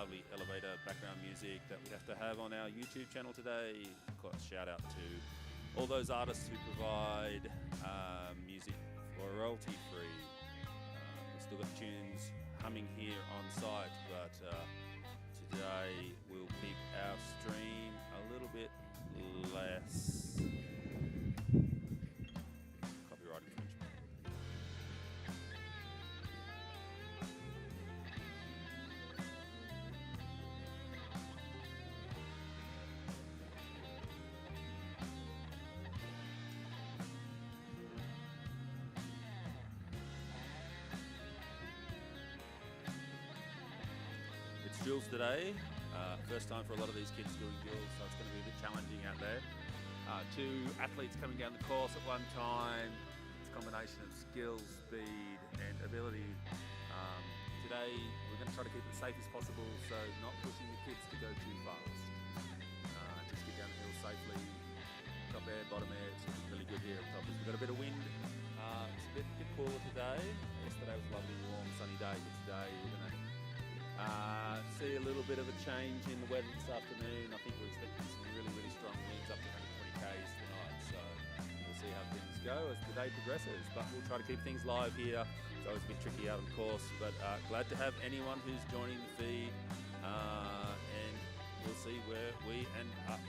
lovely elevator background music that we have to have on our YouTube channel today. Of course, shout out to all those artists who provide music for royalty free. We've still got tunes humming here on site, but today we'll keep our stream a little bit less copyright infringement. Drills today. First time for a lot of these kids doing drills, so it's going to be a bit challenging out there. Two athletes coming down the course at one time. It's a combination of skill, speed and ability. Today we're going to try to keep it safe as possible, so not pushing the kids to go too fast. Just get down the hill safely. Top air, bottom air, it's looking really good here at Toppas. We've got a bit of wind. It's a bit cooler today. Yesterday was a lovely, warm, sunny day, but today we're going to see a little bit of a change in the weather this afternoon. I think we're expecting some really strong winds up to 120 k's tonight, so we'll see how things go as the day progresses, but we'll try to keep things live here. It's always a bit tricky out on course, but glad to have anyone who's joining the feed, and we'll see where we end up.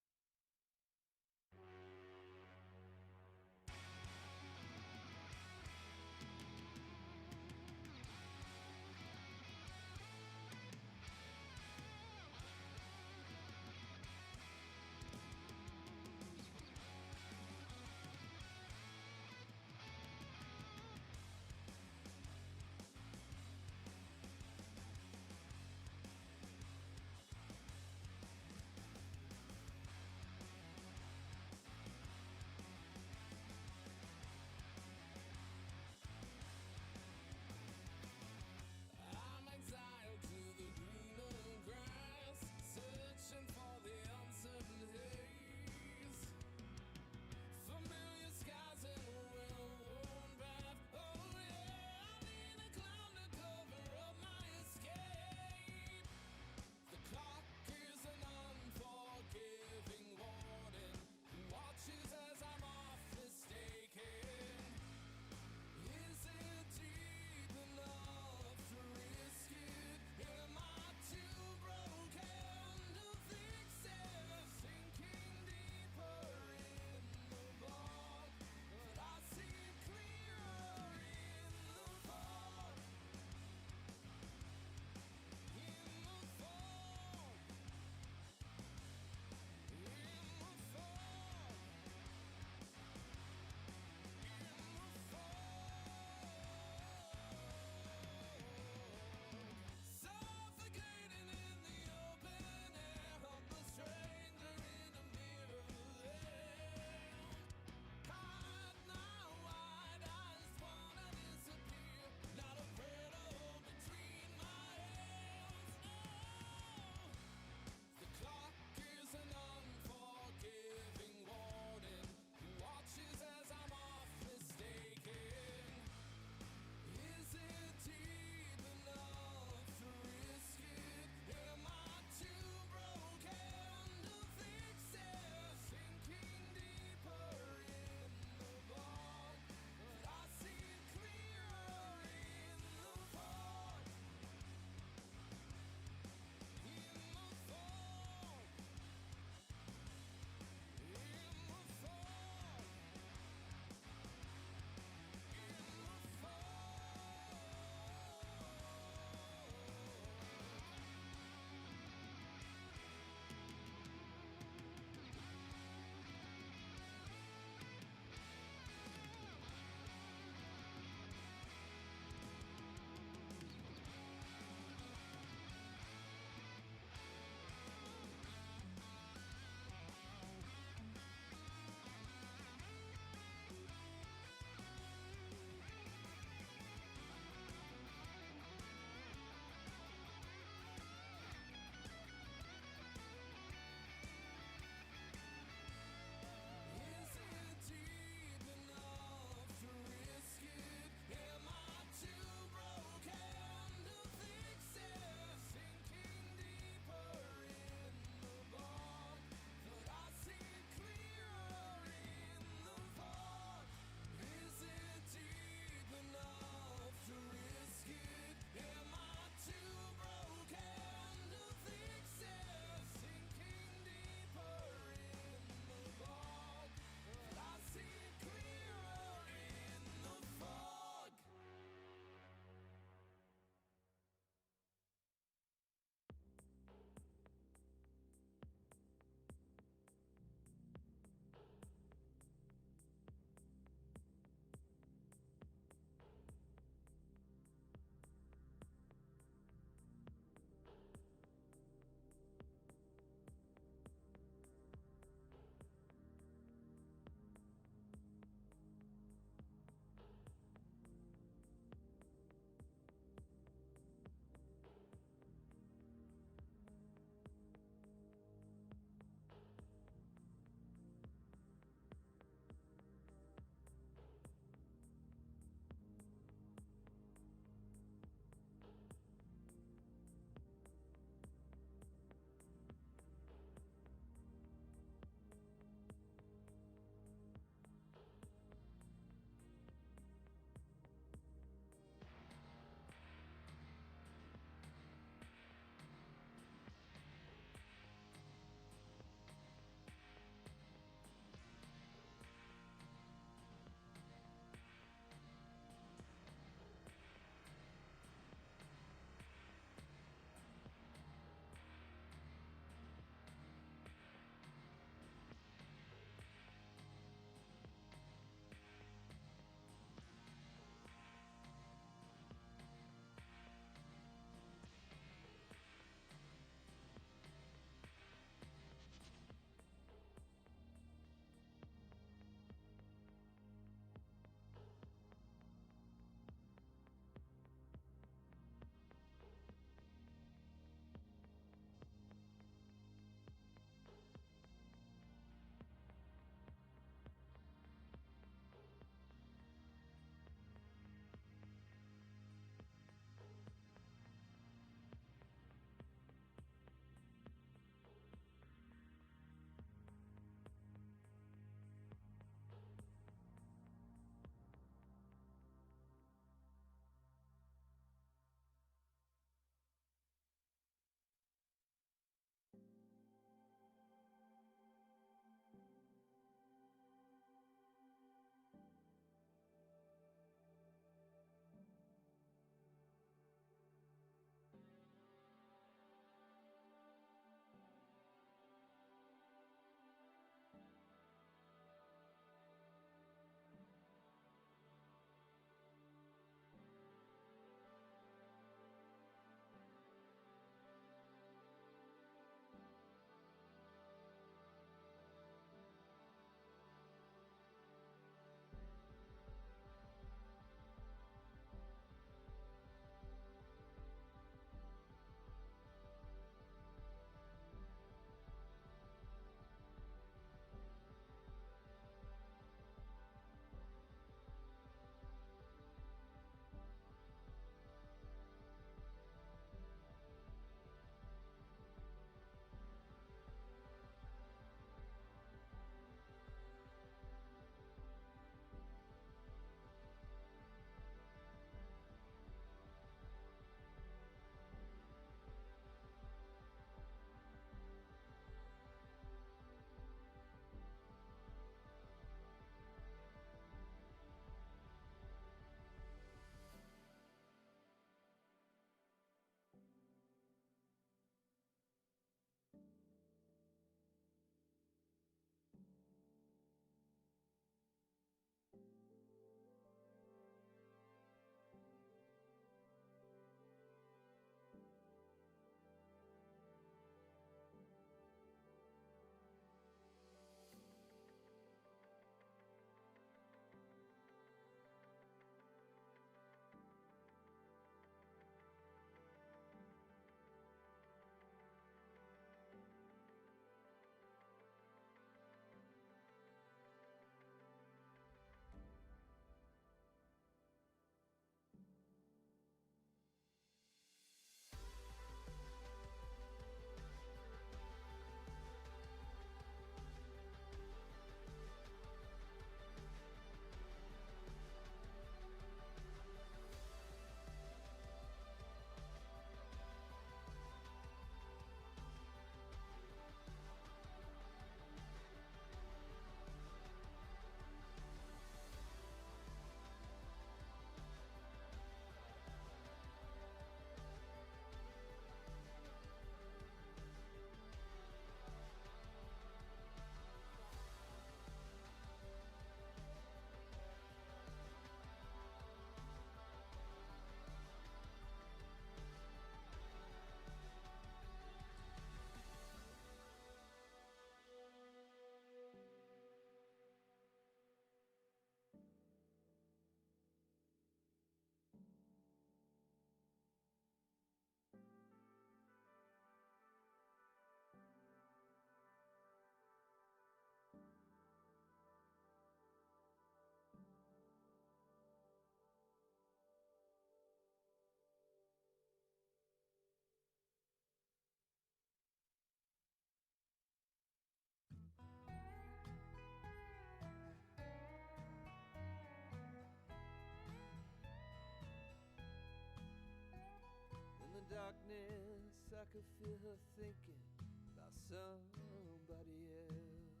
darkness, I could feel her thinking about somebody else.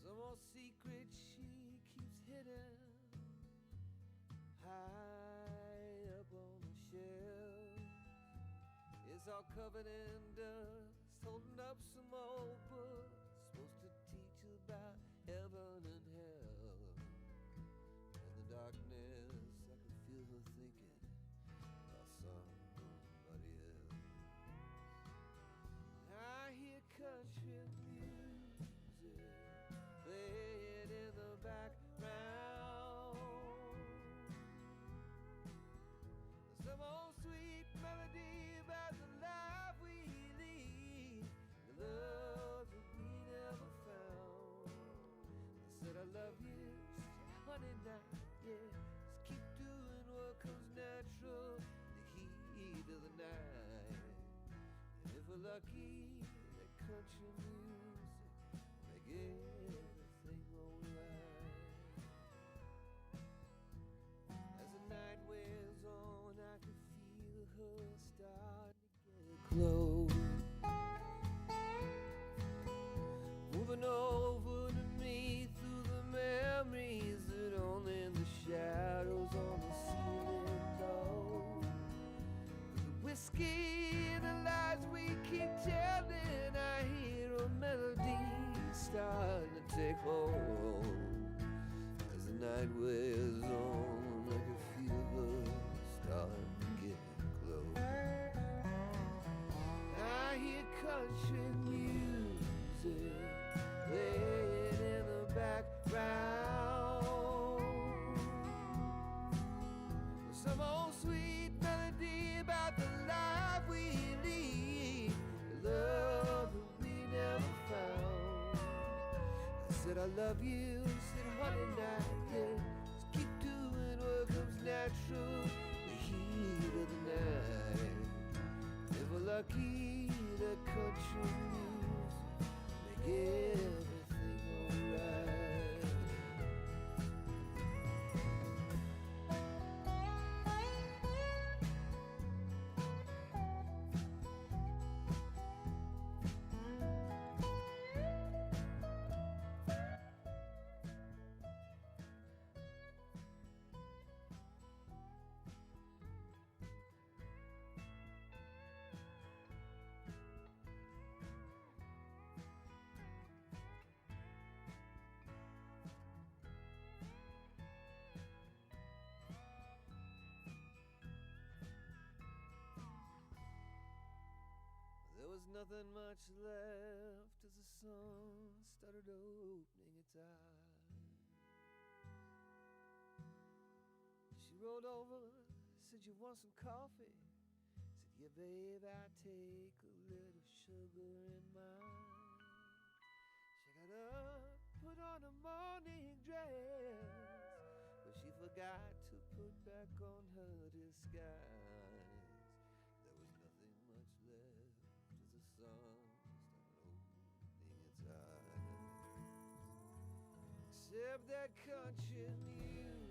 Some old secret she keeps hidden high up on the shelf. It's all covered in dust, holding up some old book supposed to teach about heaven and hell. In the darkness, I could feel her thinking about somebody else. I hear country music playing in the background. Some old sweet melody about the life we lead, the love that we never found. I said I love you, she said honey now, yeah, just keep doing what comes natural in the heat of the night. And if we're lucky, that country music will make everything alright. As the night wears on, I can feel her starting to get close, moving over to me through the memories that only the shadows on the ceiling know. The whiskey and the lies we keep telling, I hear a melody starting to take hold. As the night wears on, I can feel her starting to get close. I hear country music playing in the background. Some old sweet melody about the life we lead, the love that we never found. I said I love you, said honey now, yeah, just keep doing what comes natural in the heat of the night. If we're lucky, the country music make everything alright. There was nothing much left as the sun started opening its eyes. She rolled over, said, you want some coffee? Said, yeah, babe, I take a little sugar in mine. She got up, put on a morning dress, but she forgot to put back on her disguise. There was nothing much left as the sun started opening its eyes, except that country music.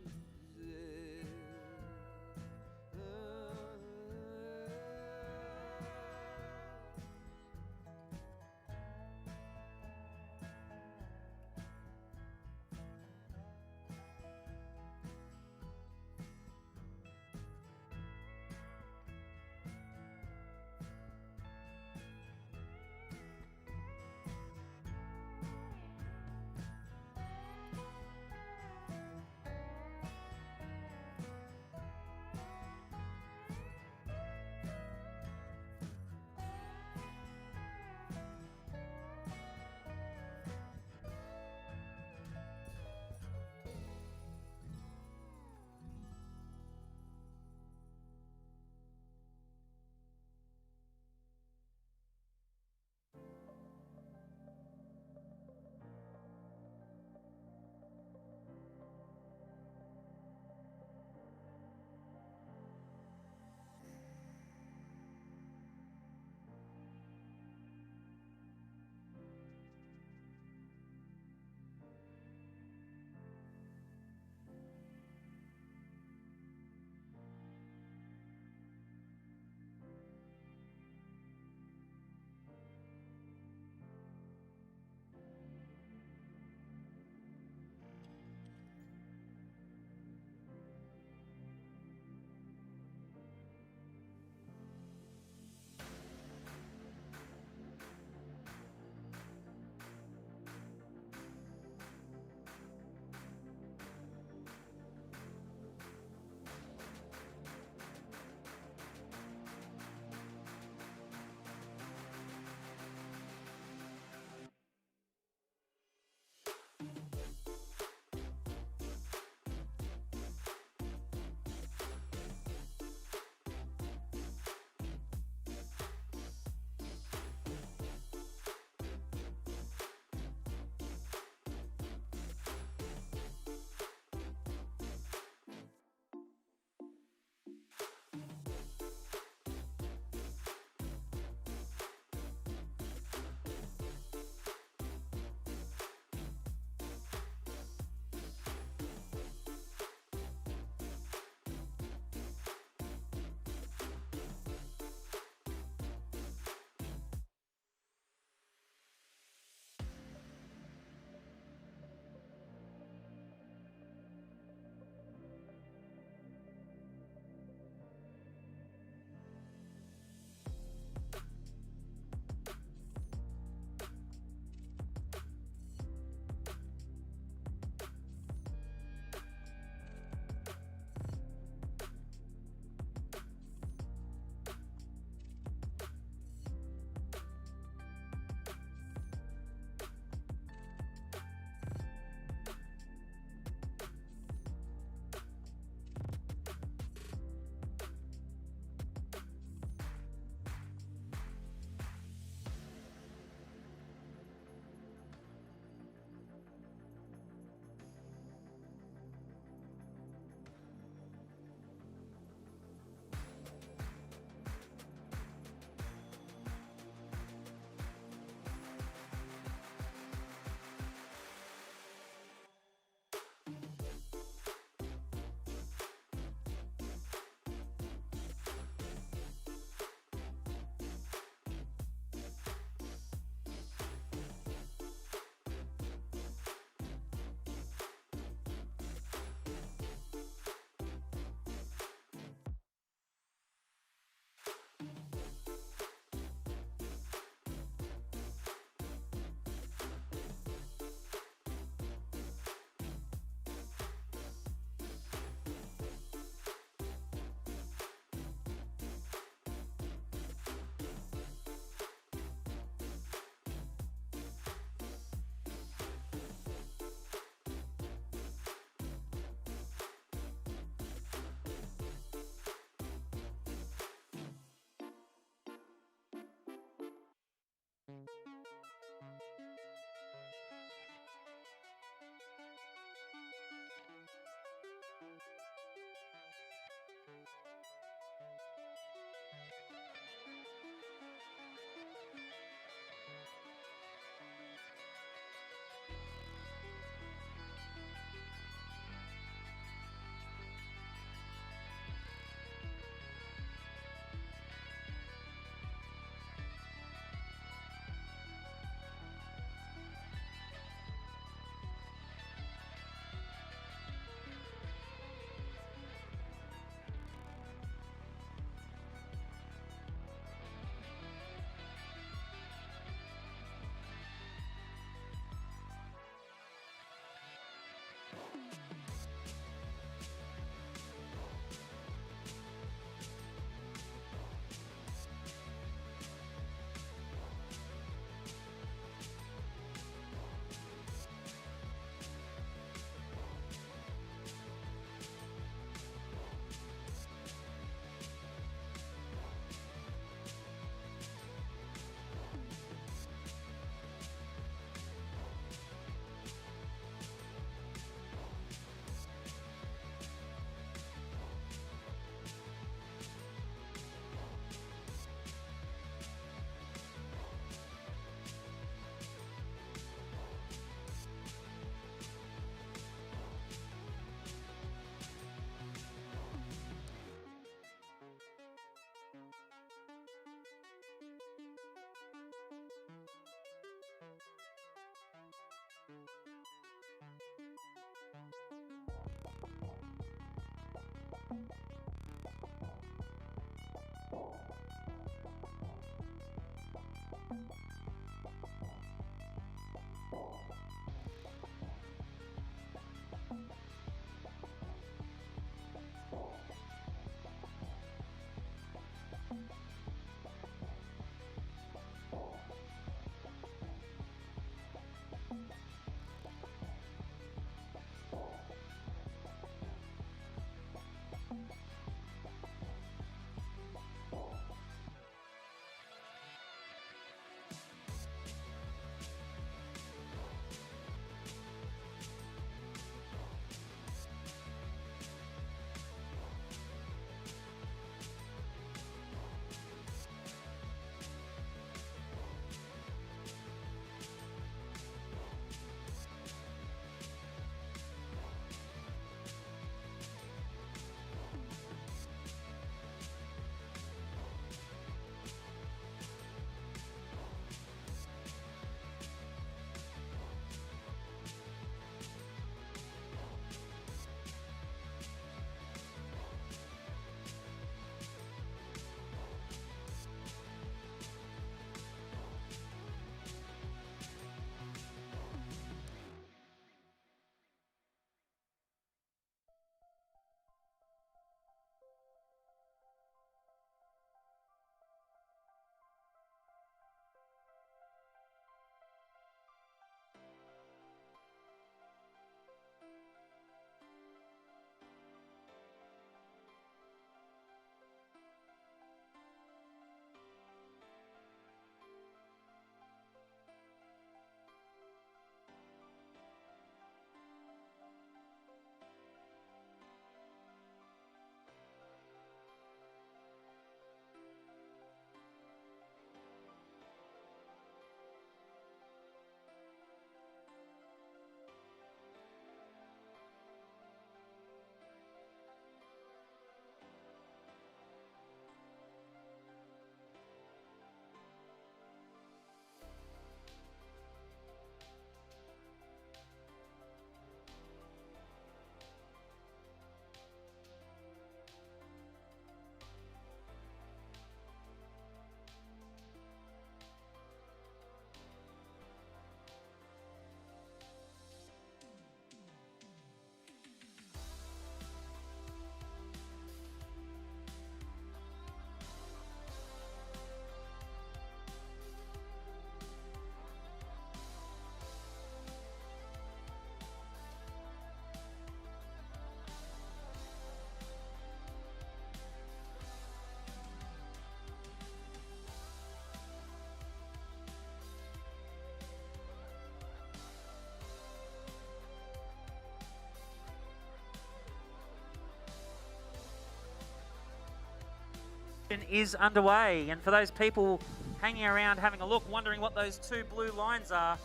Is underway, and for those people hanging around having a look, wondering what those two blue lines are,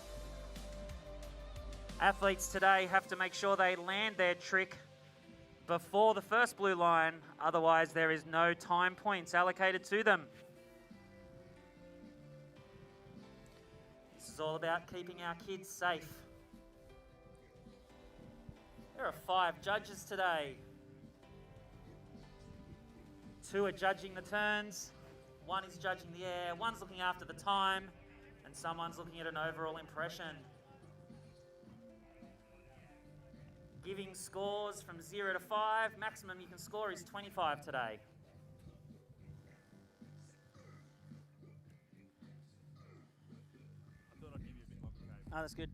athletes today have to make sure they land their trick before the first blue line, otherwise there is no time points allocated to them. This is all about keeping our kids safe. There are 5 judges today. 2 are judging the turns, 1 is judging the air, 1's looking after the time, and someone's looking at an overall impression. Giving scores from 0 to 5, maximum you can score is 25 today. I thought I'd give you a bit longer, Dave. Oh, that's good.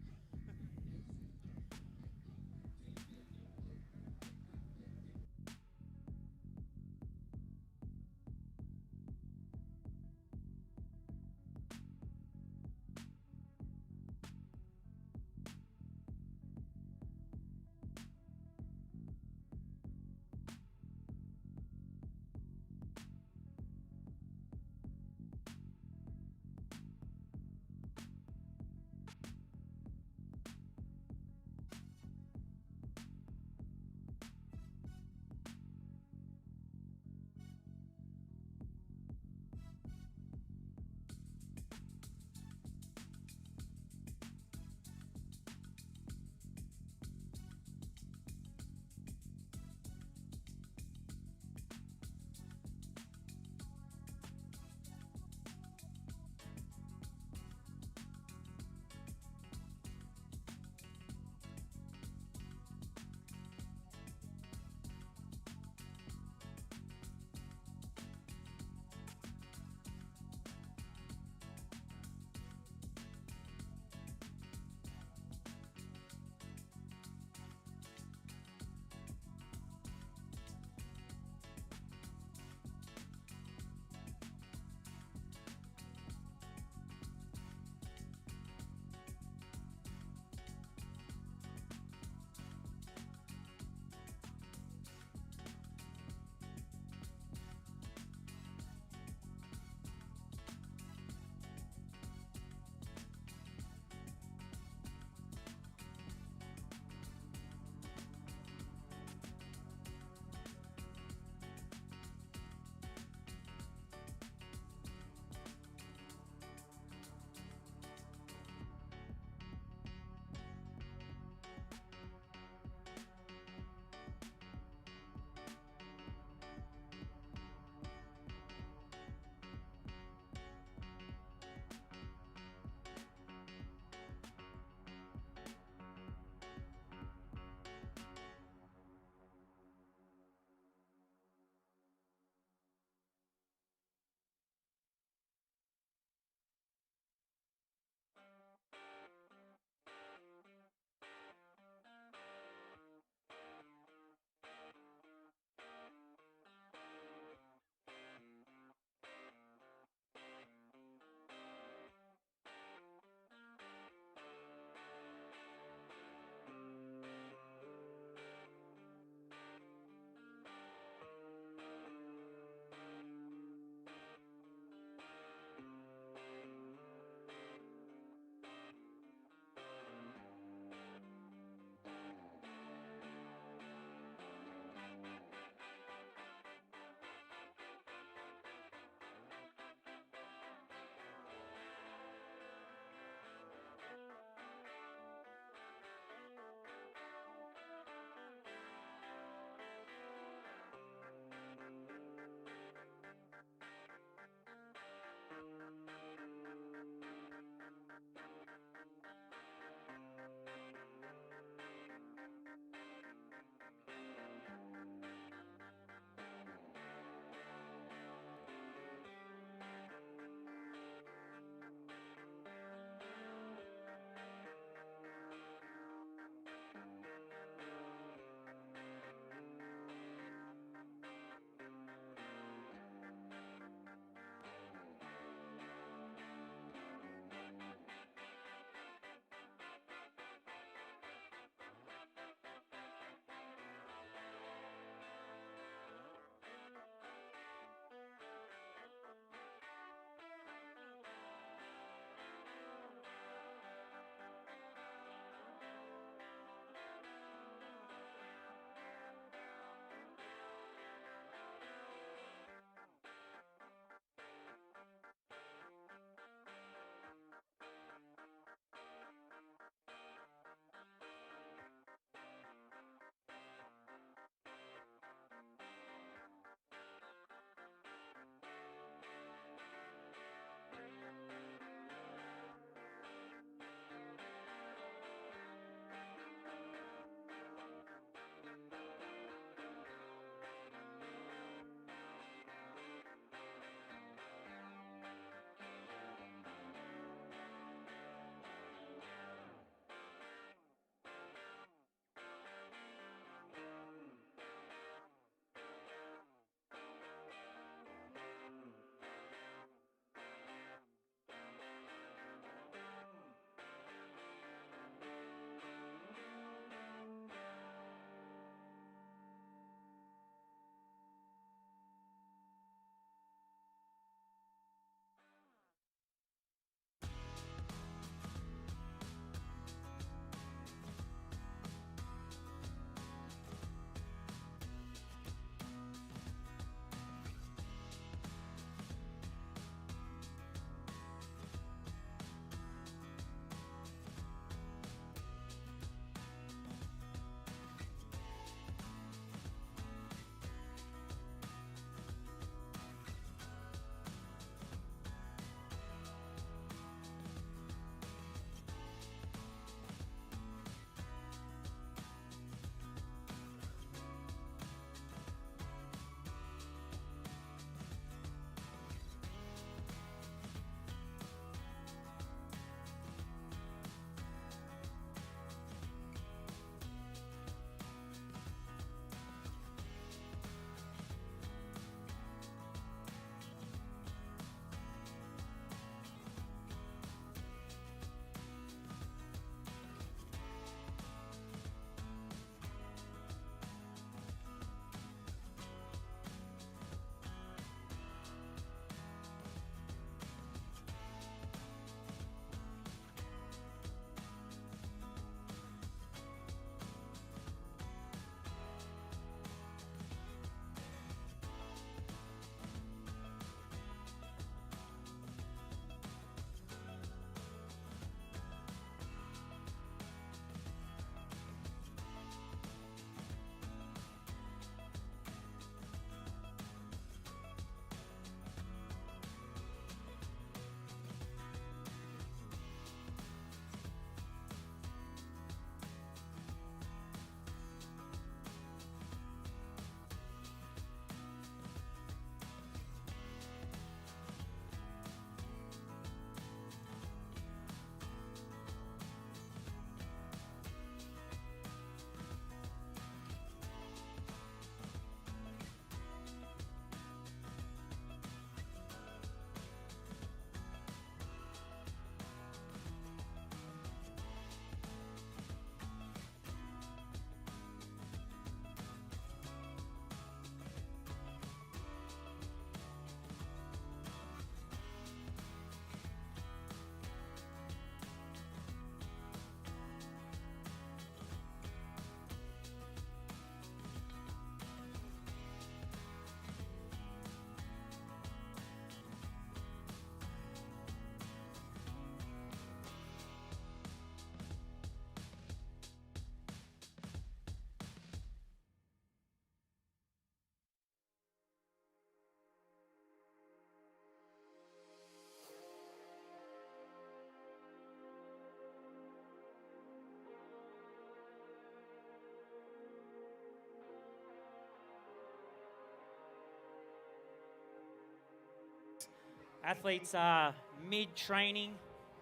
Athletes are mid-training,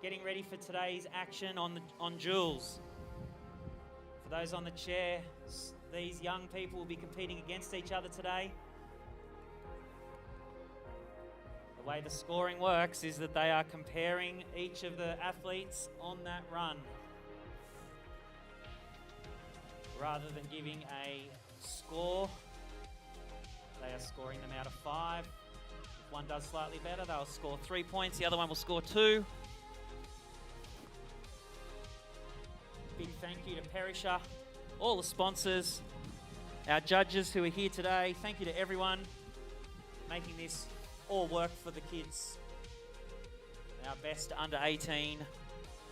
getting ready for today's action on Jules. For those on the chair, these young people will be competing against each other today. The way the scoring works is that they are comparing each of the athletes on that run, rather than giving a score. They are scoring them out of 5. If one does slightly better, they'll score 3 points. The other one will score 2. Big thank you to Perisher, all the sponsors, our judges who are here today. Thank you to everyone making this all work for the kids. Our best under 18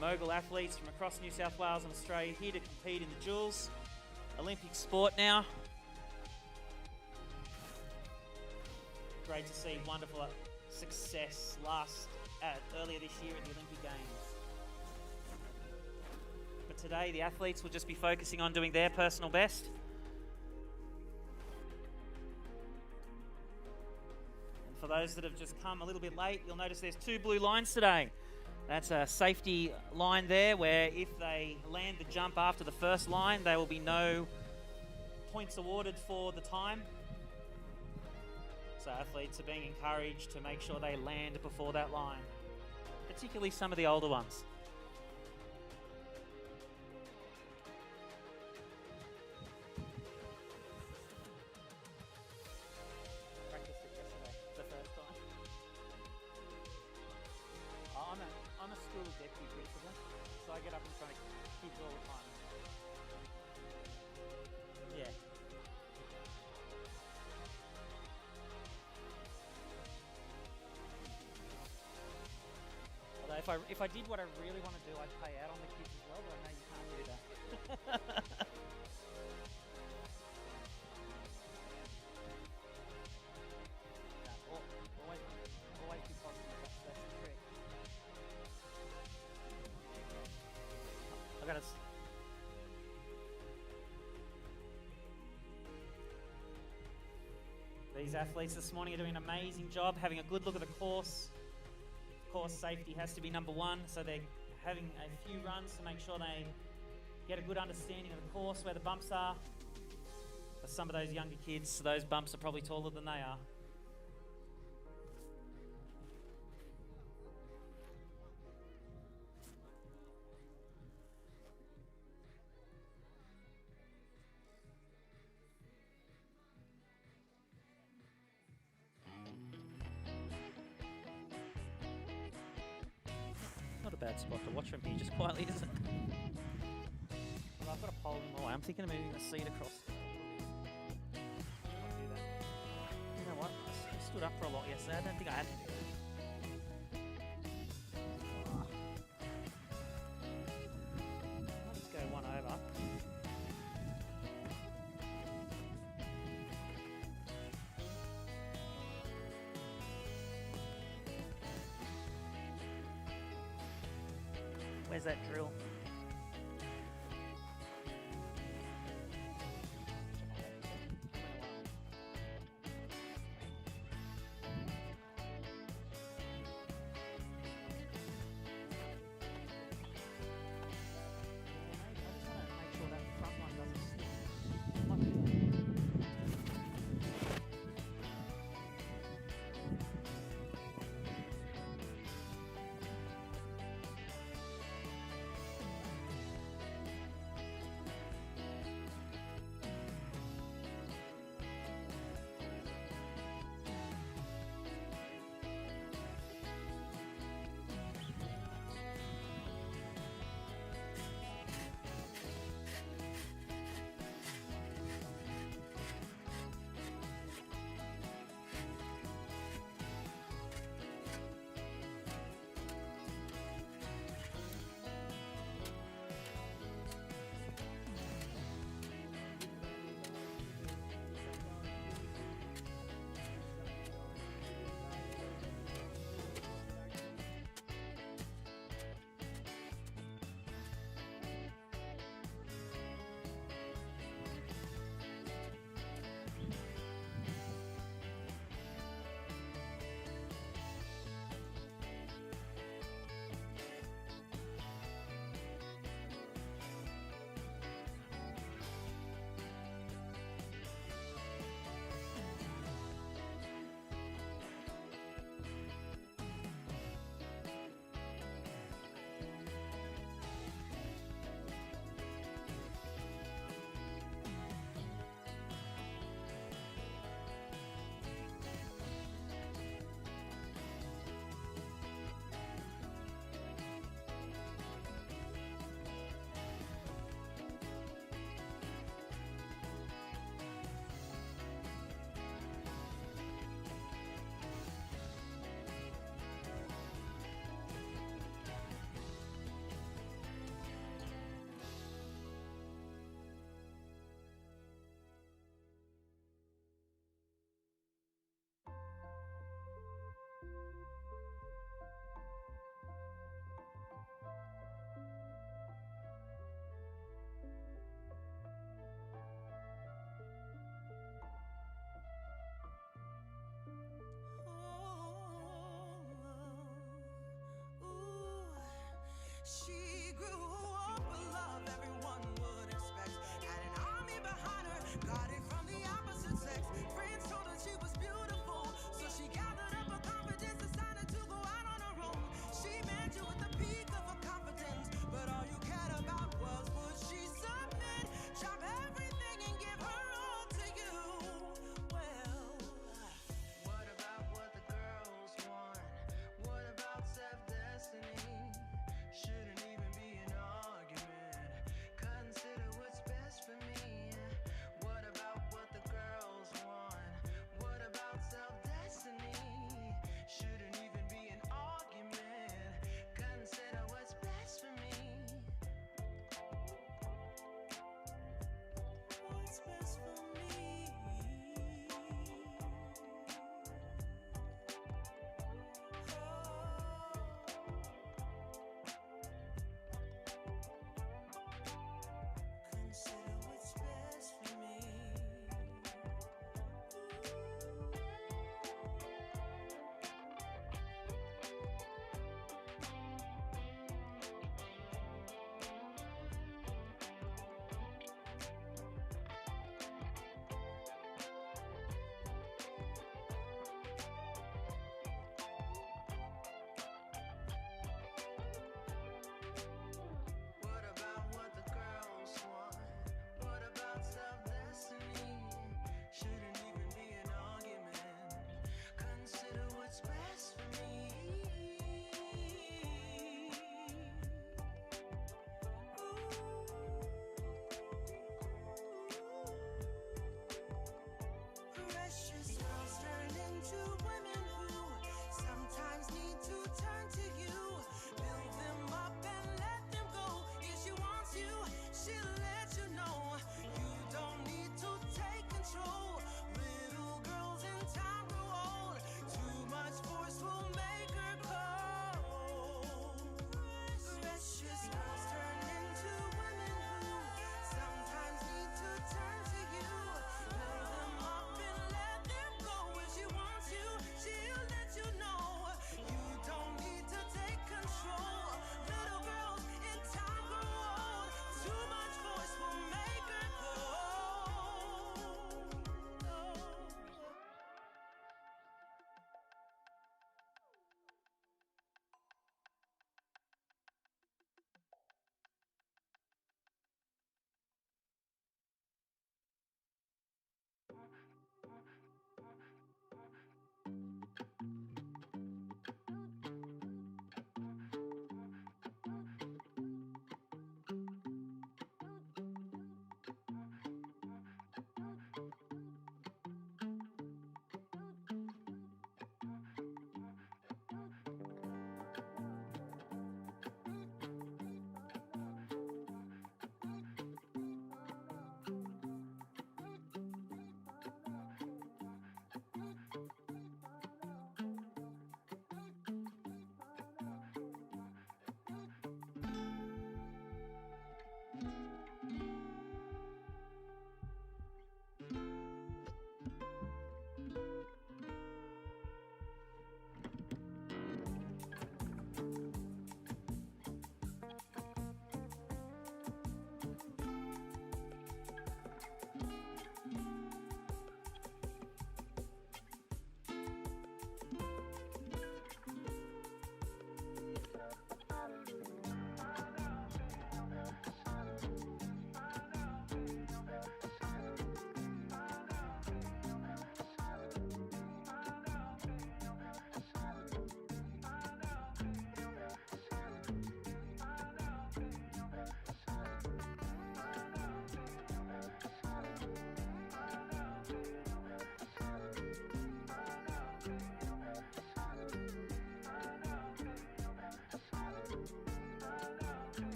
Mogul athletes from across New South Wales and Australia here to compete in the Jules. Olympic sport now. Great to see wonderful success earlier this year at the Olympic Games. But today the athletes will just be focusing on doing their personal best. And for those that have just come a little bit late, you'll notice there's 2 blue lines today. That's a safety line there where if they land the jump after the first line, there will be no points awarded for the time. So athletes are being encouraged to make sure they land before that line, particularly some of the older ones. I practiced it yesterday, the first time. I'm a school deputy principal, so I get up in front of kids all the time. Yeah. Although if I did what I really want to do, I'd pay out on the kids as well, but I know you can't do that. Always be positive. That's the trick. I got us. These athletes this morning are doing an amazing job, having a good look at the course. Course safety has to be number 1, so they're having a few runs to make sure they get a good understanding of the course, where the bumps are. For some of those younger kids, those bumps are probably taller than they are. Bad spot to watch from here, just quietly, isn't it? Well, I've got a pole in the way. I'm thinking of moving the seat across. You know what? I stood up for a lot yesterday. I don't think I had to do that. I'll just go one over. Where's that drill?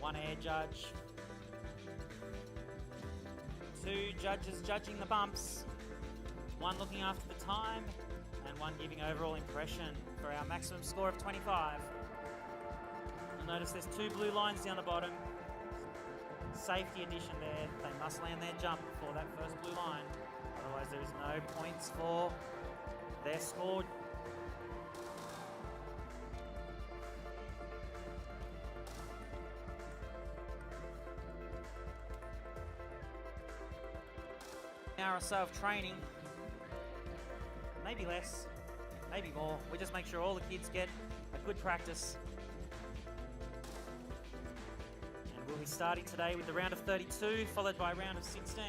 One air judge. 2 judges judging the bumps. 1 looking after the time and 1 giving overall impression for our maximum score of 25. You'll notice there's 2 blue lines down the bottom. Safety addition there. They must land their jump before that first blue line. Otherwise there is no points for their score. Hour or so of training, maybe less, maybe more. We just make sure all the kids get a good practice. And we'll be starting today with the round of 32, followed by a round of 16.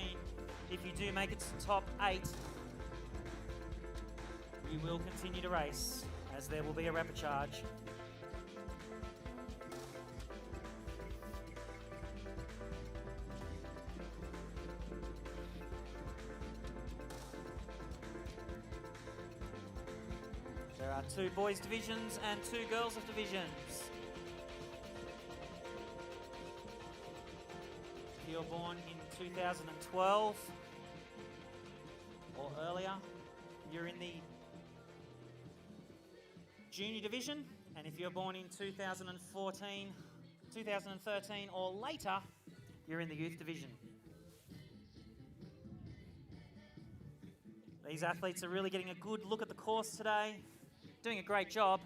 If you do make it to the top 8, you will continue to race, as there will be a rapid charge. There are 2 boys divisions and 2 girls of divisions. If you're born in 2012 or earlier, you're in the junior division, and if you're born in 2014, 2013 or later, you're in the youth division. These athletes are really getting a good look at the course today, doing a great job.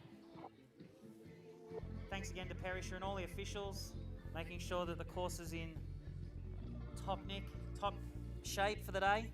Thanks again to Perisher and all the officials, making sure that the course is in top shape for the day.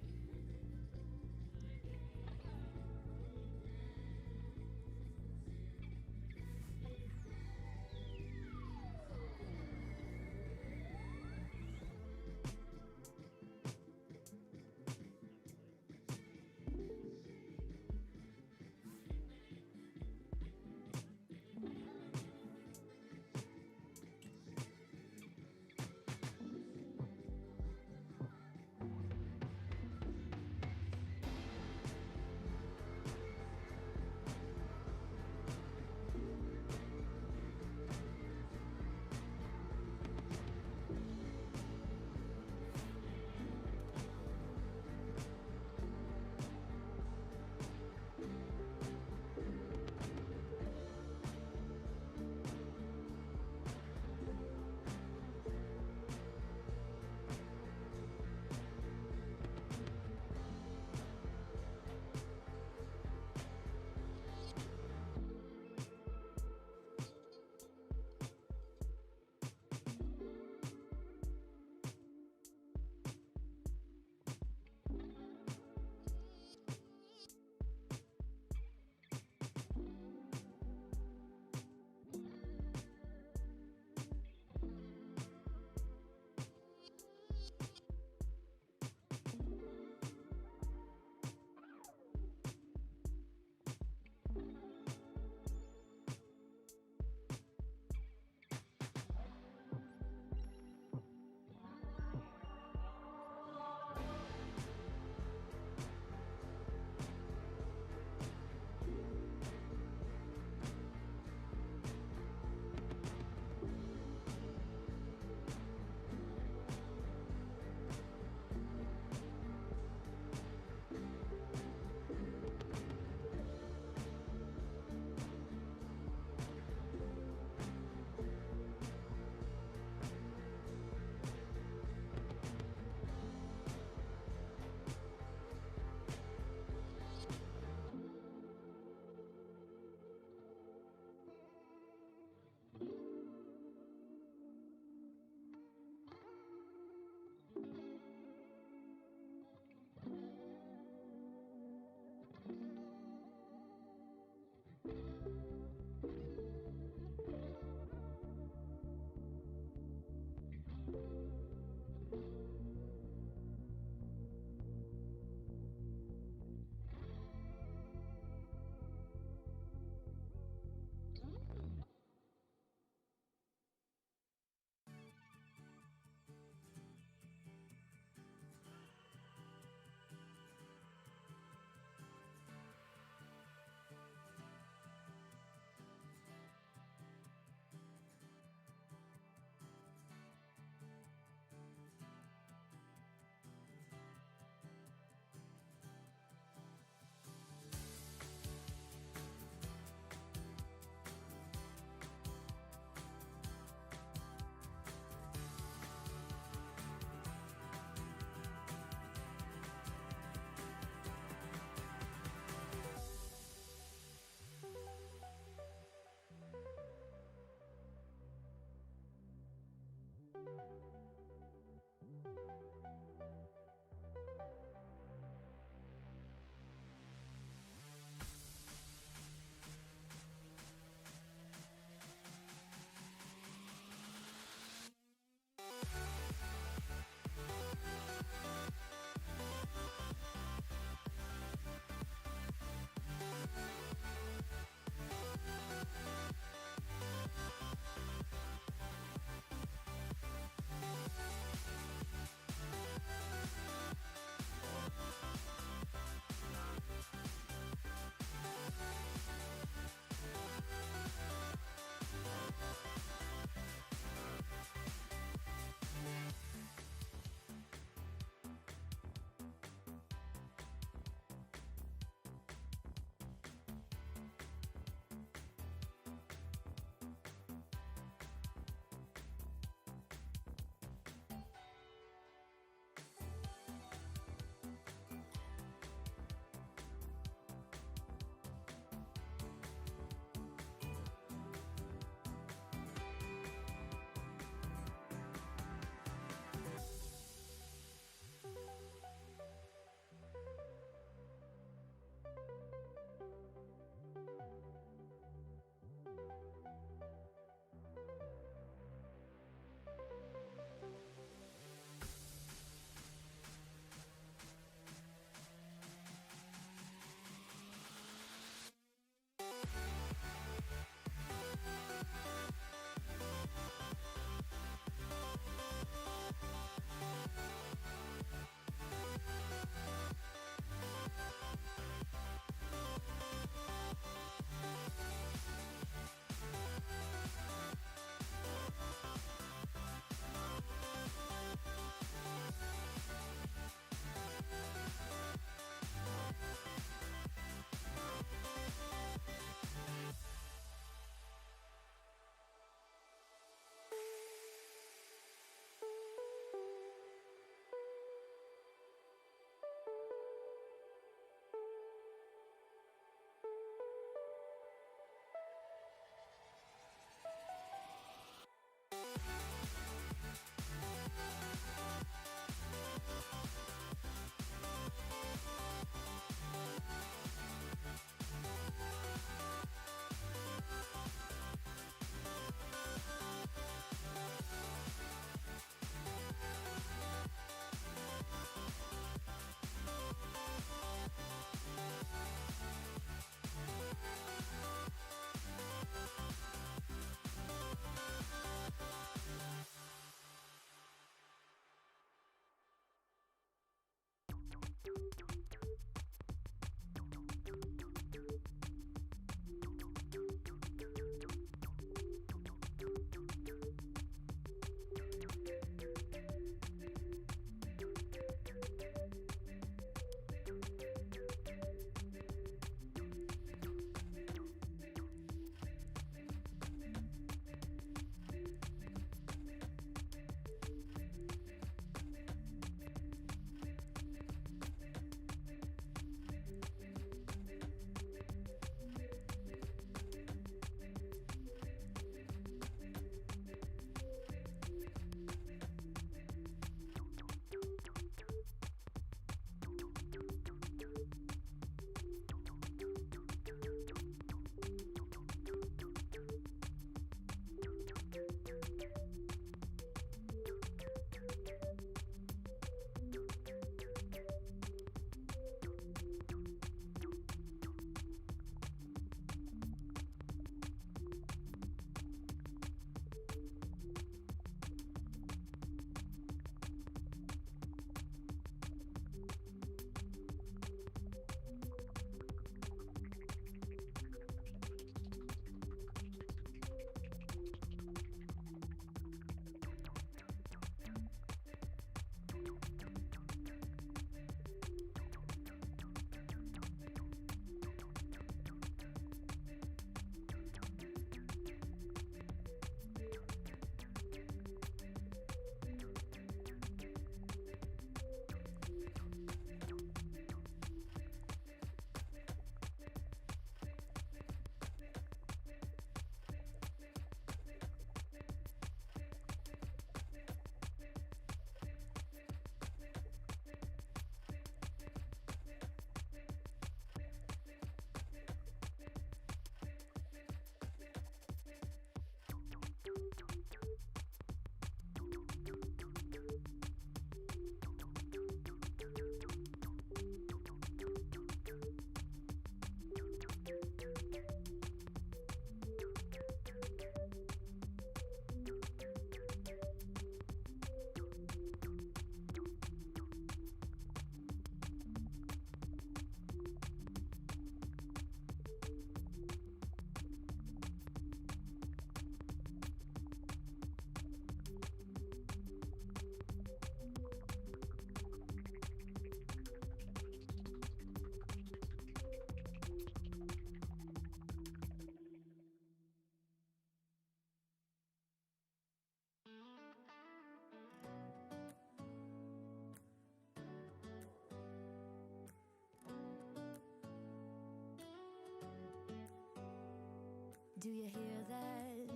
Do you hear that?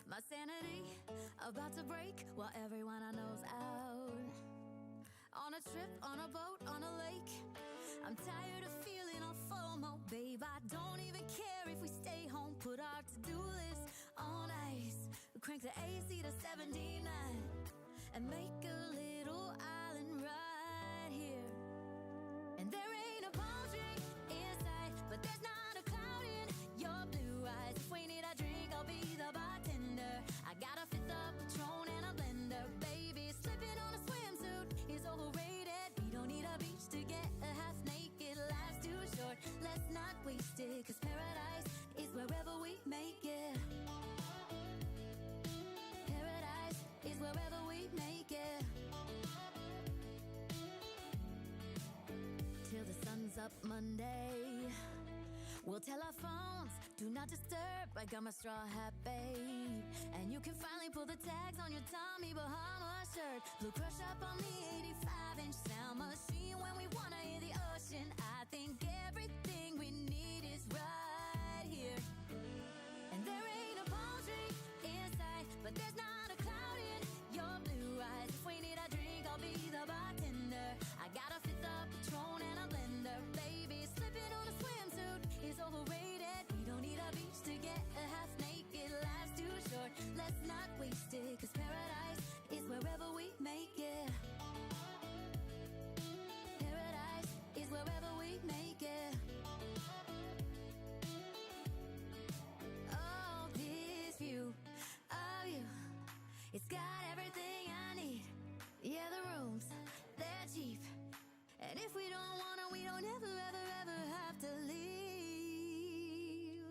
My sanity about to break while everyone I know's out. On a trip, on a boat, on a lake. I'm tired of feeling all FOMO, babe. I don't even care if we stay home. Put our to-do list on ice. Crank the AC to 79 and make a little island right here. And there ain't a palm tree inside, but there's not a cloud in your blue eyes. If we need a drink, I'll be the bartender. I got a fifth of Patron and a blender, baby. Slipping on a swimsuit is overrated. We don't need a beach to get a half naked. Life's too short, let's not waste it. Cause paradise is wherever we make it. Paradise is wherever we make it. Till the sun's up Monday, we'll tell our phones, do not disturb. I got my straw hat, babe. And you can finally pull the tags on your Tommy Bahama shirt. Blue crush up on the 85-inch sound machine. When we wanna hear the ocean, I think everything we need is right here. And there ain't a palm tree inside, but there's not a cloud in your blue eyes. If we need a drink, I'll be the bartender. I got a fifth of Patron and a blender, baby. Slipping on a swimsuit is overrated. We don't need a beach to get a half naked. Life's too short, let's not waste it. Cause paradise is wherever we make it. Paradise is wherever we make it. Oh, this view of you, it's got everything I need. Yeah, the rooms, they're cheap. And if we don't wanna, we don't ever, ever, ever have to leave.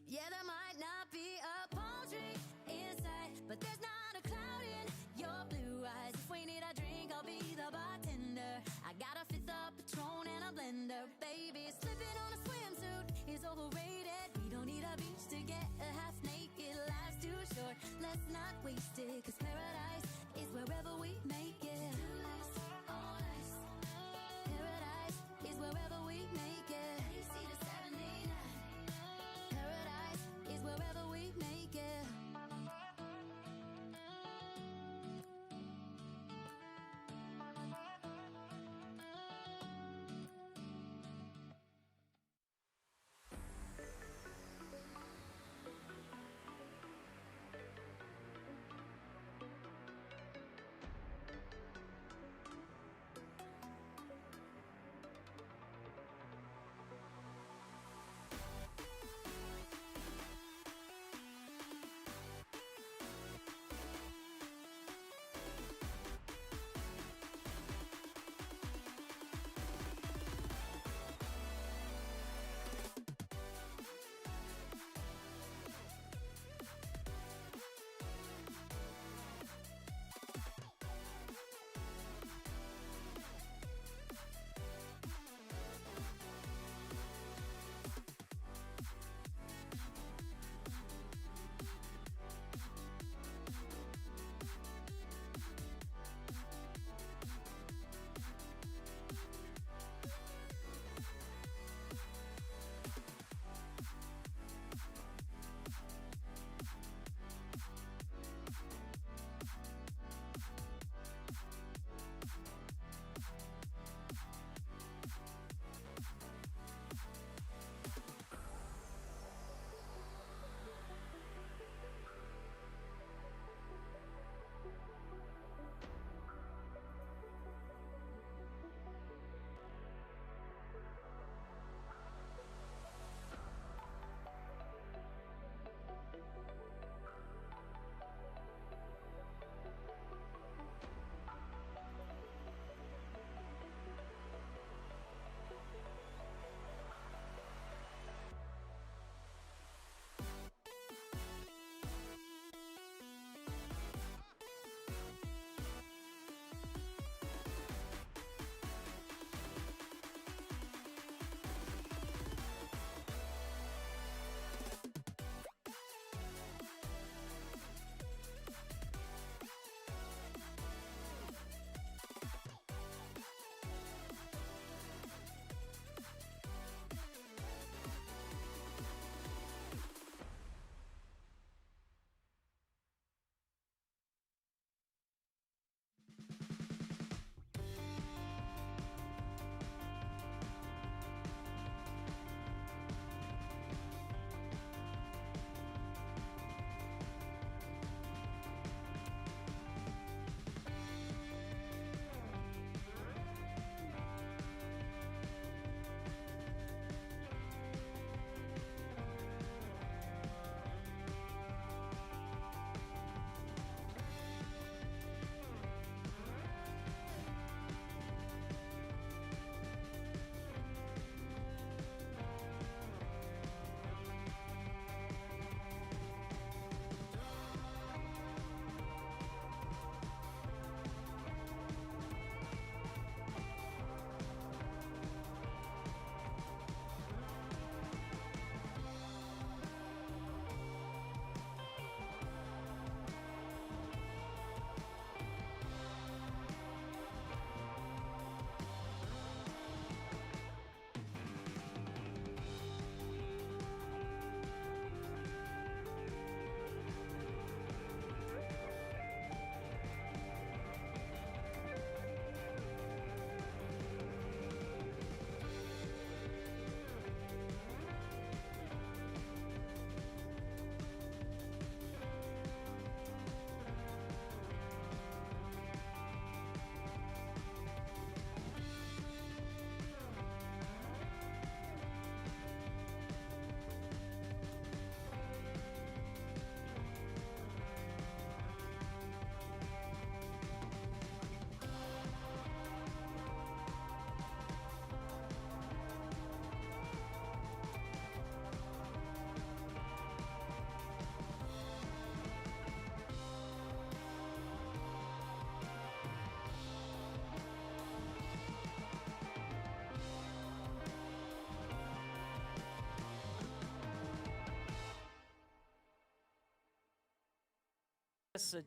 Yeah, there might not be a palm tree inside, but there's not a cloud in your blue eyes. If we need a drink, I'll be the bartender. I got a fifth of Patron and a blender, baby. Slipping on a swimsuit is overrated. We don't need a beach to get a half naked. Life's too short, let's not waste it. Cause paradise is wherever we make it. Paradise is wherever we make it. Paradise is wherever we make it.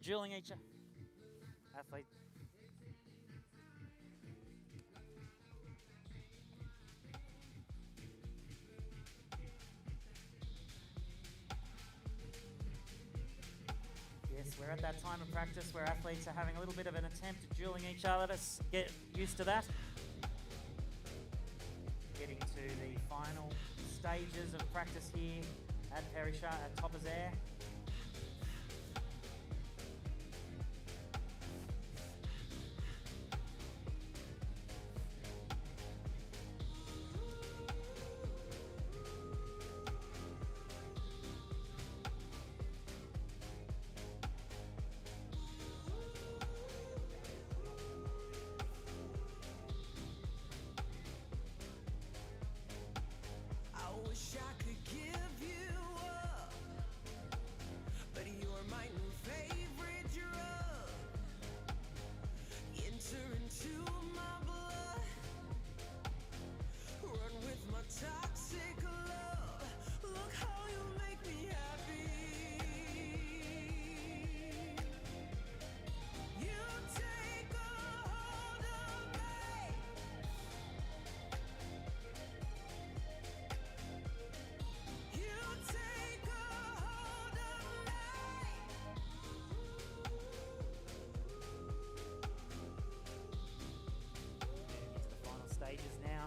Drilling each athlete. Yes, we're at that time of practice where athletes are having a little bit of an attempt at drilling each other. Let's get used to that. Getting to the final stages of practice here at Perisher at Toppas Air. I wish I could give you up, but you're my new favorite drug. Enter into my blood, run with my toxic love. Look how you make me happy. You take a hold of me. You take a hold of me. Into the final stages now.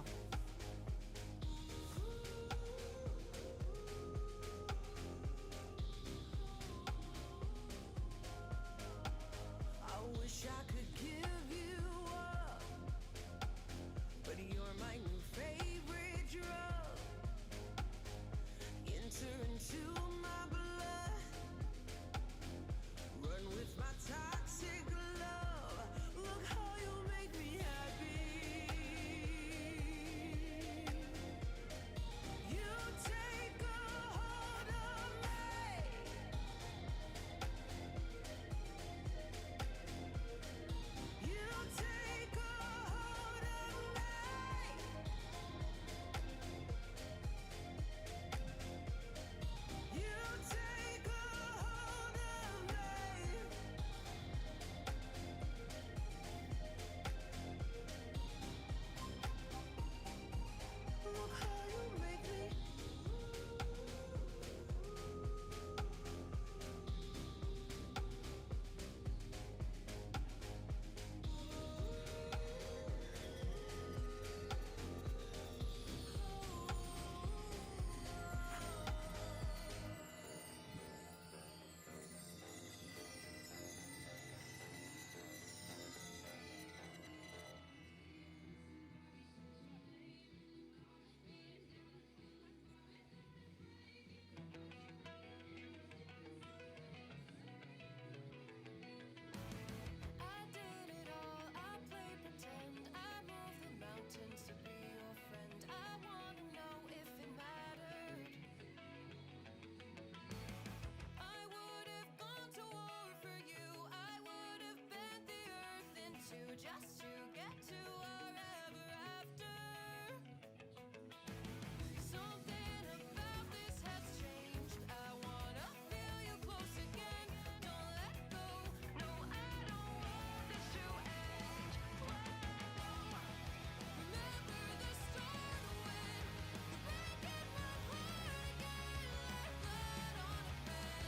I wish I could give you up, but you're my new favorite drug. Enter into my blood, run with my toxic love. Look how you make me happy. You take a hold of me. You take a hold of me. You take a hold of me. Look how you make me. I did it all, I played pretend. I moved the mountains to be your friend. I wanna know if it mattered. I would have gone to war for you. I would have bent the earth in two just to get to our ever after. Something about this has changed. I wanna feel you close again. Don't let go. No, I don't want this to end. Whoa. Remember the start when you're breaking my heart again. Like blood on a pen.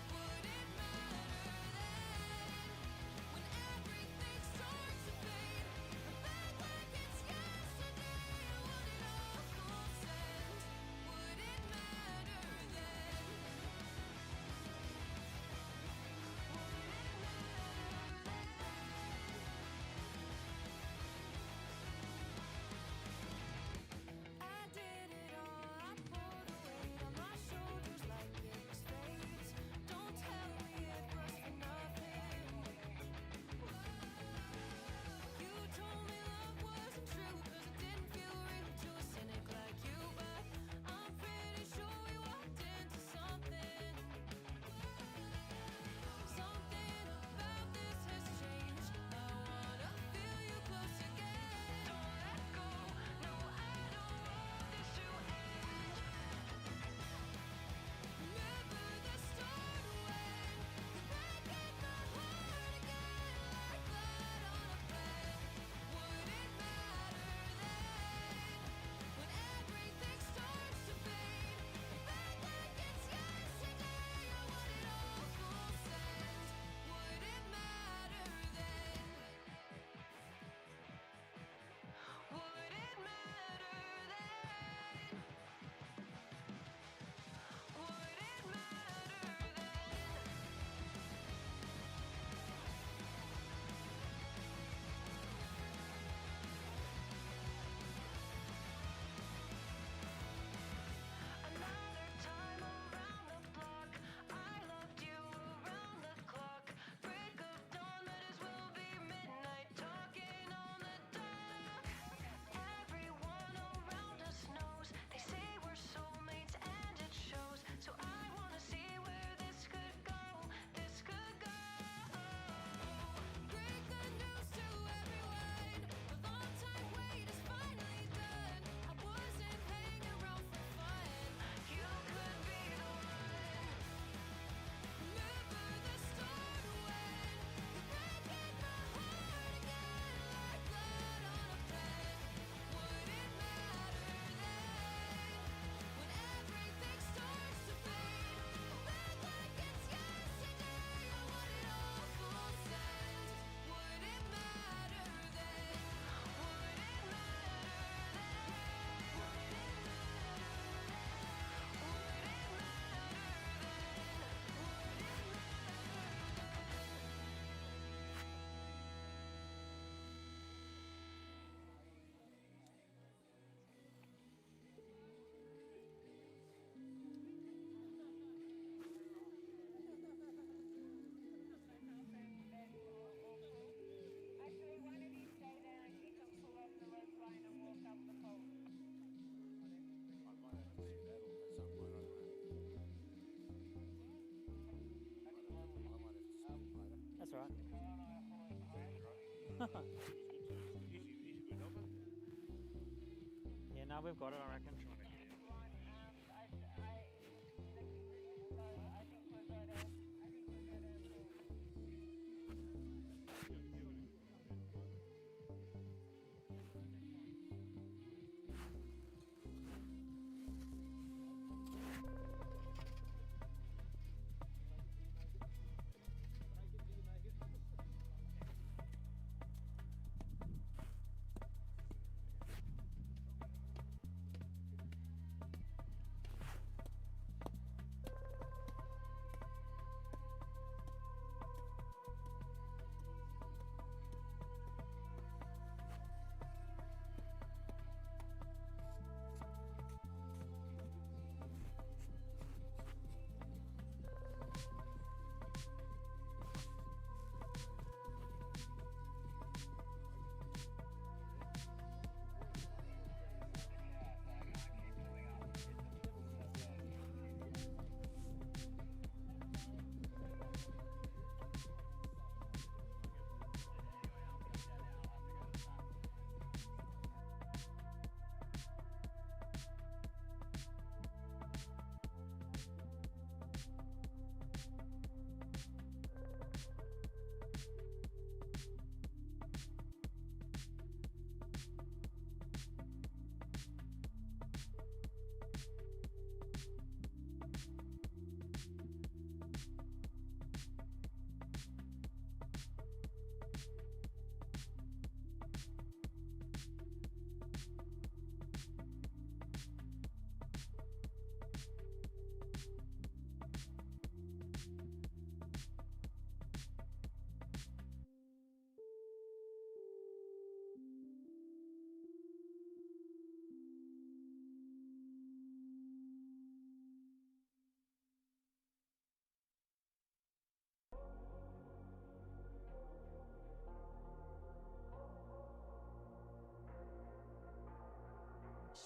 Would it matter then when everything starts to fade? Yeah, no, we've got it, I reckon.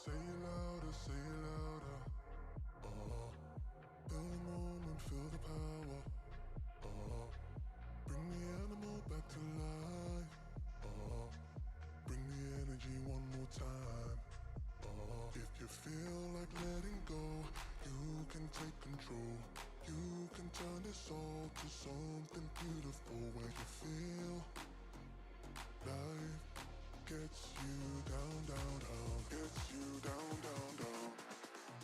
Say it louder, say it louder. Feel the moment, feel the power. Bring the animal back to life. Bring the energy one more time. If you feel like letting go, you can take control. You can turn this all to something beautiful where you feel life gets you down, down, down, gets you down, down, down.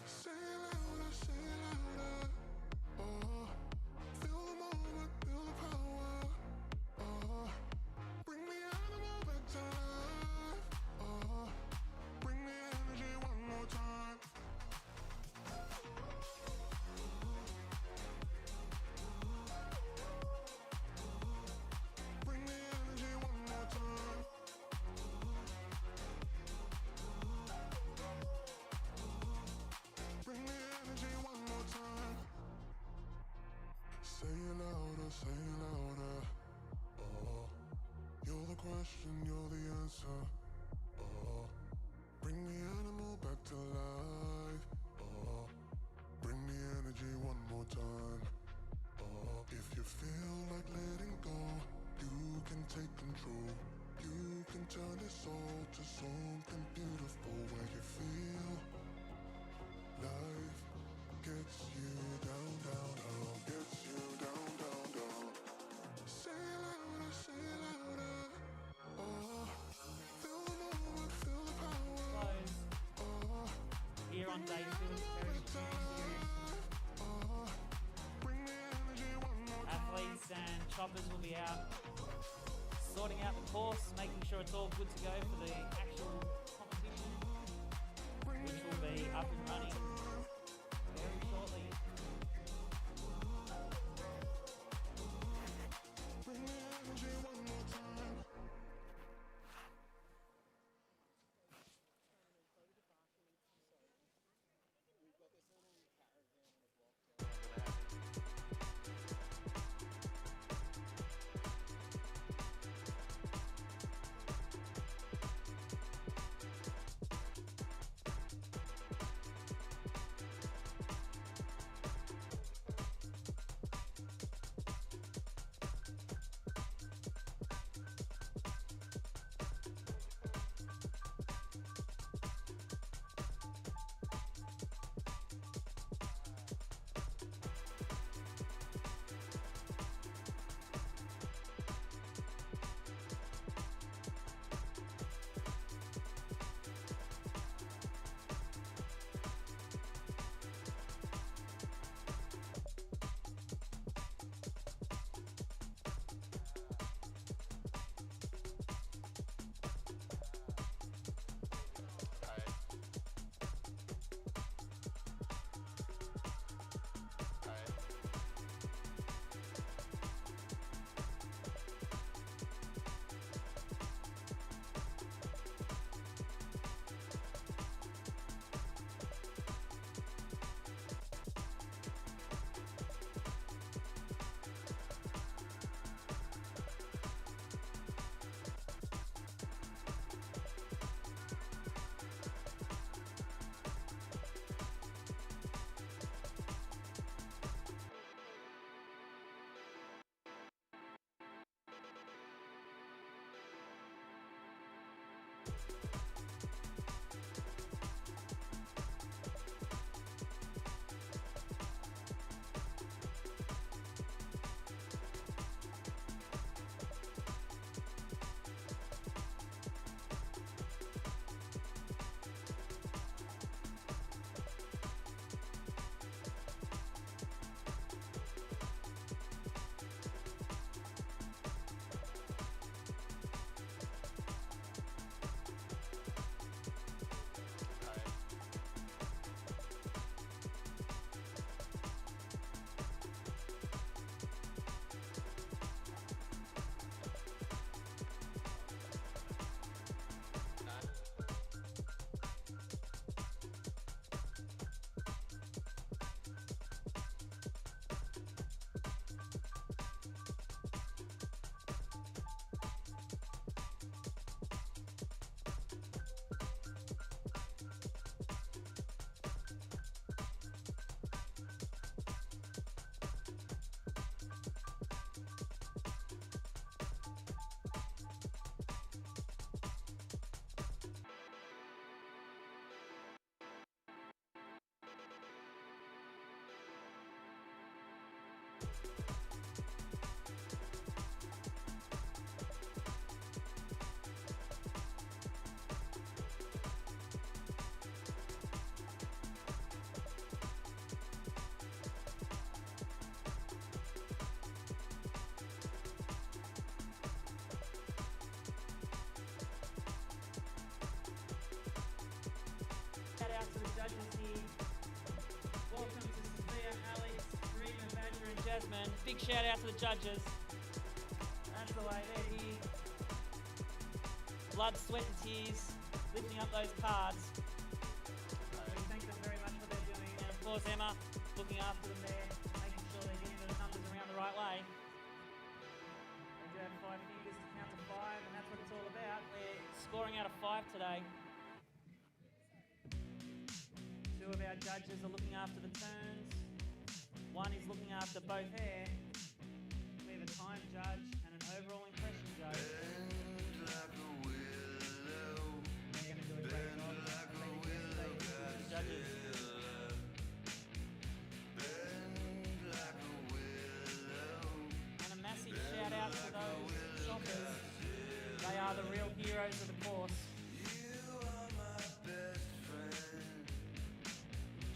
Say it louder, say it louder. Feel the moment, feel the power. Bring the animal back to life. Bring the energy one more time. Bring the energy one more time. Bring the energy one more time. Say it louder, say it louder. You're the question, you're the answer. Bring the animal back to life. Bring the energy one more time. If you feel like letting go, you can take control. You can turn this all to something beautiful where you feel life gets you down, down, down, gets you down, down, down. Say it louder, say it louder. Feel the moment, feel the power. Here on day 2 of the Heritage Series. Bring the energy one more time. Athletes and choppers will be out sorting out the course, making sure it's all good to go for the actual competition, which will be up and running very shortly. Bring the energy one more time. Tasman. Big shout out to the judges. That's the way they're here. Blood, sweat and tears, lifting up those cards. So we thank them very much for what they're doing. And of course Emma, looking after them there, making sure they're getting those numbers around the right way. They do have 5 fingers to count to 5, and that's what it's all about. We're scoring out of 5 today. 2 of our judges are looking after the turns. 1 is looking after both hair. We have a time judge and an overall impression judge. They're going to do a great job. The judges. And a massive shout out to those shoppers. They are the real heroes of the course.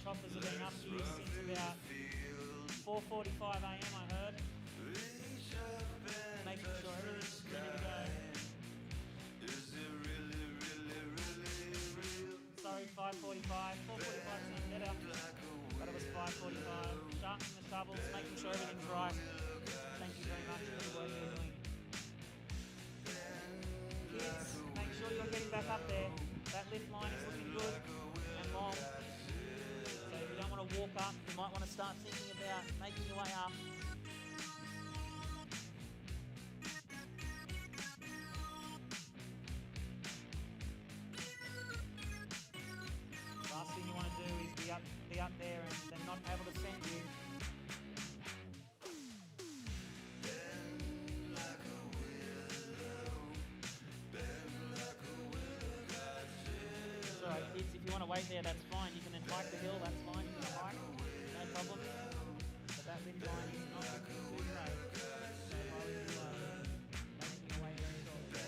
Choppers have been up here since about 4:45 a.m. I heard. Making sure everything's ready to go. Sorry, 5:45. 4:45 seemed better, but it was 5:45. Sharpening the shovels, making sure everything's right. Thank you very much for the work you're doing. Kids, make sure you're getting back up there. That lift line is looking good and long. So if you don't want to walk up, you might want to start thinking about making your way up. Last thing you want to do is be up there and then not able to send you. It's alright kids, if you want to wait there that's fine. You can then hike the hill, that's fine. You can hike, no problem. But that lift line is not looking too great. So if I was you, making your way very shortly.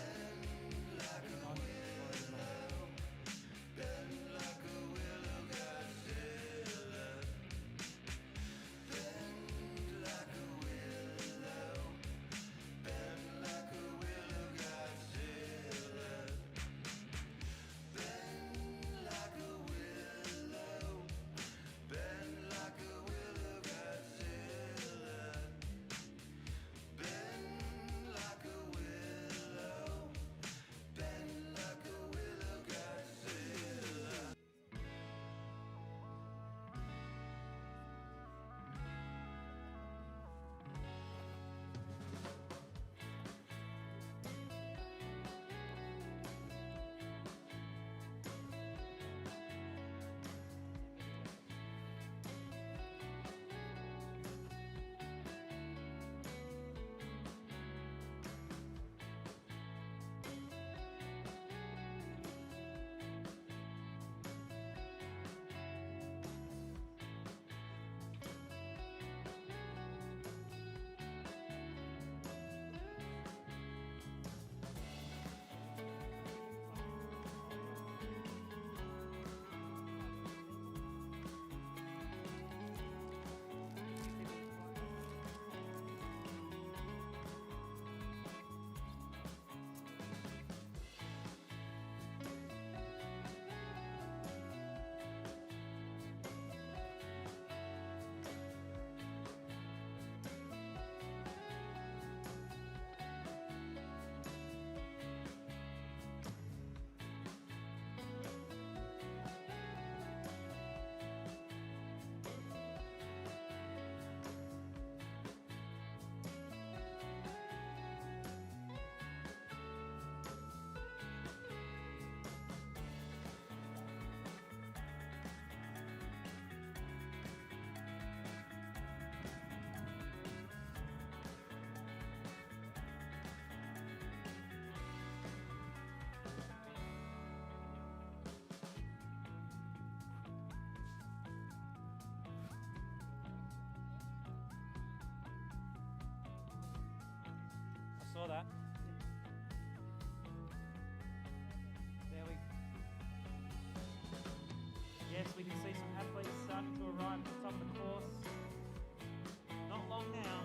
Saw that. There we go. Yes, we can see some athletes starting to arrive at the top of the course. Not long now.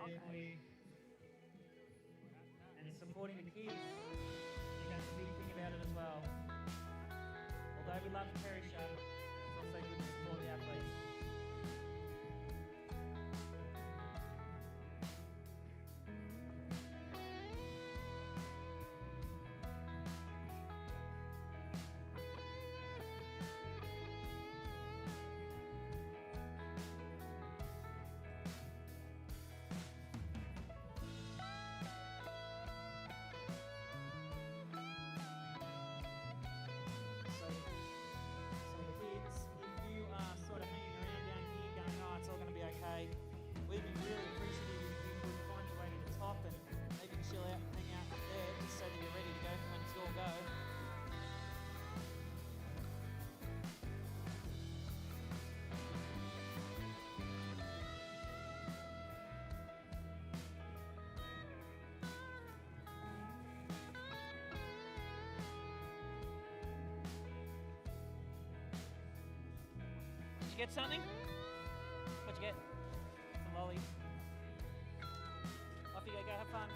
there for you. And supporting the kids, I think that's a big thing about it as well. Although we love Perisher, it's also good to support the athletes. We'd be really appreciative if you could find your way to the top and maybe chill out and hang out there just so that you're ready to go when it's all go. Did you get something? What'd you get? Some lollies. Off you go, have fun.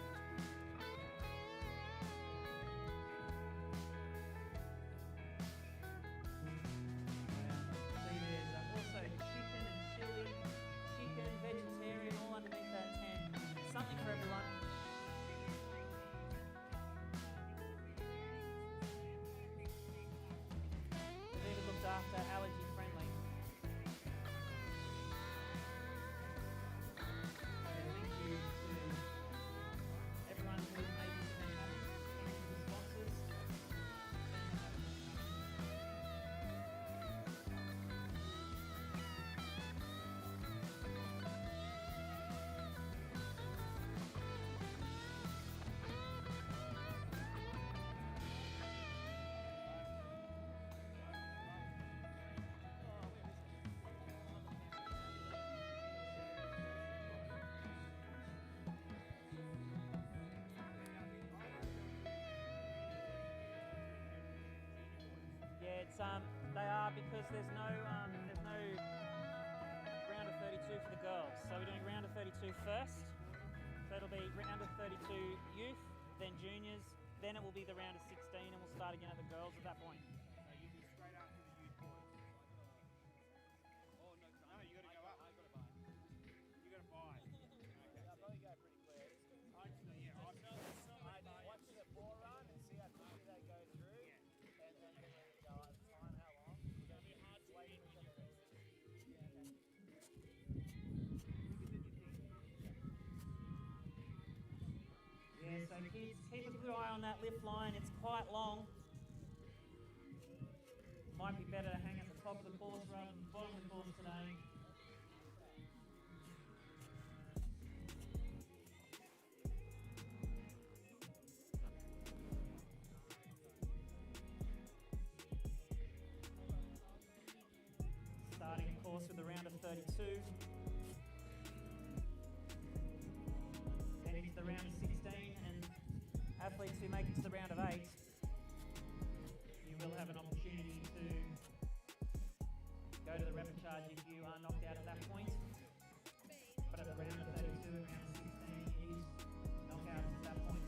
See, there's also chicken and chili, chicken, vegetarian, all underneath that tent. Something for everyone. They've even looked after allergy friendly. Yeah, it's they are because there's no round of 32 for the girls. So we're doing round of 32 first. So it'll be round of 32 youth, then juniors, then it will be the round of 16, and we'll start again at the girls at that point. So you'll be straight after the youth boys. Oh no, you got to go up. I got to buy. You got to buy. Okay. I'll probably go pretty quick. I'd Watch the ball run and see how quickly they go through. Yeah. And then go at the time how long. It'll be hard to wait for the rest. Yeah, so kids, keep a good eye on that lift line. It's quite long. Might be better to hang at the top of the course rather than the bottom of the course today. Starting, of course, with a round of 32. Then into the round of 16, and athletes who make it to the round of 8, you will have an opportunity to go to the repechage if you are knocked out at that point. But at the round of 32 and round of 16 is knockouts at that point.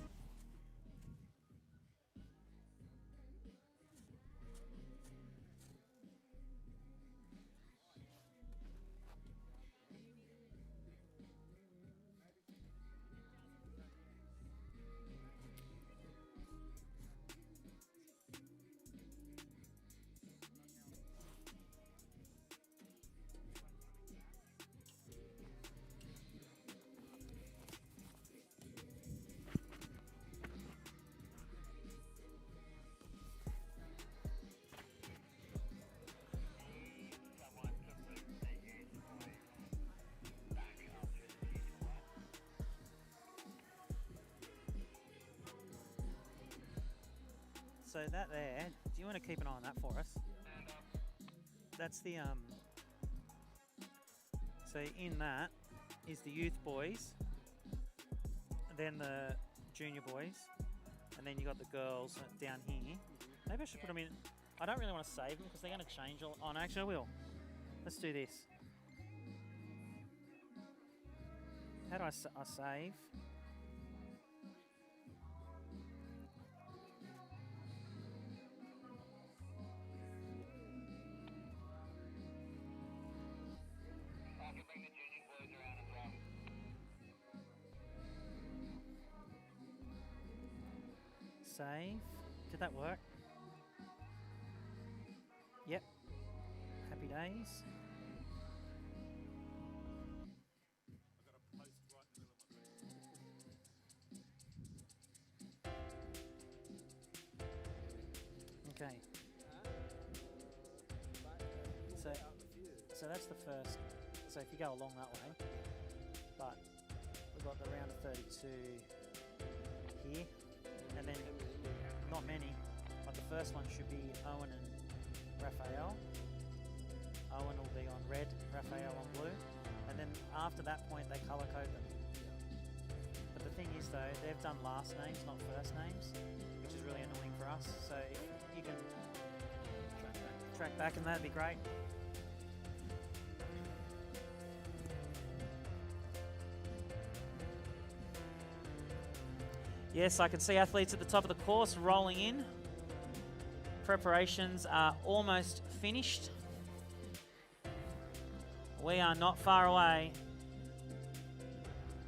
So that there, do you want to keep an eye on that for us? That's the, so in that is the youth boys, then the junior boys, and then you got the girls down here. Maybe I should put them in, I don't really want to save them because they're going to change all, oh no, actually I will. Let's do this. How do I save? Save. Did that work? Yep. Happy days. Okay. So that's the first. So if you go along that way, but we've got the round of 32 here, and then not many, but the first one should be Owen and Raphael. Owen will be on red, Raphael on blue, and then after that point they colour code them. But the thing is though, they've done last names, not first names, which is really annoying for us. So if you can track back and that'd be great. Yes, I can see athletes at the top of the course rolling in. Preparations are almost finished. We are not far away.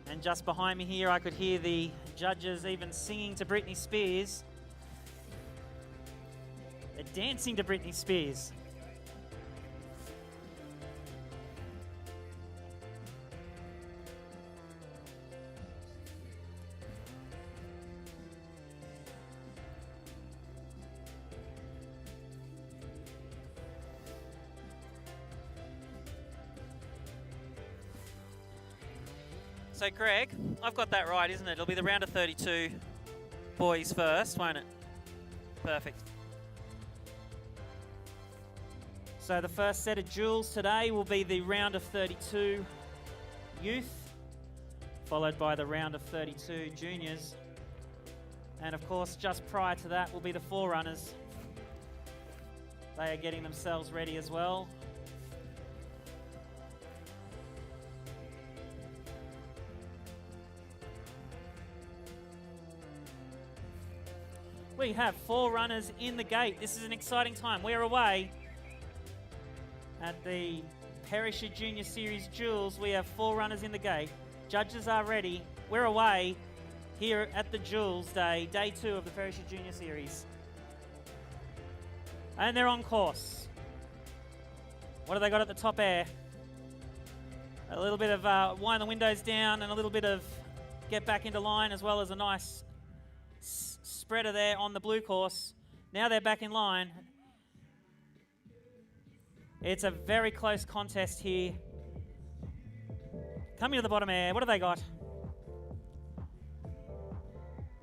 And just behind me here, I could hear the judges even singing to Britney Spears. They're dancing to Britney Spears. So Greg, I've got that right, isn't it? It'll be the round of 32 boys first, won't it? Perfect. So the first set of duels today will be the round of 32 youth, followed by the round of 32 juniors. And of course, just prior to that will be the forerunners. They are getting themselves ready as well. We have 4 runners in the gate. This is an exciting time. We're away at the Perisher Junior Series Duels. We have 4 runners in the gate. Judges are ready. We're away here at the Duels Day, day 2 of the Perisher Junior Series. And they're on course. What have they got at the top air? A little bit of wind the windows down and a little bit of get back into line, as well as a nice spreader there on the blue course. Now they're back in line. It's a very close contest here. Coming to the bottom air. What have they got?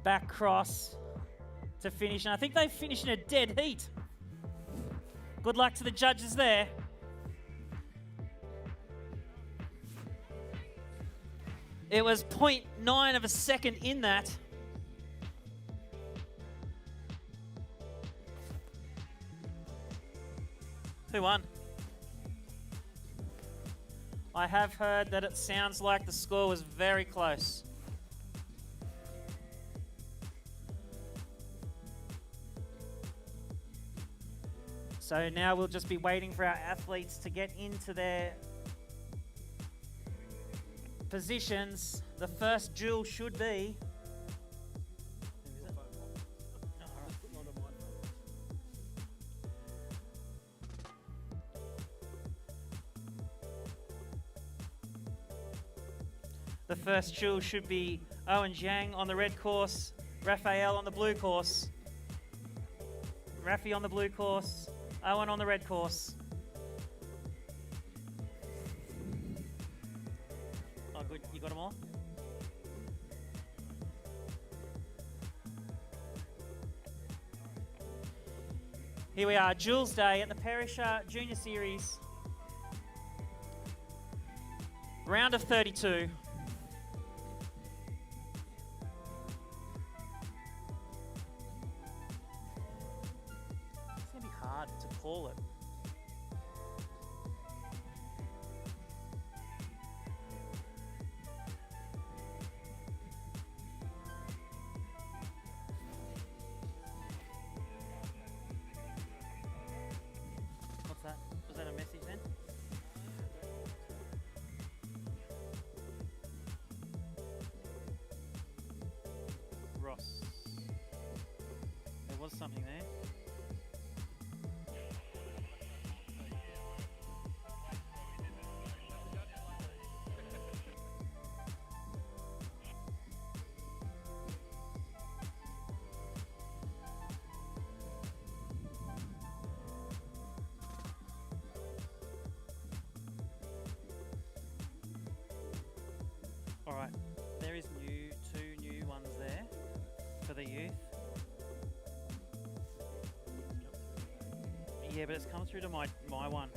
Back cross to finish. And I think they finished in a dead heat. Good luck to the judges there. It was 0.9 of a second in that. Who won? I have heard that it sounds like the score was very close. So now we'll just be waiting for our athletes to get into their positions. The first duel should be... The first duel should be Owen Zhang on the red course, Raphael on the blue course. Rafi on the blue course, Owen on the red course. Oh, good. You got them all? Here we are, Duels Day at the Perisher Junior Series. Round of 32. Call it. was something there. All right, there is two new ones there for the youth. Yeah, but it's come through to my one.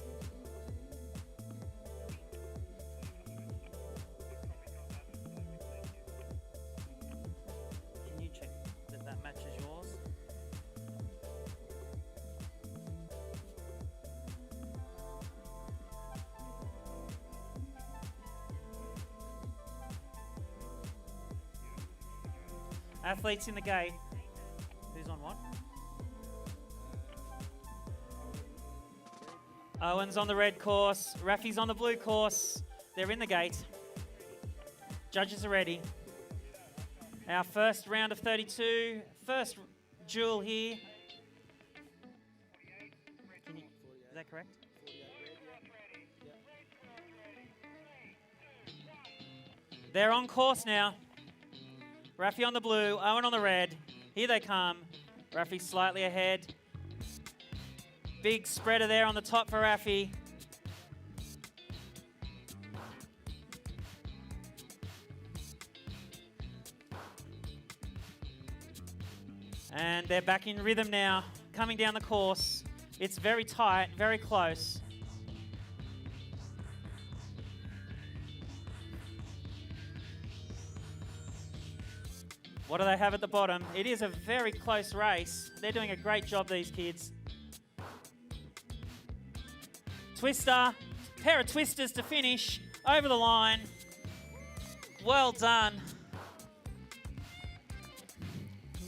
Can you check that matches yours? Athletes in the gate. Who's on what? Owen's on the red course. Rafi's on the blue course. They're in the gate. Judges are ready. Our first round of 32. First duel here. Is that correct? They're on course now. Rafi on the blue, Owen on the red. Here they come. Rafi slightly ahead. Big spreader there on the top for Rafi. And they're back in rhythm now, coming down the course. It's very tight, very close. What do they have at the bottom? It is a very close race. They're doing a great job, these kids. Twister, pair of twisters to finish, over the line. Well done.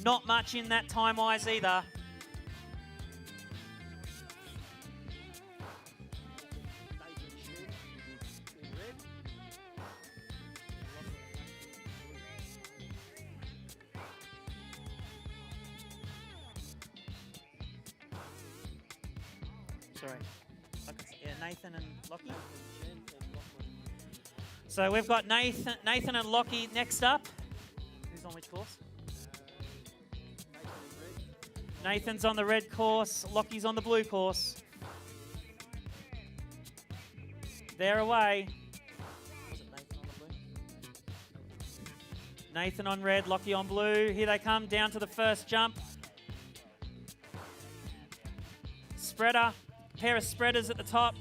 Not much in that time-wise either. Sorry. Yeah, Nathan and Lockie. So we've got Nathan and Lockie next up. Who's on which course? Nathan's on the red course. Lockie's on the blue course. They're away. Nathan on red, Lockie on blue. Here they come down to the first jump. Spreader. Pair of spreaders at the top.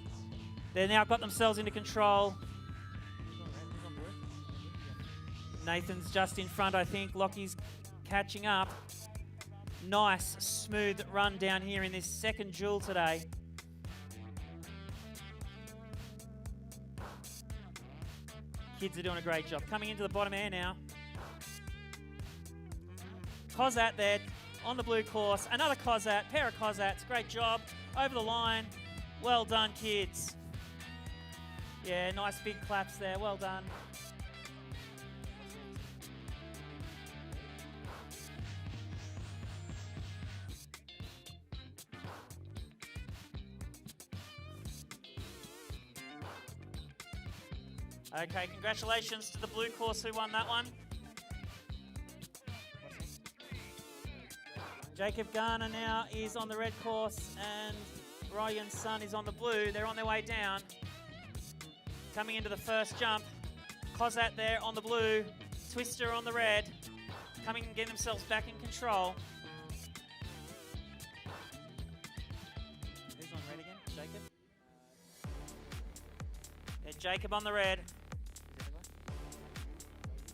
They've now got themselves into control. Nathan's just in front, I think. Lockie's catching up. Nice, smooth run down here in this second duel today. Kids are doing a great job. Coming into the bottom air now. Cosat there on the blue course. Another Cosat, pair of Cosats. Great job. Over the line. Well done, kids. Yeah, nice big claps there. Well done. Okay, congratulations to the blue course who won that one. Jacob Garner now is on the red course and Ryan's son is on the blue. They're on their way down. Coming into the first jump. Cosat there on the blue. Twister on the red. Coming and getting themselves back in control. Who's on red again? Jacob? Yeah, Jacob on the red.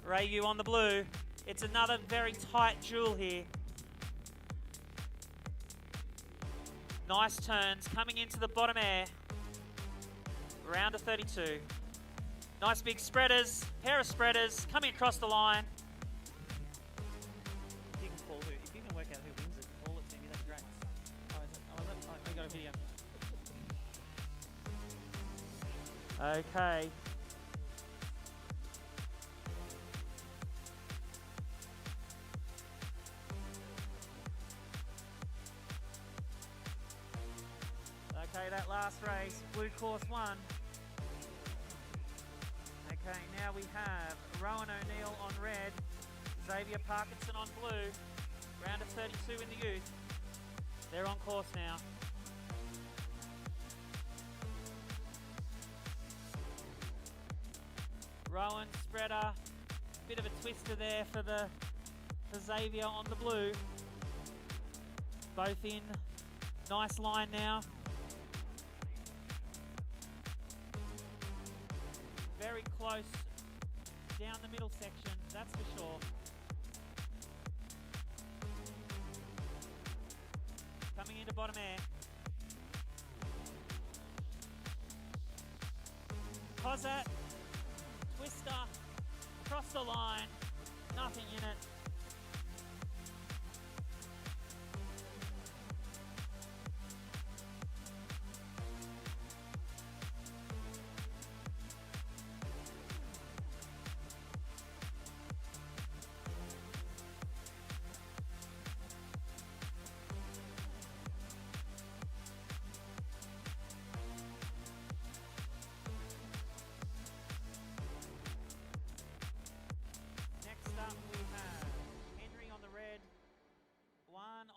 Rayu on the blue. It's another very tight duel here. Nice turns coming into the bottom air. Round of 32. Nice big spreaders, pair of spreaders coming across the line. If you can work out who wins it, call it to me, that's great. I got a video. Okay. Okay, that last race, blue course 1. Okay, now we have Rowan O'Neill on red, Xavier Parkinson on blue, round of 32 in the youth. They're on course now. Rowan, spreader, bit of a twister there for Xavier on the blue. Both in, nice line now. Very close down the middle section, that's for sure. Coming into bottom air. Cosat, twister, across the line, nothing in it.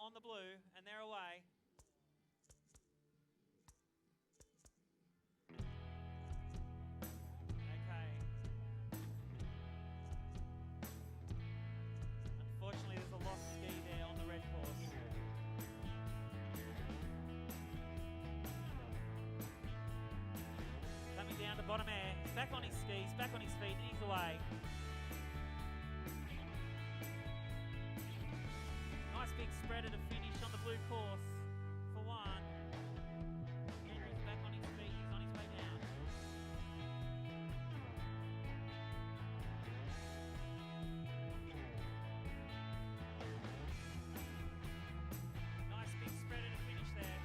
On the blue, and they're away. Okay. Unfortunately, there's a lost ski there on the red course. Coming down to bottom air, back on his skis, back on his feet, and he's away. Big spreader to finish on the blue course for 1. Henry's back on his feet, he's on his way down. Nice big spreader to finish there.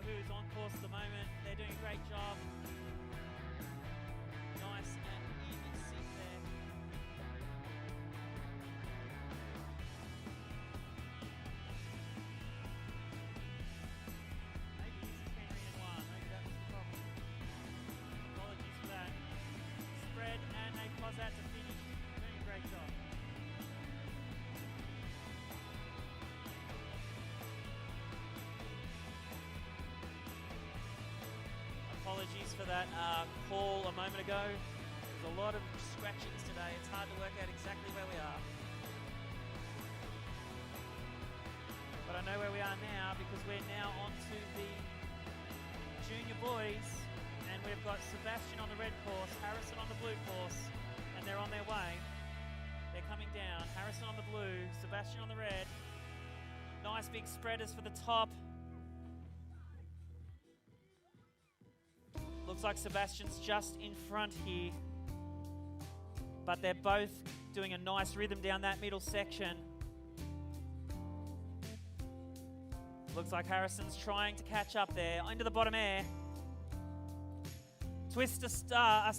Who's on course at the moment. They're doing a great job. Nice and even seat there. Maybe this is Henry in 1. Maybe that was the problem. Apologies for that. Spread and a Cosat to finish. Doing a great job. Apologies for that call a moment ago. There's a lot of scratchings today. It's hard to work out exactly where we are. But I know where we are now because we're now on to the junior boys, and we've got Sebastian on the red course, Harrison on the blue course, and they're on their way. They're coming down. Harrison on the blue, Sebastian on the red. Nice big spreaders for the top. Looks like Sebastian's just in front here. But they're both doing a nice rhythm down that middle section. Looks like Harrison's trying to catch up there. Into the bottom air. Twister spread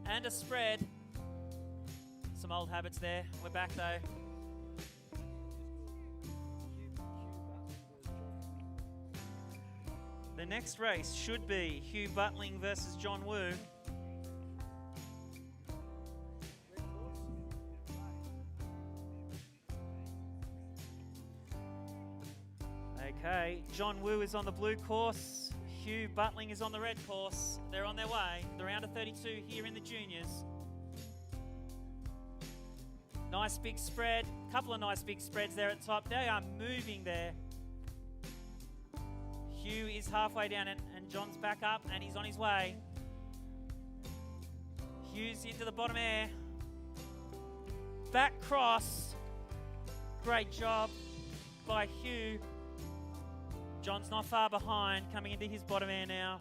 and a spread. Some old habits there. We're back though. The next race should be Hugh Butling versus John Wu. Okay, John Wu is on the blue course. Hugh Butling is on the red course. They're on their way. The round of 32 here in the juniors. Nice big spread. Couple of nice big spreads there at the top. They are moving there. Hugh is halfway down and John's back up and he's on his way. Hugh's into the bottom air. Back cross. Great job by Hugh. John's not far behind, coming into his bottom air now.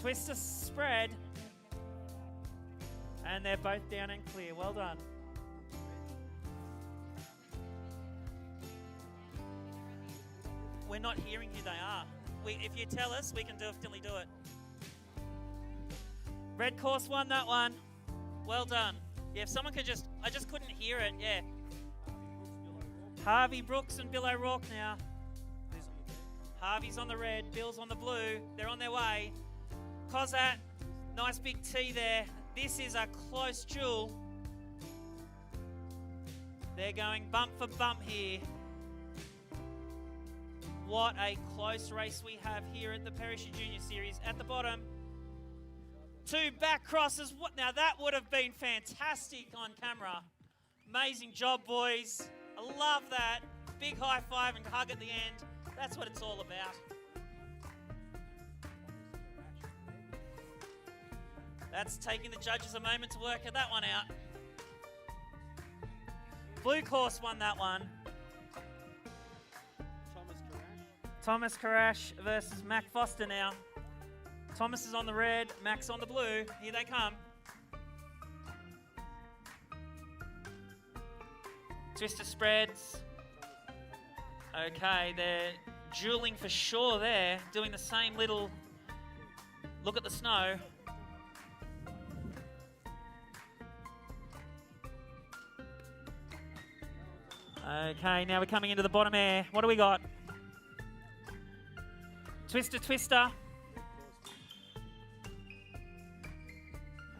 Twister spread. And they're both down and clear. Well done. We're not hearing who they are. If you tell us, we can definitely do it. Red course won that one. Well done. Yeah, if someone could I just couldn't hear it, yeah. Harvey Brooks and Bill O'Rourke now. Harvey's on the red, Bill's on the blue. They're on their way. Kozat, nice big T there. This is a close duel. They're going bump for bump here. What a close race we have here at the Perisher Junior Series. At the bottom, 2 back crosses. Now that would have been fantastic on camera. Amazing job, boys. I love that. Big high five and hug at the end. That's what it's all about. That's taking the judges a moment to work that one out. Blue course won that one. Thomas Karash versus Mac Foster now. Thomas is on the red, Mac's on the blue. Here they come. Twister spreads. Okay, they're dueling for sure there, doing the same little look at the snow. Okay, now we're coming into the bottom air. What do we got? Twister, Twister.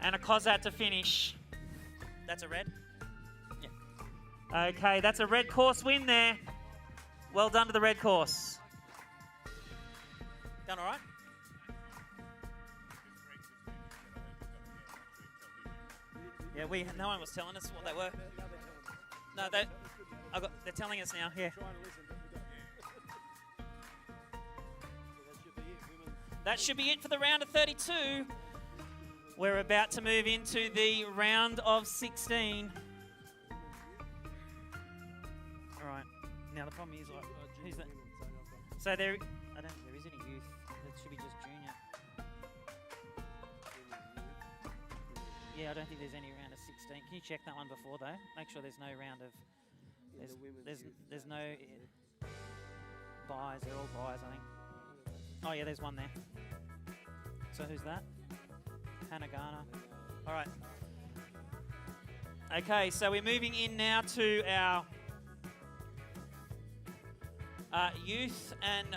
And a Kozat to finish. That's a red? Yeah. Okay, that's a red course win there. Well done to the red course. Done all right? Yeah, no one was telling us what they were. No, they're telling us now, yeah. That should be it for the round of 32. We're about to move into the round of 16. All right. Now the problem is, who's that? So there is any youth. That should be just junior. Yeah, I don't think there's any round of 16. Can you check that one before though? Make sure there's no round of. There's no buys. They're all buys, I think. Oh yeah, there's one there. So who's that? Hannah Garner. All right. Okay, so we're moving in now to our youth and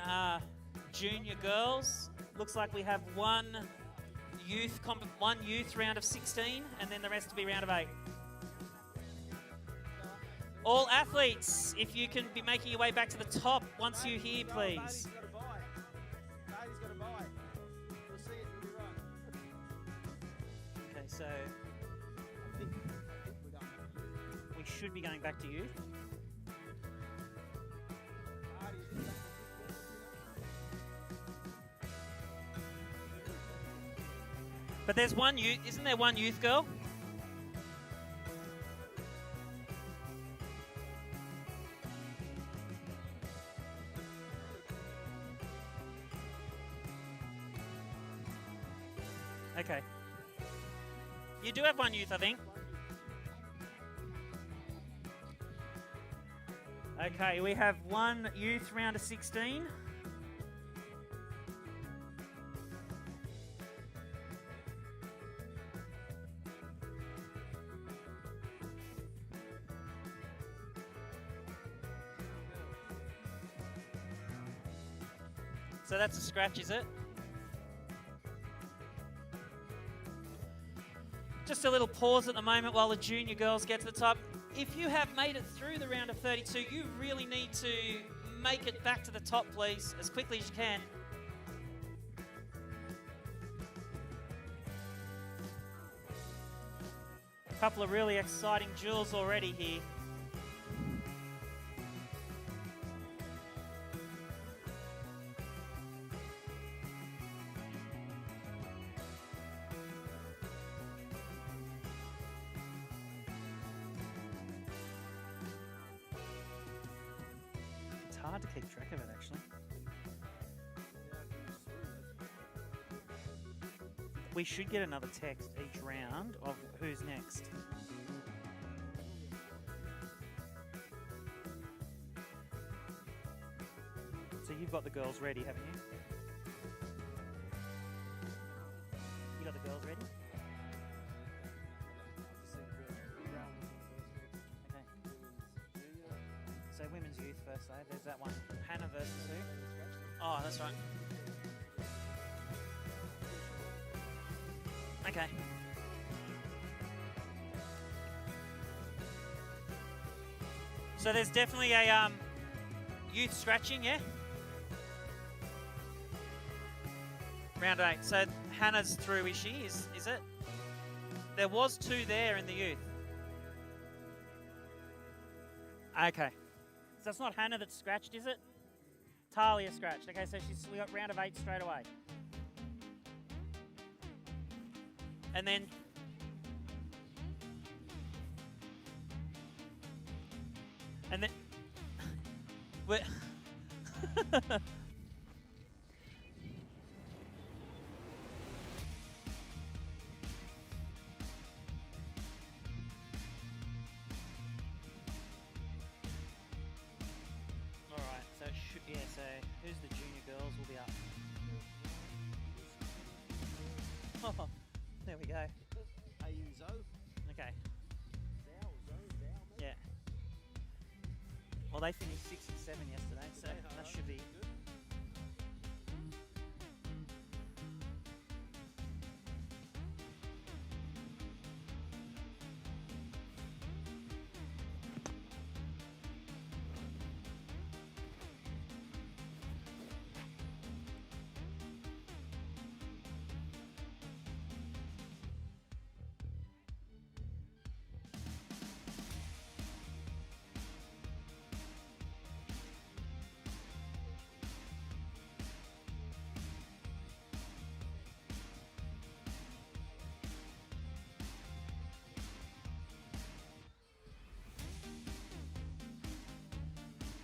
junior girls. Looks like we have one youth round of 16, and then the rest will be round of 8. All athletes, if you can be making your way back to the top once you're here, please. Okay, so we should be going back to youth. But there's one youth, isn't there one youth girl? Okay. You do have one youth, I think. Okay, we have one youth round of 16. So that's a scratch, is it? Just a little pause at the moment while the junior girls get to the top. If you have made it through the round of 32, you really need to make it back to the top, please, as quickly as you can. A couple of really exciting duels already here. hard to keep track of it, actually. We should get another text each round of who's next. So you've got the girls ready, haven't you? You got the girls ready? Okay. So women's youth first, though. There's that one. Hannah versus who? Oh, that's right. Okay. So there's definitely a youth scratching, yeah? Round 8. So Hannah's through, is she? Is it? There was 2 there in the youth. Okay. So it's not Hannah that's scratched, is it? Talia scratched. Okay, so we got round of 8 straight away. And then we're all right. So so who's the junior girls will be up? Oh, there we go. Okay. Yeah. Well, they finished 6 and 7 yesterday, so that should be.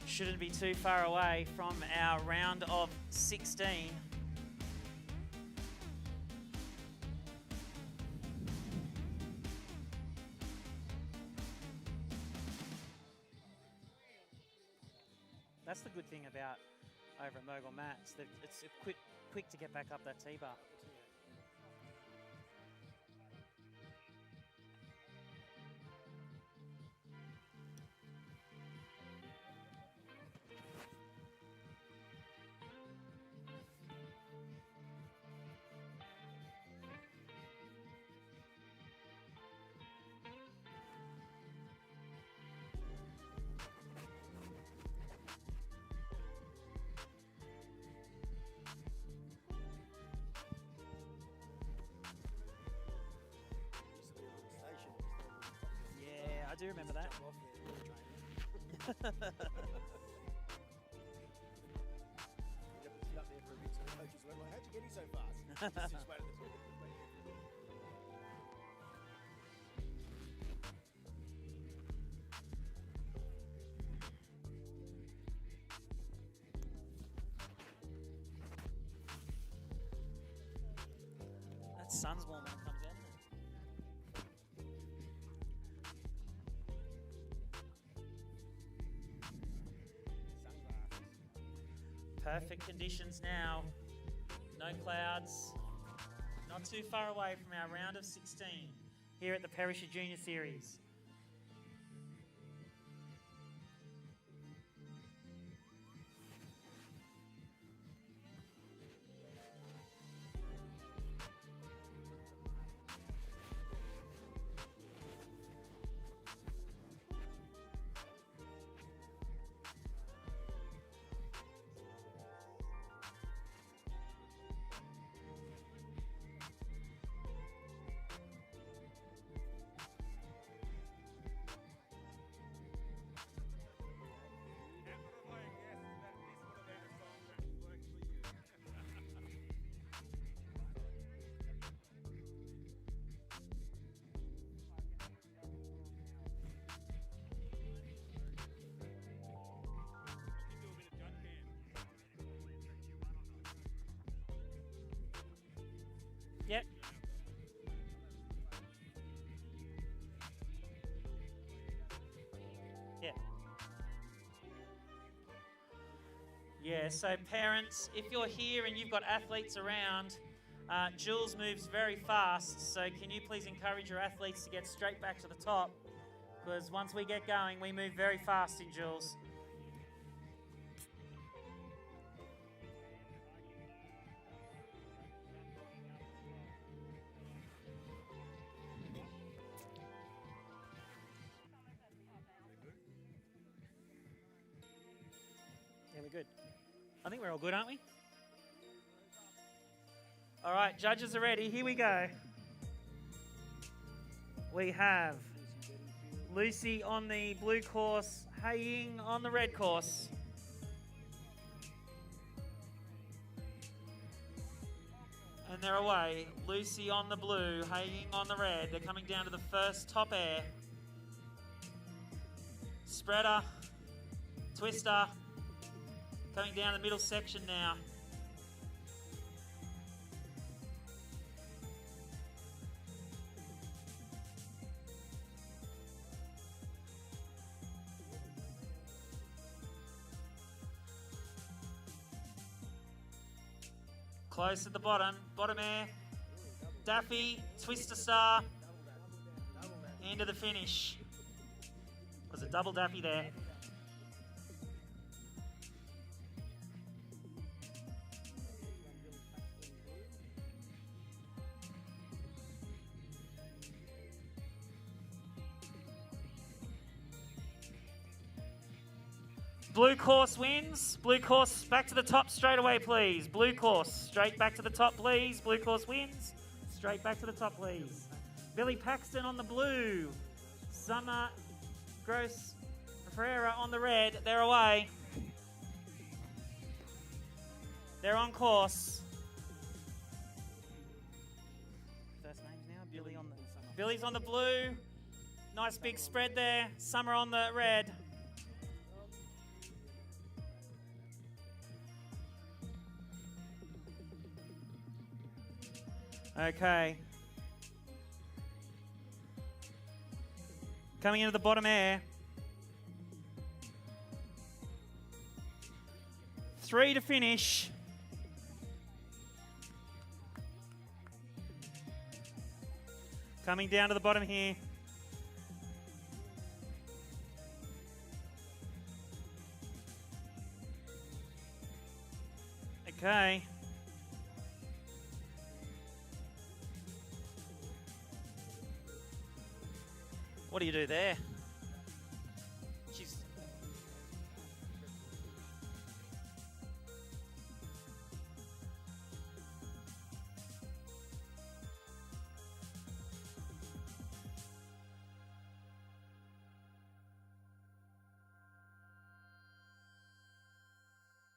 Shouldn't be too far away from our round of 16. That's the good thing about over at Mogul Mats, that it's quick to get back up that T-bar. I do remember that. How'd you get here so fast? That sun's warm when it comes out. Perfect conditions now. No clouds. Not too far away from our round of 16 here at the Perisher Junior Series. Yeah. Yeah, so parents, if you're here and you've got athletes around, Jules moves very fast, so can you please encourage your athletes to get straight back to the top? Because once we get going, we move very fast in Jules. Yeah, we're good. I think we're all good, aren't we? All right, judges are ready. Here we go. We have Lucy on the blue course, Hei Ying on the red course. And they're away. Lucy on the blue, Hei Ying on the red. They're coming down to the first top air. Spreader, twister, coming down the middle section now. Close at the bottom air. Daffy, twister star, into the finish. Was a double Daffy there. Blue course wins. Blue course back to the top straight away, please. Blue course straight back to the top, please. Blue course wins. Straight back to the top, please. Billy Paxton on the blue. Summer Gross Ferreira on the red. They're away. They're on course. First names now. Billy's on the blue. Nice big spread there. Summer on the red. Okay. Coming into the bottom air. 3 to finish. Coming down to the bottom here. Okay. What do you do there? She's...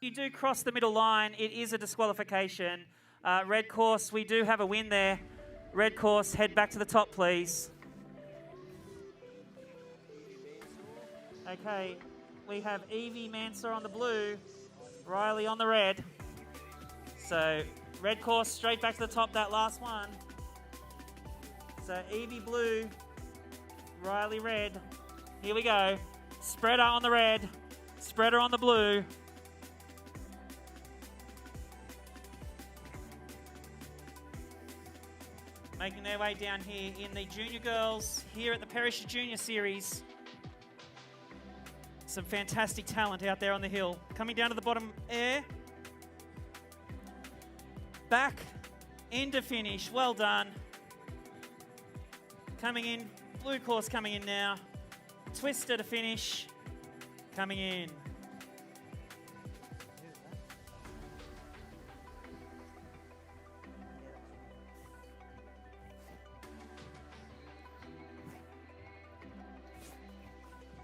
You do cross the middle line, it is a disqualification. Red course, we do have a win there. Red course, head back to the top, please. Okay, we have Evie Mansour on the blue, Riley on the red. So, red course straight back to the top, that last one. So, Evie blue, Riley red. Here we go. Spreader on the red, spreader on the blue. Making their way down here in the junior girls, here at the Perisher Junior Series. Some fantastic talent out there on the hill. Coming down to the bottom air. Back into finish. Well done. Coming in. Blue course coming in now. Twister to finish. Coming in.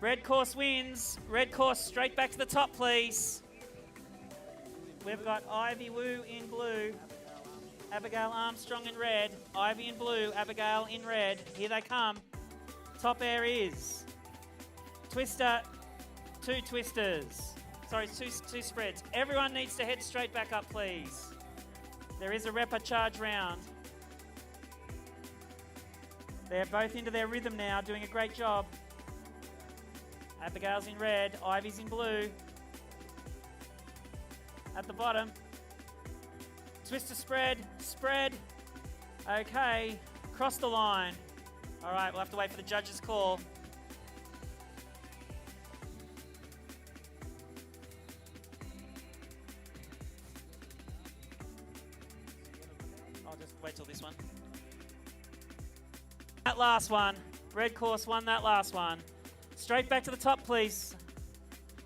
Red course wins. Red course straight back to the top, please. We've got Ivy Wu in blue. Abigail Armstrong in red. Ivy in blue. Abigail in red. Here they come. Top air is twister. 2 twisters. Sorry, two spreads. Everyone needs to head straight back up, please. There is a repechage round. They're both into their rhythm now, doing a great job. Abigail's in red. Ivy's in blue. At the bottom. Twister spread. Spread. Okay. Cross the line. All right, we'll have to wait for the judge's call. I'll just wait till this one. That last one. Red course won that last one. Straight back to the top, please.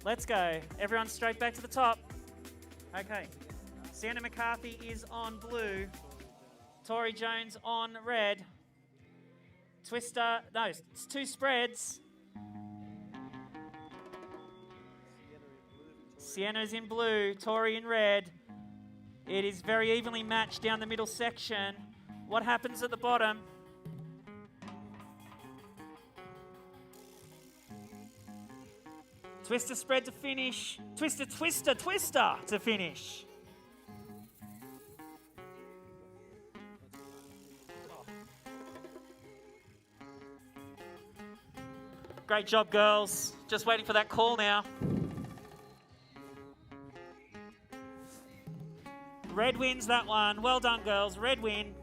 Let's go. Everyone straight back to the top. Okay. Sienna McCarthy is on blue. Tori Jones on red. Twister, no, it's two spreads. Sienna's in blue, Tori in red. It is very evenly matched down the middle section. What happens at the bottom? Twister spread to finish. Twister, twister, twister to finish. Great job, girls. Just waiting for that call now. Red wins that one. Well done, girls. Red win.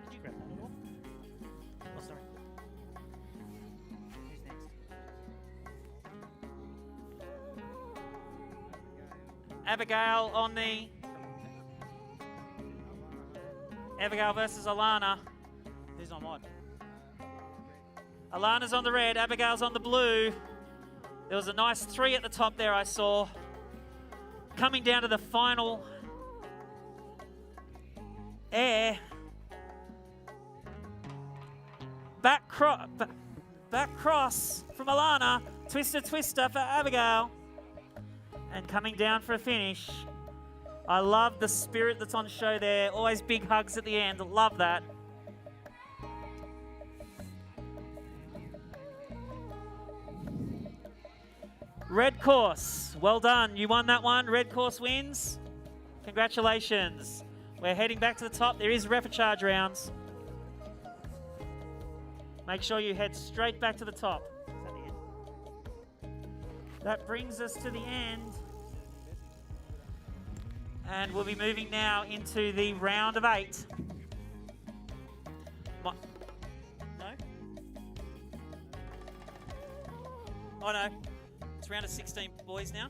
Did you grab that at all? Oh, sorry. Who's next? Abigail on the... Abigail versus Alana. Who's on what? Alana's on the red, Abigail's on the blue. There was a nice 3 at the top there I saw. Coming down to the final air. Back cross from Alana. Twister, twister for Abigail. And coming down for a finish. I love the spirit that's on show there. Always big hugs at the end. Love that. Red course, well done. You won that one. Red course wins. Congratulations. We're heading back to the top. There is repechage rounds. Make sure you head straight back to the top. Is that the end? That brings us to the end. And we'll be moving now into the round of 8. No? Oh no. It's round of 16 boys now.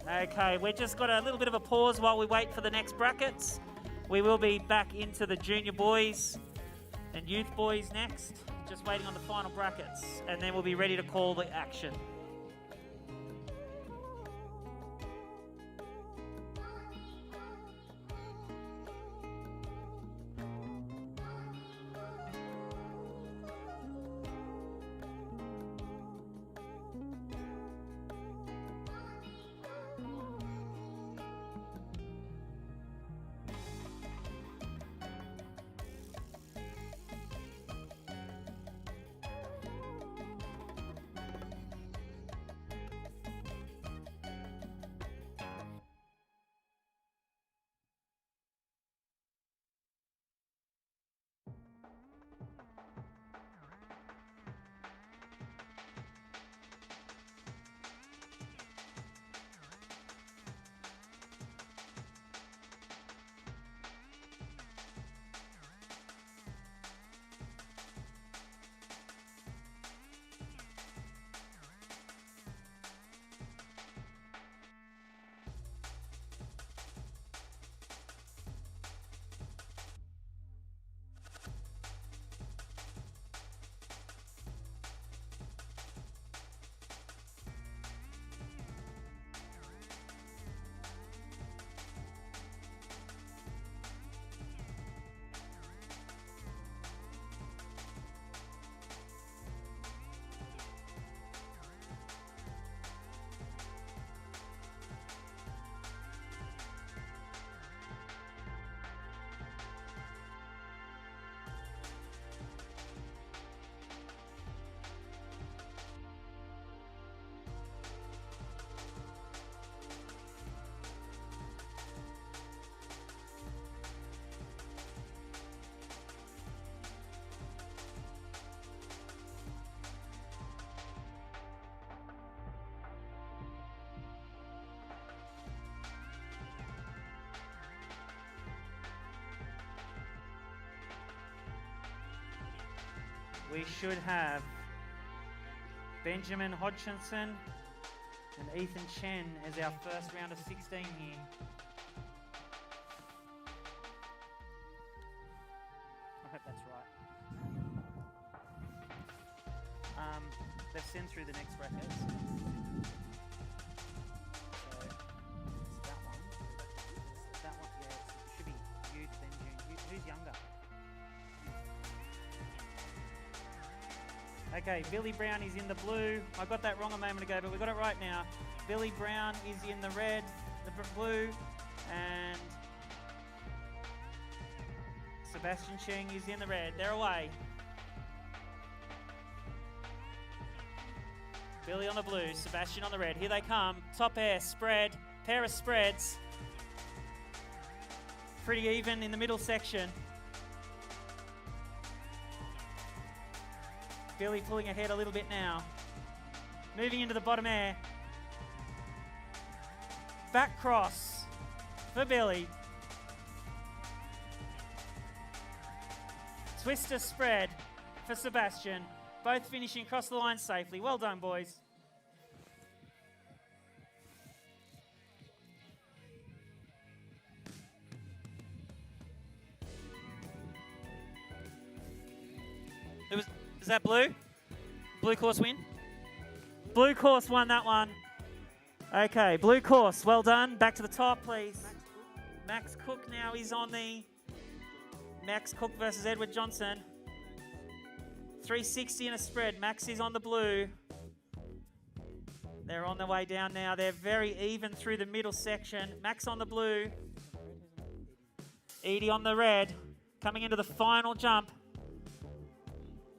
Okay, we've just got a little bit of a pause while we wait for the next brackets. We will be back into the junior boys and youth boys next. Just waiting on the final brackets. And then we'll be ready to call the action. we should have Benjamin Hodgkinson and Ethan Chen as our first round of 16 here. I hope that's right. They've sent through the next brackets. So it's that one. That one, yeah, it should be youth, then June. Who's younger? Okay, Billy Brown is in the blue. I got that wrong a moment ago, but we got it right now. Billy Brown is in the red, the blue, and Sebastian Cheng is in the red. They're away. Billy on the blue, Sebastian on the red. Here they come. Top air, spread, pair of spreads. Pretty even in the middle section. Billy pulling ahead a little bit now. Moving into the bottom air. Back cross for Billy. Twister spread for Sebastian. Both finishing across the line safely. Well done, boys. Is that blue? Blue course win? Blue course won that one. Okay, blue course. Well done. Back to the top, please. Max Cook now is on the Max Cook versus Edward Johnson. 360 in a spread. Max is on the blue. They're on their way down now. They're very even through the middle section. Max on the blue. Edie on the red. Coming into the final jump.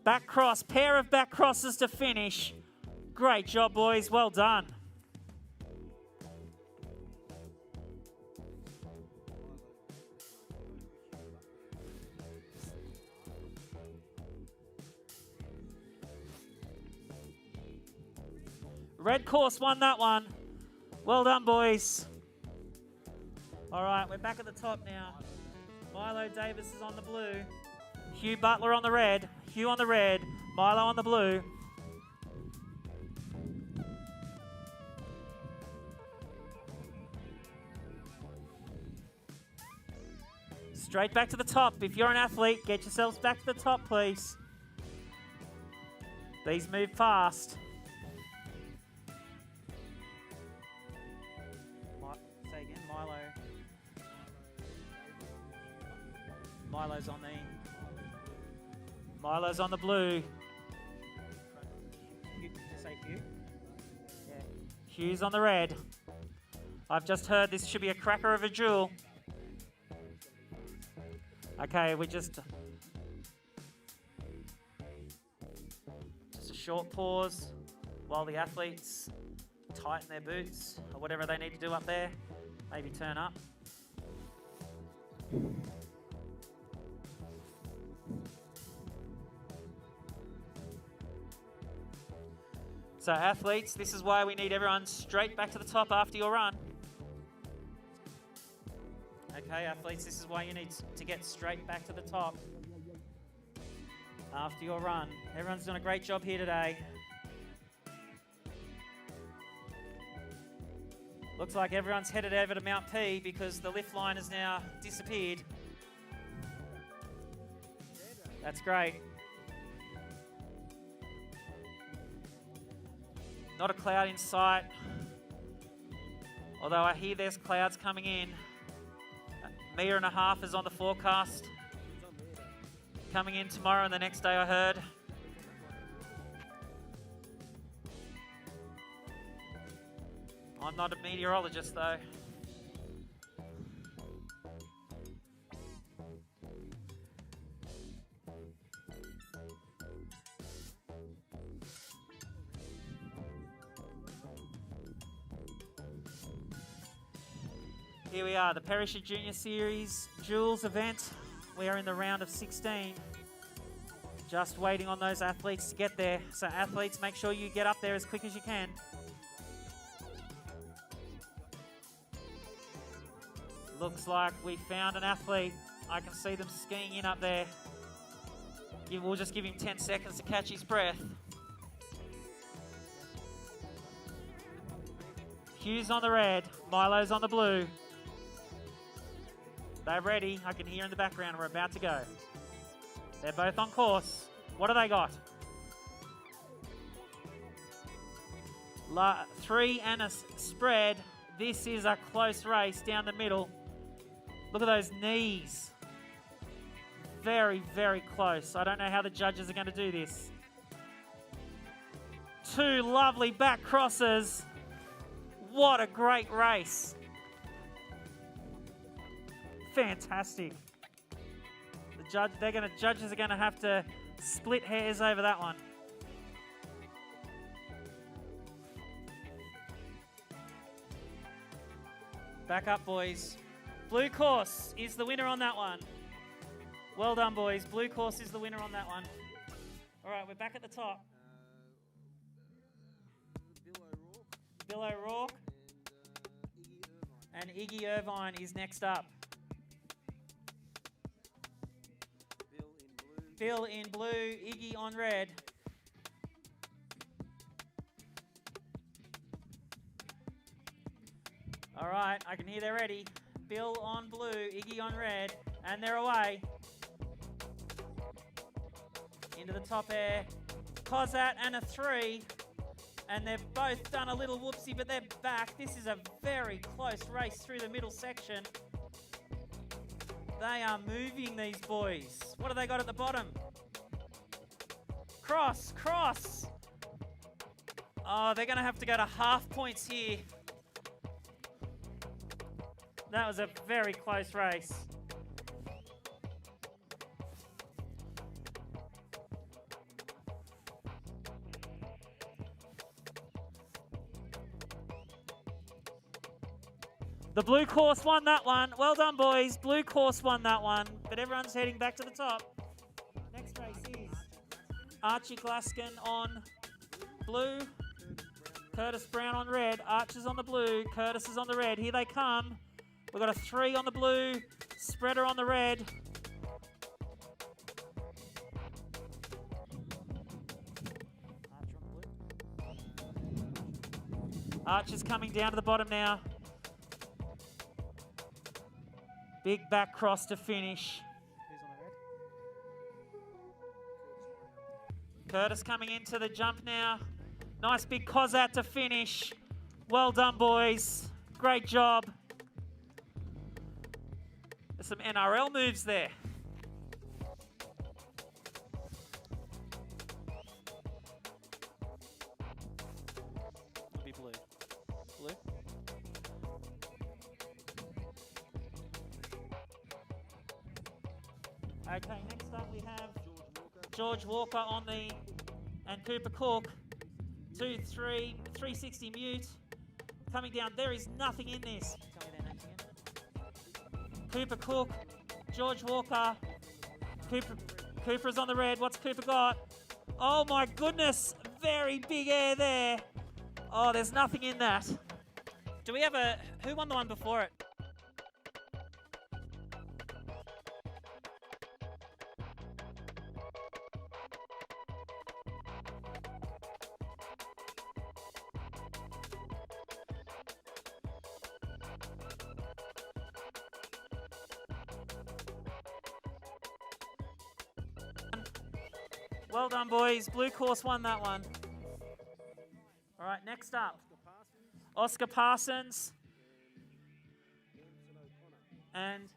Back cross. Pair of back crosses to finish. Great job, boys. Well done. Red course won that one. Well done, boys. All right, we're back at the top now. Milo Davis is on the blue. Hugh Butler on the red. Hugh on the red. Milo on the blue. Straight back to the top. If you're an athlete, get yourselves back to the top, please. These move fast. Say again, Milo. Milo's on the... Milo's on the blue. Did you say Hugh? Yeah. Hugh's on the red. I've just heard this should be a cracker of a duel. Okay, we just a short pause while the athletes tighten their boots or whatever they need to do up there. Maybe turn up. So athletes, this is why we need everyone straight back to the top after your run. Okay, athletes, this is why you need to get straight back to the top after your run. Everyone's done a great job here today. Looks like everyone's headed over to Mount P because the lift line has now disappeared. That's great. Not a cloud in sight, although I hear there's clouds coming in. 1.5 meters is on the forecast. Coming in tomorrow and the next day, I heard. I'm not a meteorologist though. Here we are, the Perisher Junior Series Duels event. We are in the round of 16. Just waiting on those athletes to get there. So athletes, make sure you get up there as quick as you can. Looks like we found an athlete. I can see them skiing in up there. We'll just give him 10 seconds to catch his breath. Hughes on the red, Milo's on the blue. They're ready. I can hear in the background. We're about to go. They're both on course. What do they got? 3 and a spread. This is a close race down the middle. Look at those knees. Very, very close. I don't know how the judges are going to do this. 2 lovely back crosses. What a great race. Fantastic. Judges are going to have to split hairs over that one. Back up, boys. Blue course is the winner on that one. Well done, boys. Blue course is the winner on that one. All right, we're back at the top. Bill O'Rourke and Iggy Irvine is next up. Bill in blue, Iggy on red. All right, I can hear they're ready. Bill on blue, Iggy on red, and they're away. Into the top air. Kozat and a 3, and they've both done a little whoopsie, but they're back. This is a very close race through the middle section. They are moving, these boys. What have they got at the bottom? Cross, cross. Oh, they're going to have to go to half points here. That was a very close race. The blue course won that one. Well done, boys. Blue course won that one. But everyone's heading back to the top. Next race is Archie Glaskin on blue. Curtis Brown on red. Archer's on the blue. Curtis is on the red. Here they come. We've got a 3 on the blue. Spreader on the red. Archer's coming down to the bottom now. Big back cross to finish. Who's on the red? Curtis coming into the jump now. Nice big Kozat to finish. Well done, boys. Great job. There's some NRL moves there. It'll be blue. Blue? Okay, next up we have George Walker on the, and Cooper Cook. 360 mute. Coming down, there is nothing in this. Tell me their names again. Cooper Cook, George Walker. Cooper's on the red. What's Cooper got? Oh my goodness, very big air there. Oh, there's nothing in that. Do we have a... Who won the one before it? Well done, boys. Blue course won that one. All right, next up, Oscar Parsons and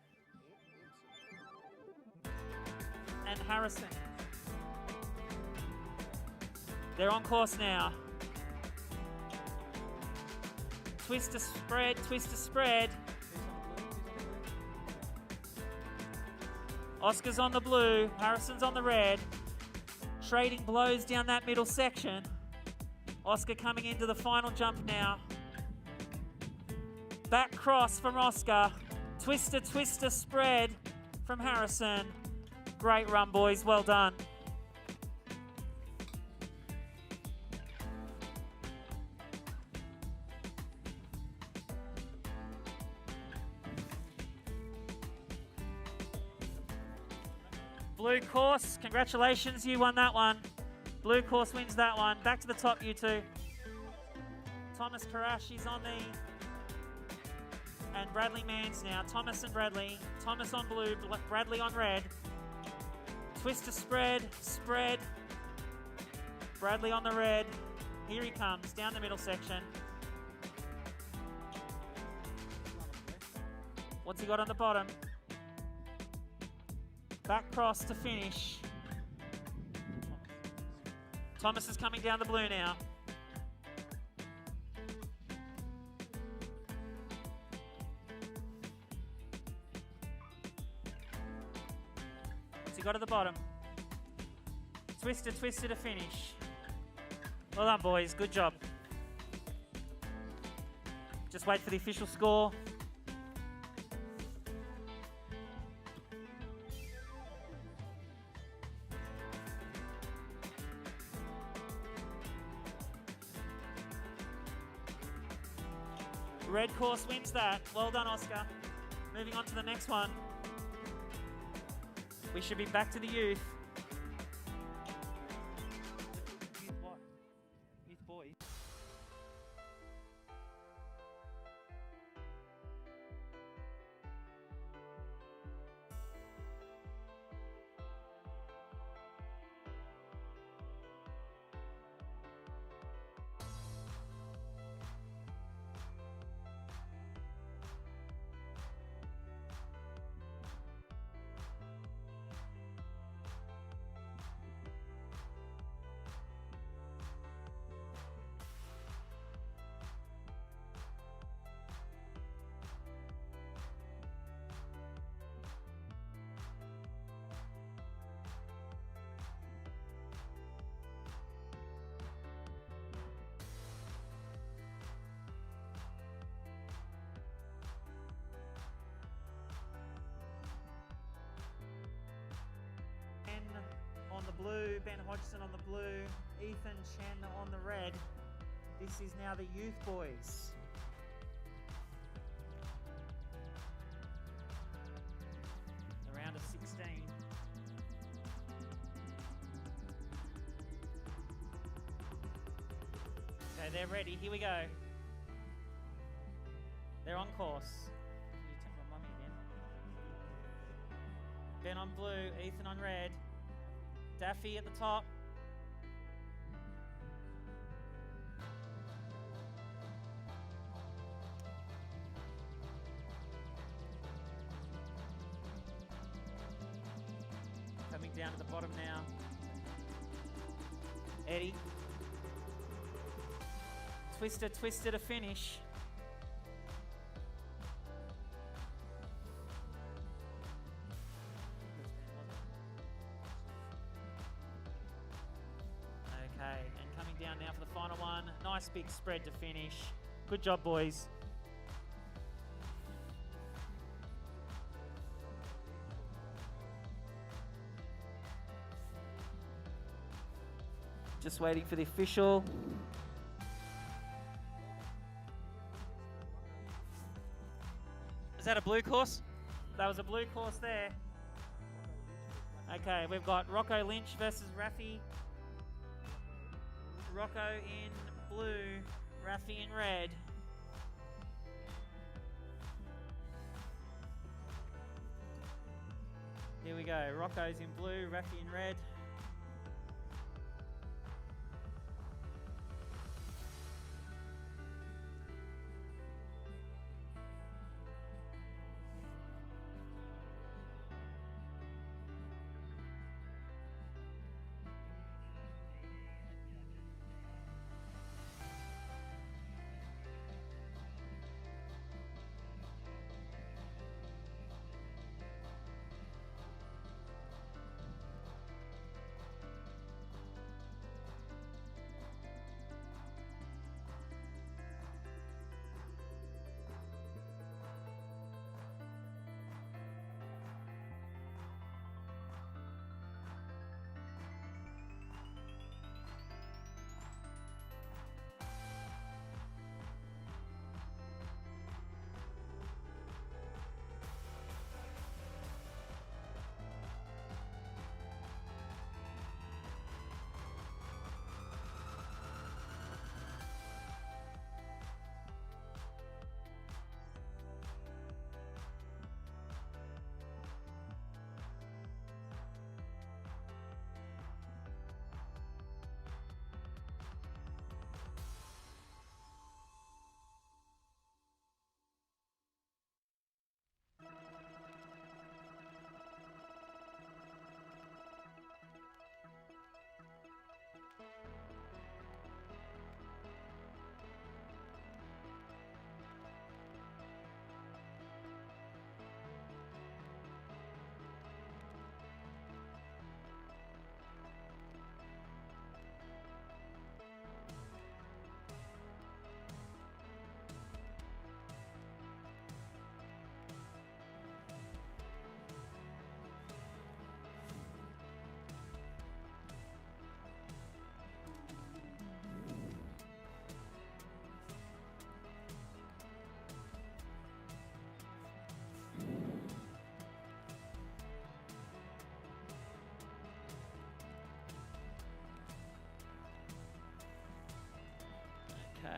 Harrison. They're on course now. Twist to spread, twist to spread. Oscar's on the blue, Harrison's on the red. Trading blows down that middle section. Oscar coming into the final jump now. Back cross from Oscar. Twister, twister, spread from Harrison. Great run, boys. Well done. Blue blue course. Congratulations, you won that one. Blue course wins that one. Back to the top, you two. Thomas Karashi's on the... And Bradley Manns now. Thomas and Bradley. Thomas on blue, Bradley on red. Twist to spread, spread. Bradley on the red. Here he comes, down the middle section. What's he got on the bottom? Back cross to finish. Thomas is coming down the blue now. What's he got at the bottom? Twister, twister to finish. Well done, boys. Good job. Just wait for the official score. Red course wins that. Well done, Oscar. Moving on to the next one. We should be back to the youth. Youth what? Youth boys. On the blue, Ben Hodgson on the blue, Ethan Chen on the red. This is now the youth boys. The round of 16. Okay, they're ready. Here we go. They're on course. Can you take my mummy again? Ben on blue, Ethan on red. Daffy at the top. Coming down to the bottom now. Eddie. Twister, twister to finish. Okay, and coming down now for the final one. Nice big spread to finish. Good job, boys. Just waiting for the official. Is that a blue course? That was a blue course there. Okay, we've got Rocco Lynch versus Rafi. Rocco in blue, Rafi in red. Here we go. Rocco's in blue, Rafi in red.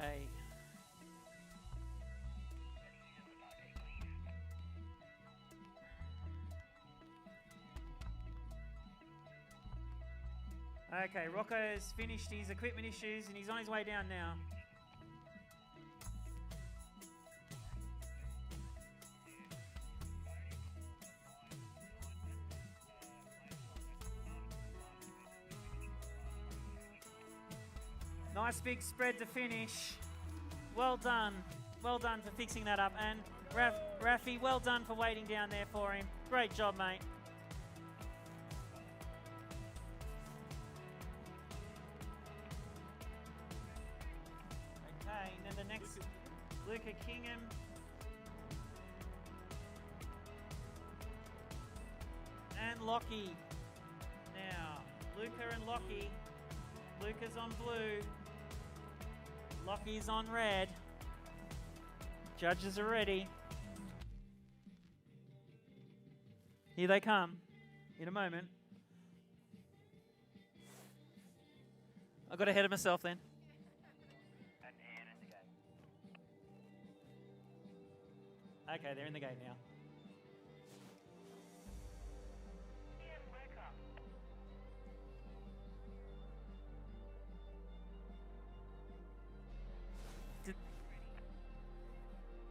Okay. Okay, Rocco's finished his equipment issues and he's on his way down now. Nice big spread to finish. Well done. Well done for fixing that up. And Rafi, well done for waiting down there for him. Great job, mate. Okay, and then the next, Luca Kingham. And Lockie. Now, Luca and Lockie. Luca's on blue. Lockie's on red. Judges are ready. Here they come in a moment. I got ahead of myself then. Okay, they're in the gate now.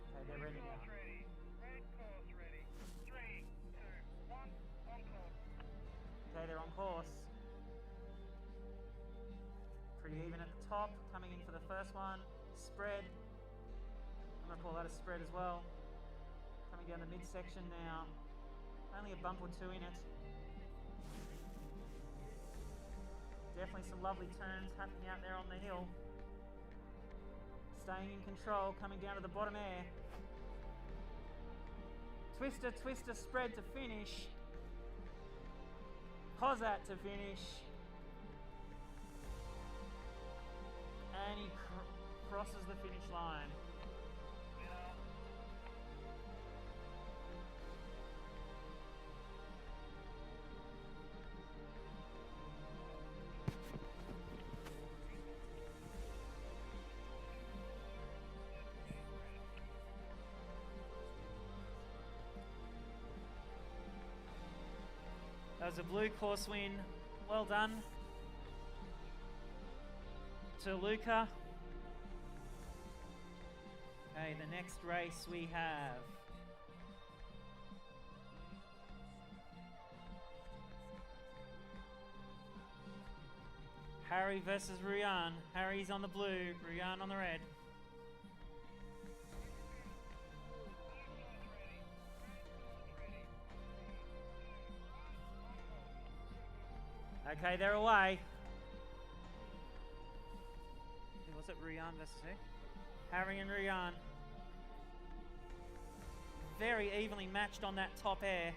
Okay, they're ready now. Red course ready. 3, 2, 1, on course. Okay, they're on course. Pretty even at the top, coming in for the first one. Spread. I'm going to call that a spread as well. Coming down the midsection now. Only a bump or two in it. Definitely some lovely turns happening out there on the hill. Staying in control, coming down to the bottom air. Twister, twister, spread to finish. Kozat to finish. And he crosses the finish line. That was a blue course win. Well done to Luca. Okay, the next race we have Harry versus Ruyan. Harry's on the blue, Ruyan on the red. Okay, they're away. Was it Ruyan versus who? Harry and Ruyan. Very evenly matched on that top air.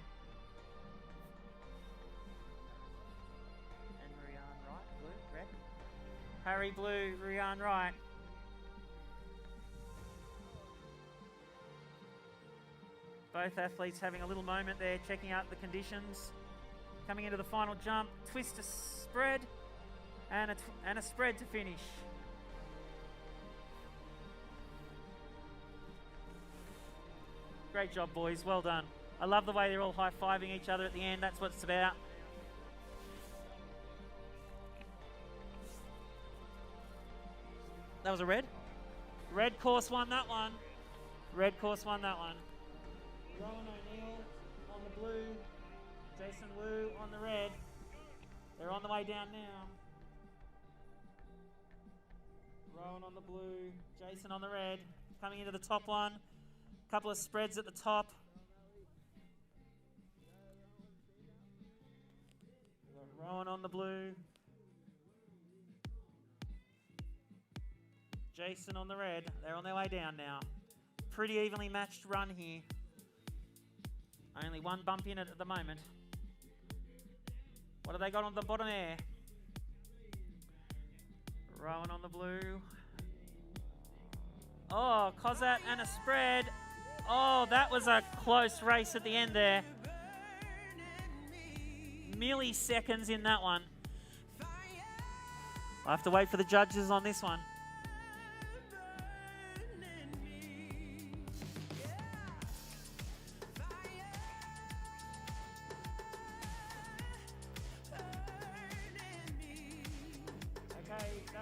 And Ruyan right, blue, red. Harry blue, Ruyan right. Both athletes having a little moment there, checking out the conditions. Coming into the final jump, twist to spread, and a spread to finish. Great job, boys. Well done. I love the way they're all high-fiving each other at the end. That's what it's about. That was a red? Red course won that one. Red course won that one. Rowan O'Neill on the blue. Jason Wu on the red. They're on the way down now. Rowan on the blue. Jason on the red. Coming into the top one. Couple of spreads at the top. Rowan on the blue. Jason on the red. They're on their way down now. Pretty evenly matched run here. Only one bump in it at the moment. What have they got on the bottom air? Rowan on the blue. Oh, Kozat and a spread. Oh, that was a close race at the end there. Milliseconds in that one. I'll have to wait for the judges on this one.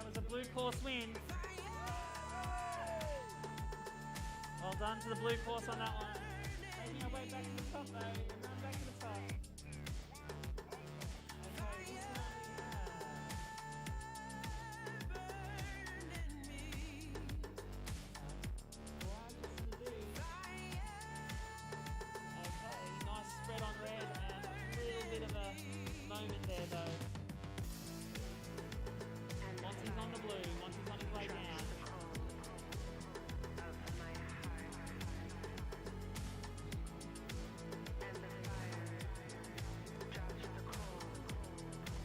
That was a blue course win. Well done to the blue course on that one. Making our way back to the top though. We're going back to the top. Okay, this one we Okay, nice spread on red and a little bit of a moment there though. Monty's on the blue, Monty's on his way down.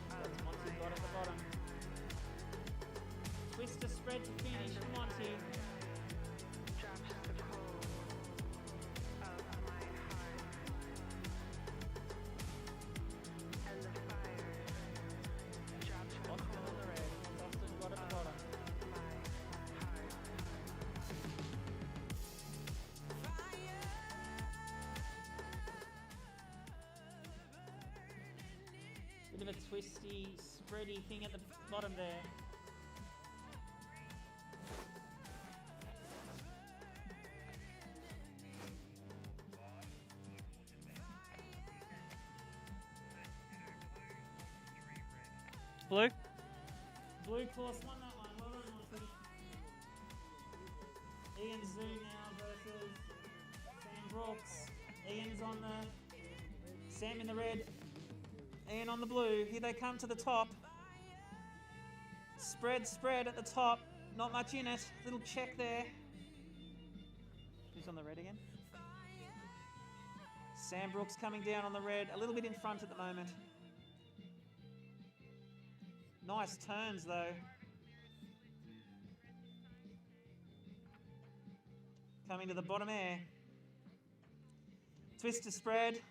That's Monty got at the bottom. Twister spread to finish for Monty. Boston on the red. Boston got at the bottom. Bit of a twisty, spready thing at the bottom there. Blue? Blue course won that one. Well done, Monty. Ian Zoo now versus Sam Brooks. Ian's on the... Sam in the red. Ian on the blue. Here they come to the top. Spread at the top. Not much in it. Little check there. Who's on the red again? Sam Brooks coming down on the red. A little bit in front at the moment. Nice turns though. Coming to the bottom air. Twister spread.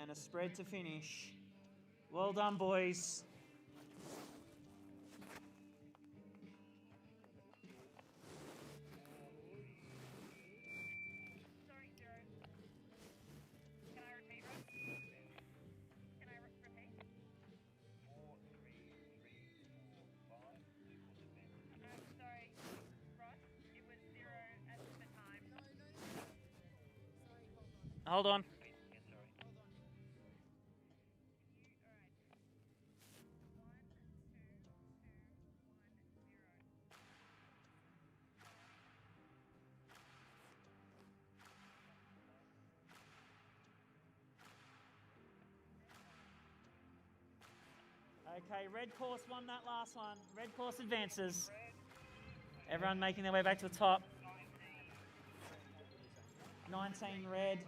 And a spread to finish. Well done, boys. Sorry, Jared. Can I repeat, Ross? Can I repeat? 4, 3, 3, 4, 5. Sorry, Ross. It was 0 at the time. Hold on. Okay, red course won that last one. Red course advances. Everyone making their way back to the top. 19 red.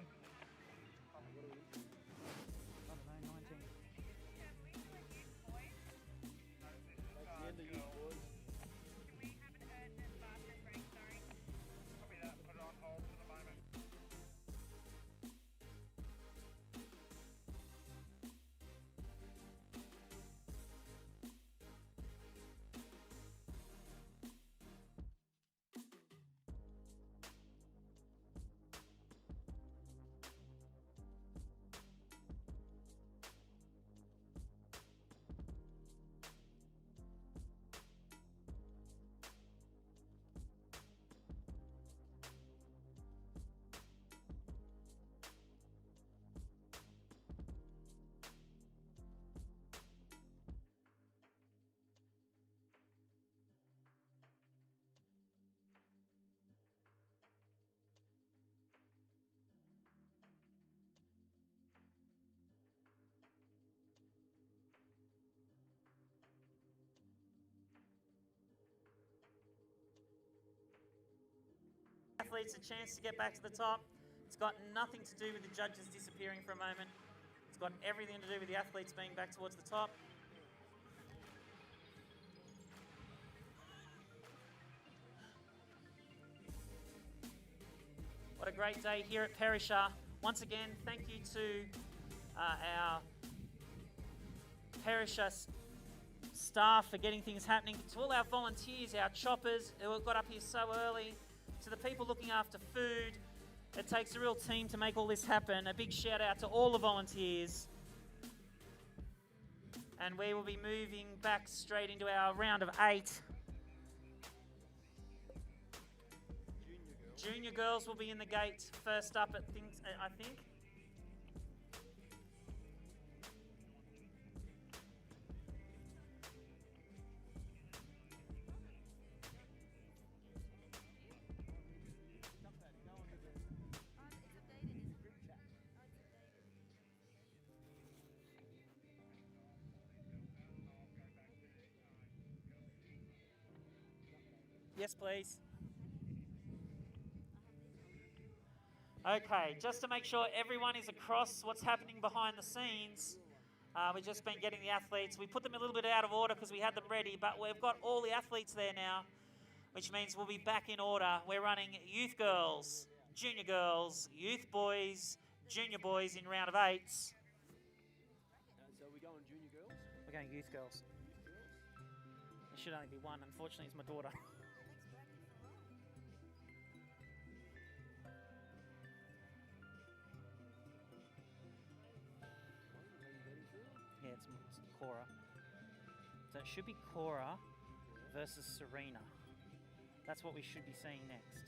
Athletes a chance to get back to the top. It's got nothing to do with the judges disappearing for a moment. It's got everything to do with the athletes being back towards the top. What a great day here at Perisher. Once again, thank you to our Perisher staff for getting things happening, to all our volunteers, our choppers who got up here so early, to the people looking after food. It takes a real team to make all this happen. A big shout out to all the volunteers. And we will be moving back straight into our round of 8. Junior girls will be in the gate first up at things, I think. Yes, please. Okay, just to make sure everyone is across what's happening behind the scenes, we've just been getting the athletes. We put them a little bit out of order because we had them ready, but we've got all the athletes there now, which means we'll be back in order. We're running youth girls, junior girls, youth boys, junior boys in round of 8s. So we're going junior girls? We're going youth girls. There should only be one. Unfortunately, it's my daughter. Yeah, it's Cora. So it should be Cora versus Serena. That's what we should be seeing next.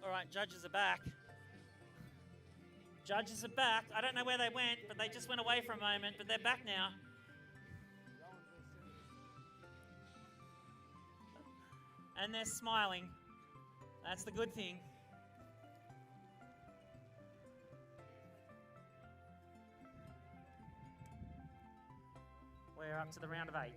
All right, judges are back. Judges are back. I don't know where they went, but they just went away for a moment, but they're back now. And they're smiling. That's the good thing. We're up to the round of 8.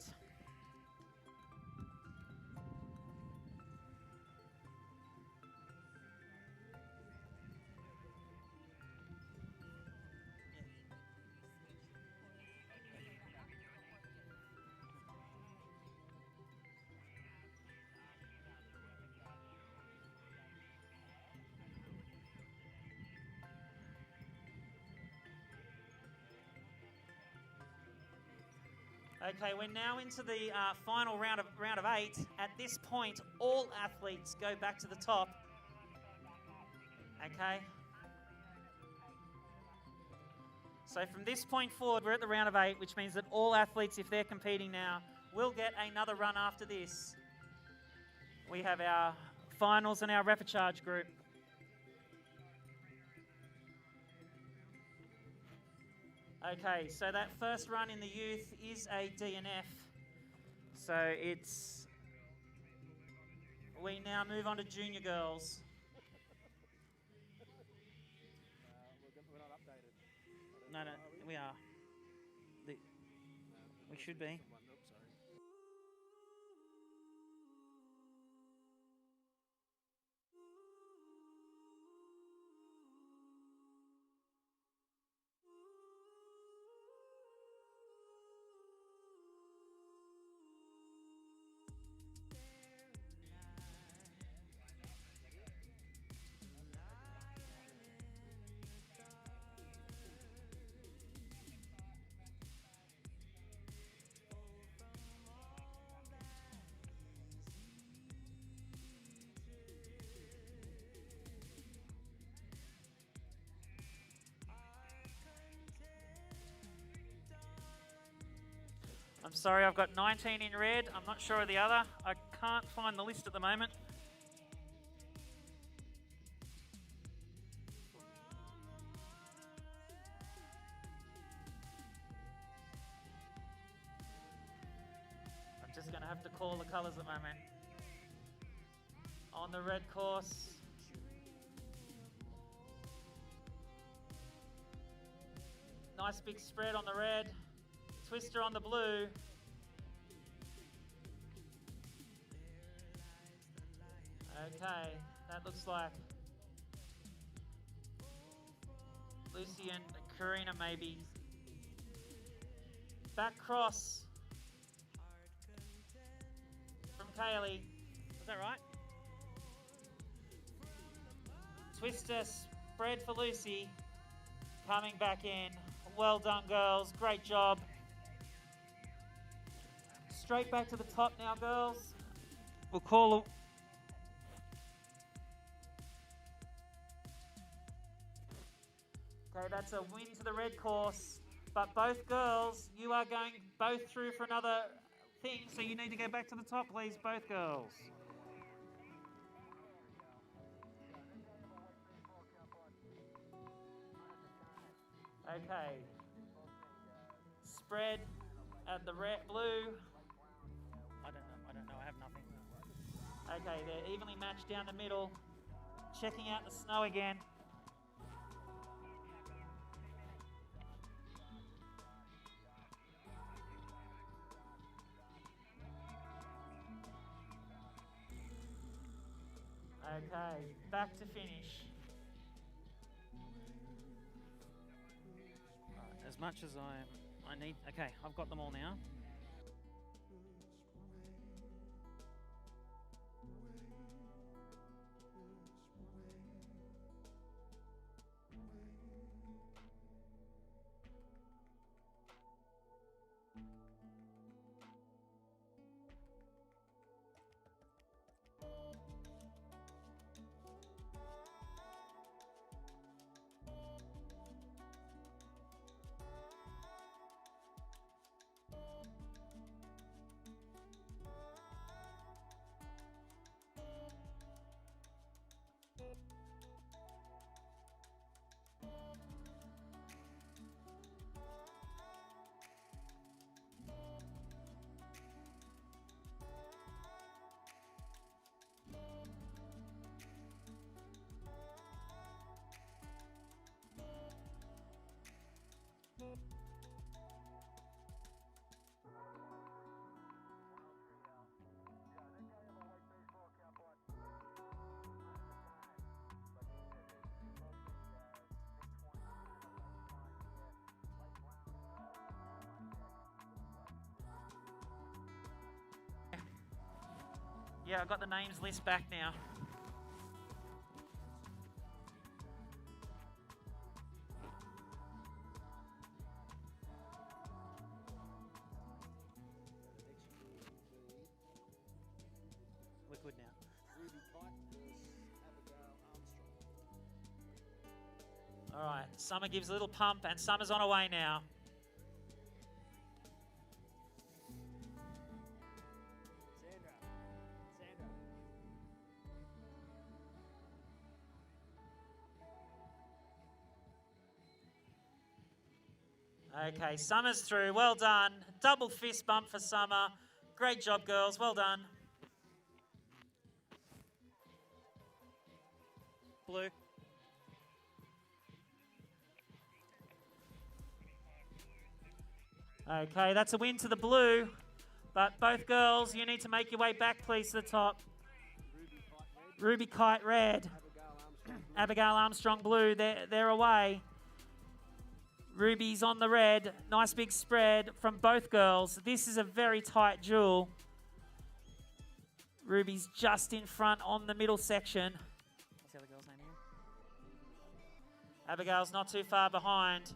Okay, we're now into the final round of 8. At this point, all athletes go back to the top. Okay. So from this point forward, we're at the round of 8, which means that all athletes, if they're competing now, will get another run after this. We have our finals and our repechage group. Okay, so that first run in the youth is a DNF. So we now move on to junior girls. We're not updated. No, we are. We should be. I'm sorry, I've got 19 in red. I'm not sure of the other. I can't find the list at the moment. I'm just going to have to call the colours at the moment. On the red course, nice big spread on the red. Twister on the blue. Okay, that looks like Lucy and Karina maybe. Back cross from Kaylee. Is that right? Twister spread for Lucy. Coming back in. Well done, girls. Great job. Straight back to the top now, girls. We'll call Okay, that's a win to the red course. But both girls, you are going both through for another thing, so you need to go back to the top, please, both girls. Okay. Spread at the red, blue. I don't know. I have nothing. Okay, they're evenly matched down the middle. Checking out the snow again. Okay, back to finish. Right, as much as I need. Okay, I've got them all now. Yeah, I've got the names list back now. We're good now. Ruby Kite versus Abigail Armstrong. All right, Summer gives a little pump, and Summer's on her way now. Okay, Summer's through. Well done. Double fist bump for Summer. Great job, girls. Well done. Blue. Okay, that's a win to the blue. But both girls, you need to make your way back, please, to the top. Ruby Kite red. Abigail Armstrong blue. They're away. Ruby's on the red. Nice big spread from both girls. This is a very tight duel. Ruby's just in front on the middle section. What's the other girl's name here? Abigail's not too far behind.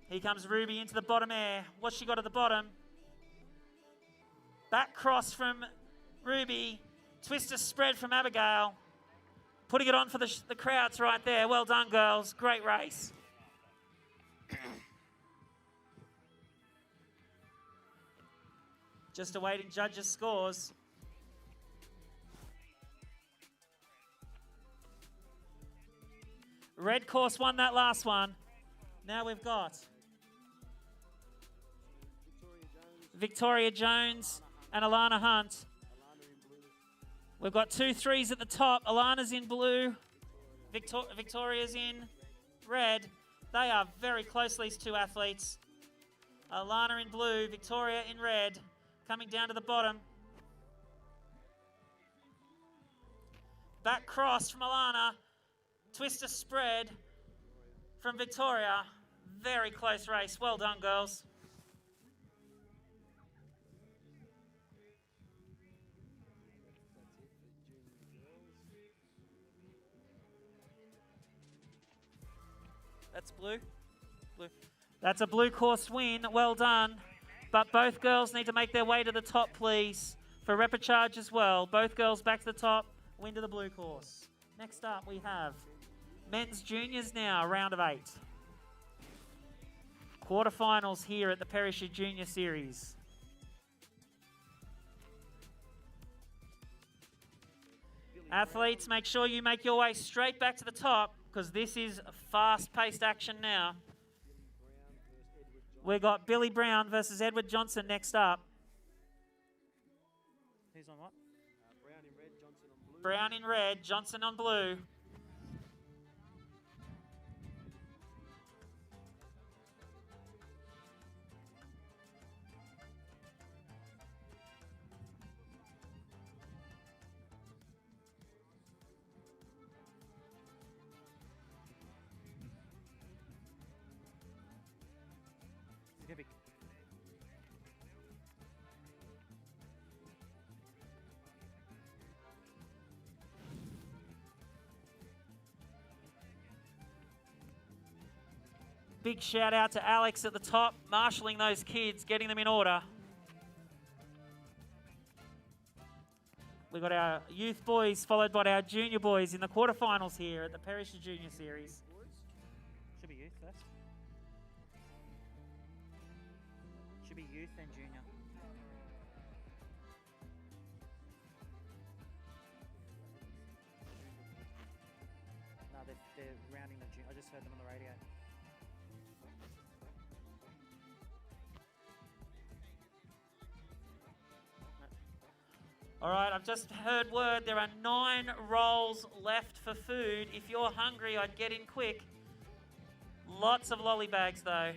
Here comes Ruby into the bottom air. What's she got at the bottom? Back cross from Ruby. Twister spread from Abigail. Putting it on for the crowds right there. Well done, girls. Great race. Just awaiting judges' scores. Red course won that last one. Now we've got Victoria Jones and Alana Hunt. We've got 2 threes at the top. Alana's in blue. Victoria's in red. They are very close, these two athletes. Alana in blue, Victoria in red. Coming down to the bottom. Back cross from Alana. Twister spread from Victoria. Very close race. Well done, girls. That's blue. Blue. That's a blue course win. Well done. But both girls need to make their way to the top, please, for repechage as well. Both girls back to the top. Win to the blue course. Next up, we have men's juniors now, round of 8. Quarterfinals here at the Perisher Junior Series. Athletes, make sure you make your way straight back to the top because this is fast-paced action now. We've got Billy Brown versus Edward Johnson next up. Who's on what? Brown in red, Johnson on blue. Brown in red, Johnson on blue. Big shout out to Alex at the top, marshalling those kids, getting them in order. We've got our youth boys followed by our junior boys in the quarterfinals here at the Perisher Junior Series. Should be youth first. Should be youth and junior. No, they're rounding the junior. I just heard them on the radio. All right, I've just heard word there are 9 rolls left for food. If you're hungry, I'd get in quick. Lots of lolly bags, though.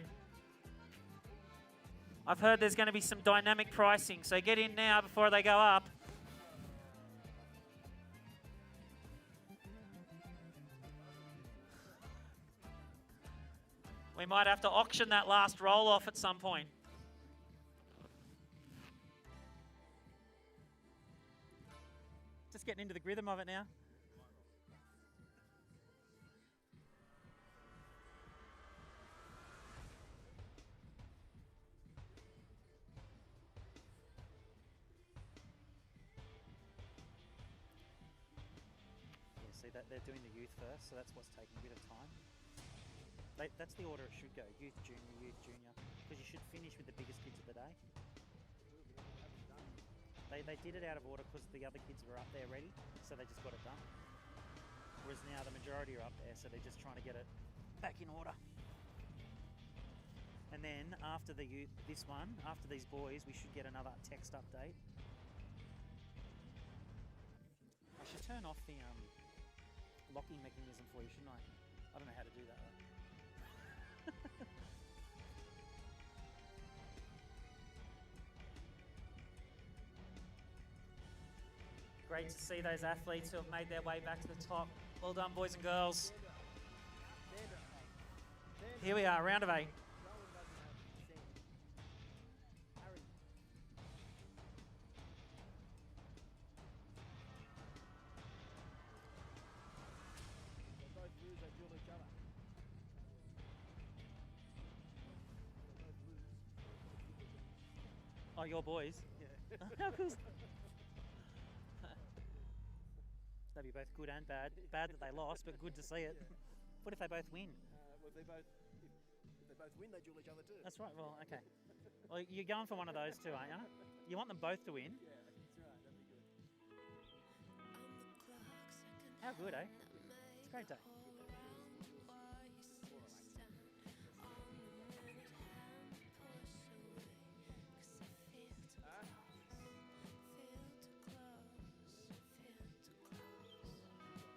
I've heard there's going to be some dynamic pricing, so get in now before they go up. We might have to auction that last roll off at some point. Just getting into the rhythm of it now. Yeah, see that they're doing the youth first, so that's what's taking a bit of time. That's the order it should go: youth, junior, because you should finish with the biggest kids of the day. They did it out of order because the other kids were up there ready, so they just got it done. Whereas now the majority are up there, so they're just trying to get it back in order. And then after the youth, after these boys, we should get another text update. I should turn off the locking mechanism for you, shouldn't I? I don't know how to do that though. Great to see those athletes who have made their way back to the top. Well done, boys and girls. Here we are, round of 8. Oh, your boys? Yeah. How cool. They'd be both good and bad. Bad that they lost, but good to see it. What if they both win? Well, if they both win, they duel each other too. That's right. Well, okay. Well, you're going for one of those two, aren't you? You want them both to win? Yeah, that's right. That'd be good. How good, eh? It's a great day.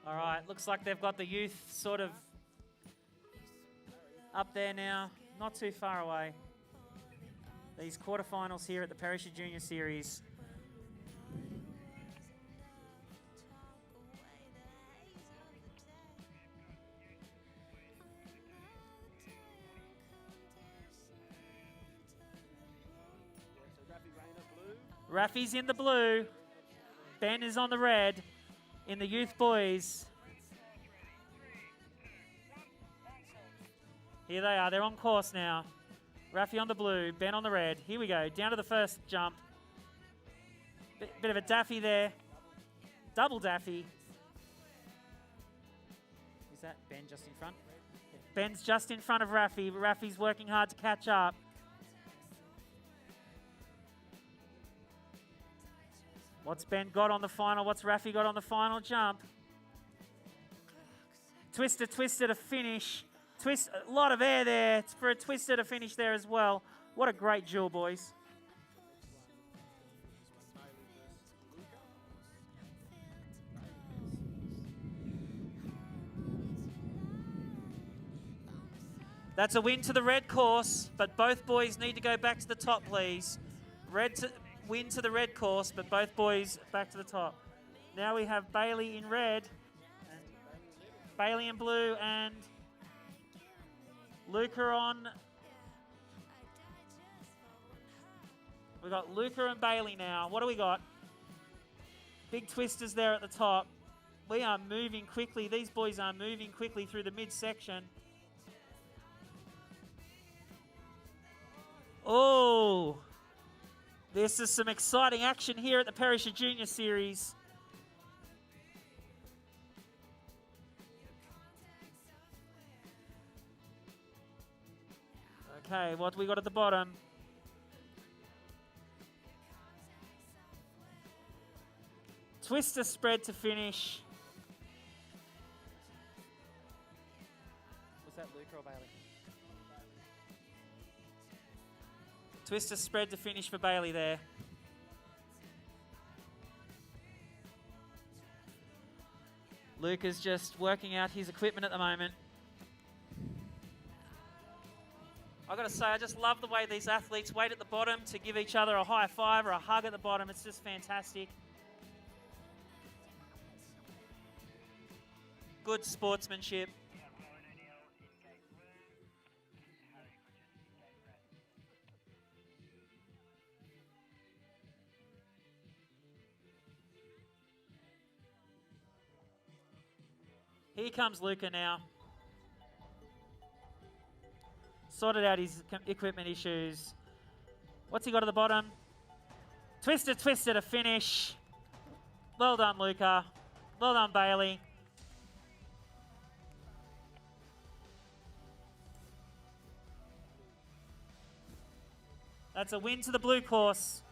All right, looks like they've got the youth sort of up there now, not too far away. These quarterfinals here at the Perisher Junior Series. Rafi's in the blue. Ben is on the red. In the youth boys. Here they are. They're on course now. Rafi on the blue. Ben on the red. Here we go. Down to the first jump. Bit of a daffy there. Double daffy. Is that Ben just in front? Ben's just in front of Rafi. Rafi's working hard to catch up. What's Ben got on the final? What's Rafi got on the final jump? Twister to finish. Twist, a lot of air there for a Twister to finish there as well. What a great duel, boys. That's a win to the red course, but both boys need to go back to the top, please. Win to the red course, but both boys back to the top. Now we have Bailey in red, Bailey in blue, and Luca on. We got Luca and Bailey now. What do we got? Big twisters there at the top. We are moving quickly. These boys are moving quickly through the midsection. Oh, this is some exciting action here at the Perisher Junior Series. Okay, what we got at the bottom? Twister spread to finish. Was that Luca or Bailey? Twister spread to finish for Bailey there. Luca's just working out his equipment at the moment. I've got to say, I just love the way these athletes wait at the bottom to give each other a high five or a hug at the bottom. It's just fantastic. Good sportsmanship. Here comes Luca now. Sorted out his equipment issues. What's he got at the bottom? Twister to finish. Well done, Luca. Well done, Bailey. That's a win to the blue course.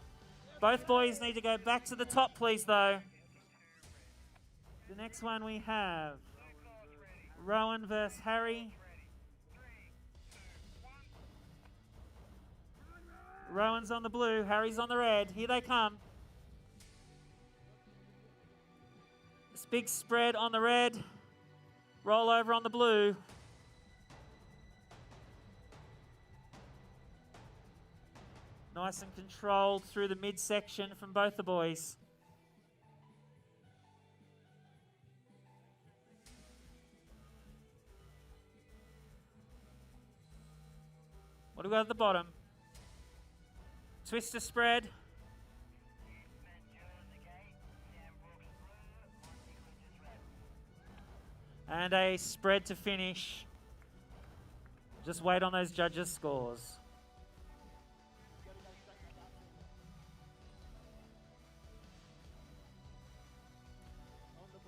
Both boys need to go back to the top, please, though. The next one we have Rowan versus Harry. Rowan's on the blue, Harry's on the red. Here they come. This big spread on the red. Roll over on the blue. Nice and controlled through the midsection from both the boys. What do we got at the bottom? Twister spread. And a spread to finish. Just wait on those judges' scores.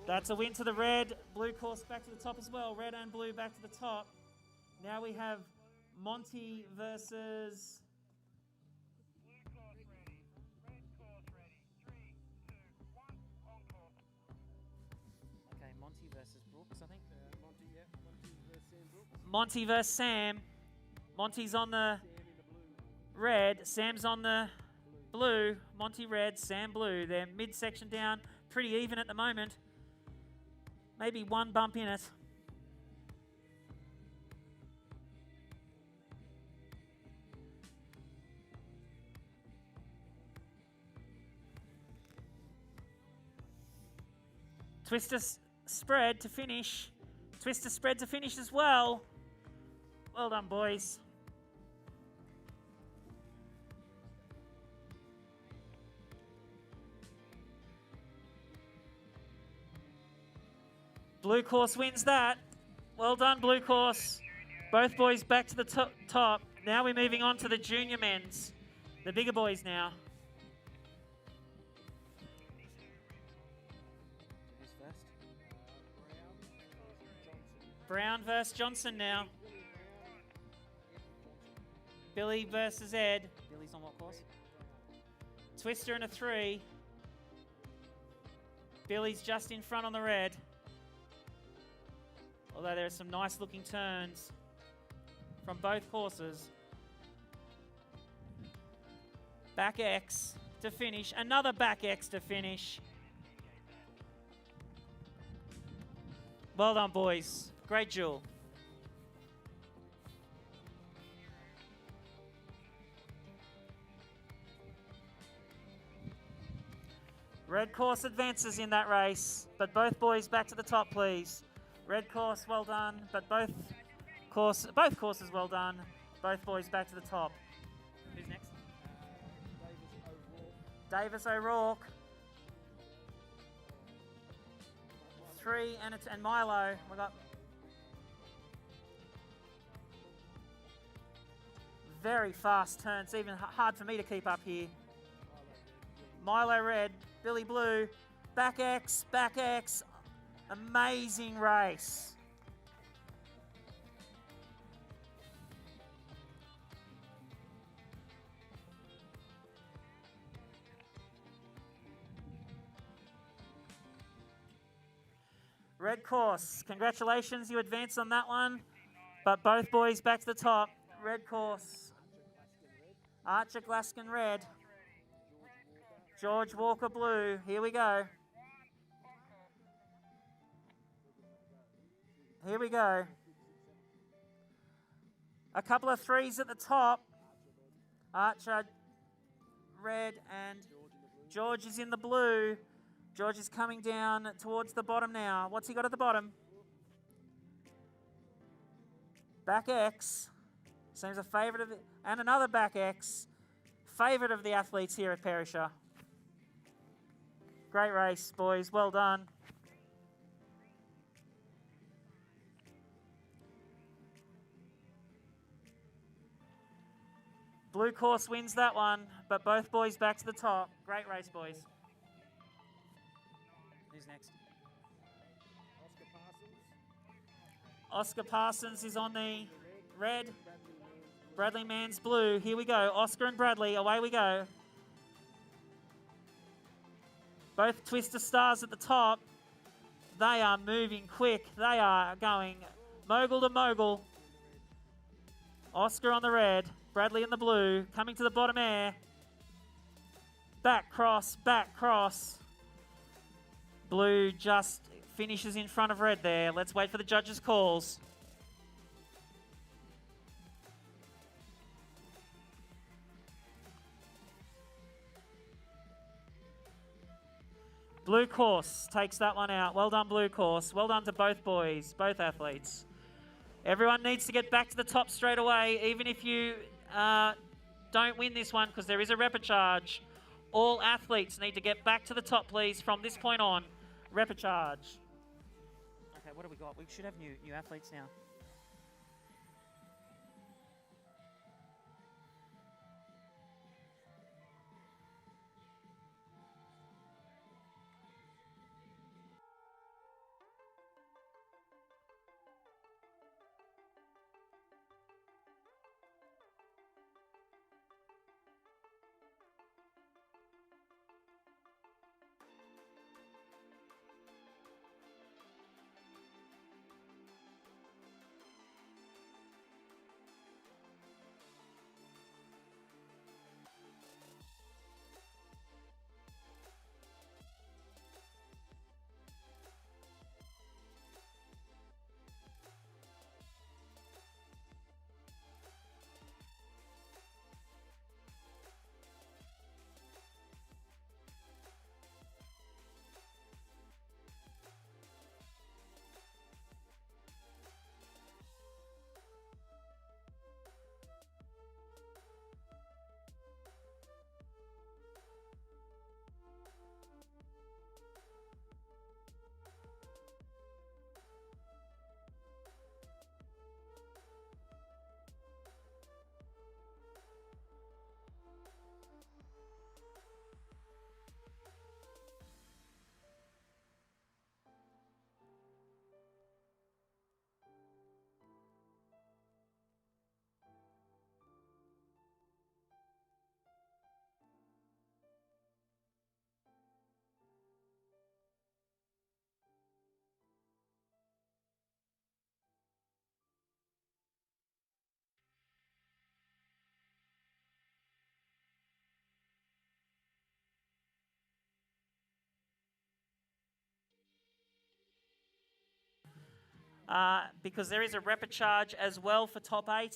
That's a win to the red. Blue course back to the top as well. Red and blue back to the top. Now we have Monty versus... Okay, Monty versus Brooks, I think. Monty versus Sam. Monty's on the red. Sam's on the blue. Monty red, Sam blue. They're midsection down. Pretty even at the moment. Maybe one bump in it. Twister spread to finish. Twister spread to finish as well. Well done, boys. Blue course wins that. Well done, blue course. Both boys back to the top. Now we're moving on to the junior men's. The bigger boys now. Who's first? Brown versus Johnson now. Billy versus Ed. Billy's on what course? Twister and a 3. Billy's just in front on the red. Although there are some nice looking turns from both courses. Back X to finish. Another back X to finish. Well done, boys. Great duel. Red course advances in that race, but both boys back to the top, please. Red course, well done, but both courses well done. Both boys back to the top. Who's next? Davis O'Rourke. 3 and Milo. We got very fast turns, even hard for me to keep up here. Milo red, Billy blue, back X, amazing race. Red course, congratulations, you advanced on that one, but both boys back to the top. Red course, Archer Glaskin red. George Walker blue. Here we go. Here we go. A couple of 3s at the top. Archer red and George is in the blue. George is coming down towards the bottom now. What's he got at the bottom? Back X. Seems a favourite of and another back X. Favourite of the athletes here at Perisher. Great race, boys. Well done. Blue course wins that one, but both boys back to the top. Great race, boys. Who's next? Oscar Parsons is on the red. Bradley Mann's blue. Here we go. Oscar and Bradley. Away we go. Both Twister Stars at the top. They are moving quick. They are going mogul to mogul. Oscar on the red. Bradley in the blue. Coming to the bottom air. Back cross. Back cross. Blue just finishes in front of red there. Let's wait for the judges' calls. Blue course takes that one out. Well done, blue course. Well done to both boys, both athletes. Everyone needs to get back to the top straight away, even if you don't win this one, because there is a repechage. All athletes need to get back to the top, please, from this point on. Repechage. Okay, what have we got? We should have new athletes now. because there is a repechage as well for top 8.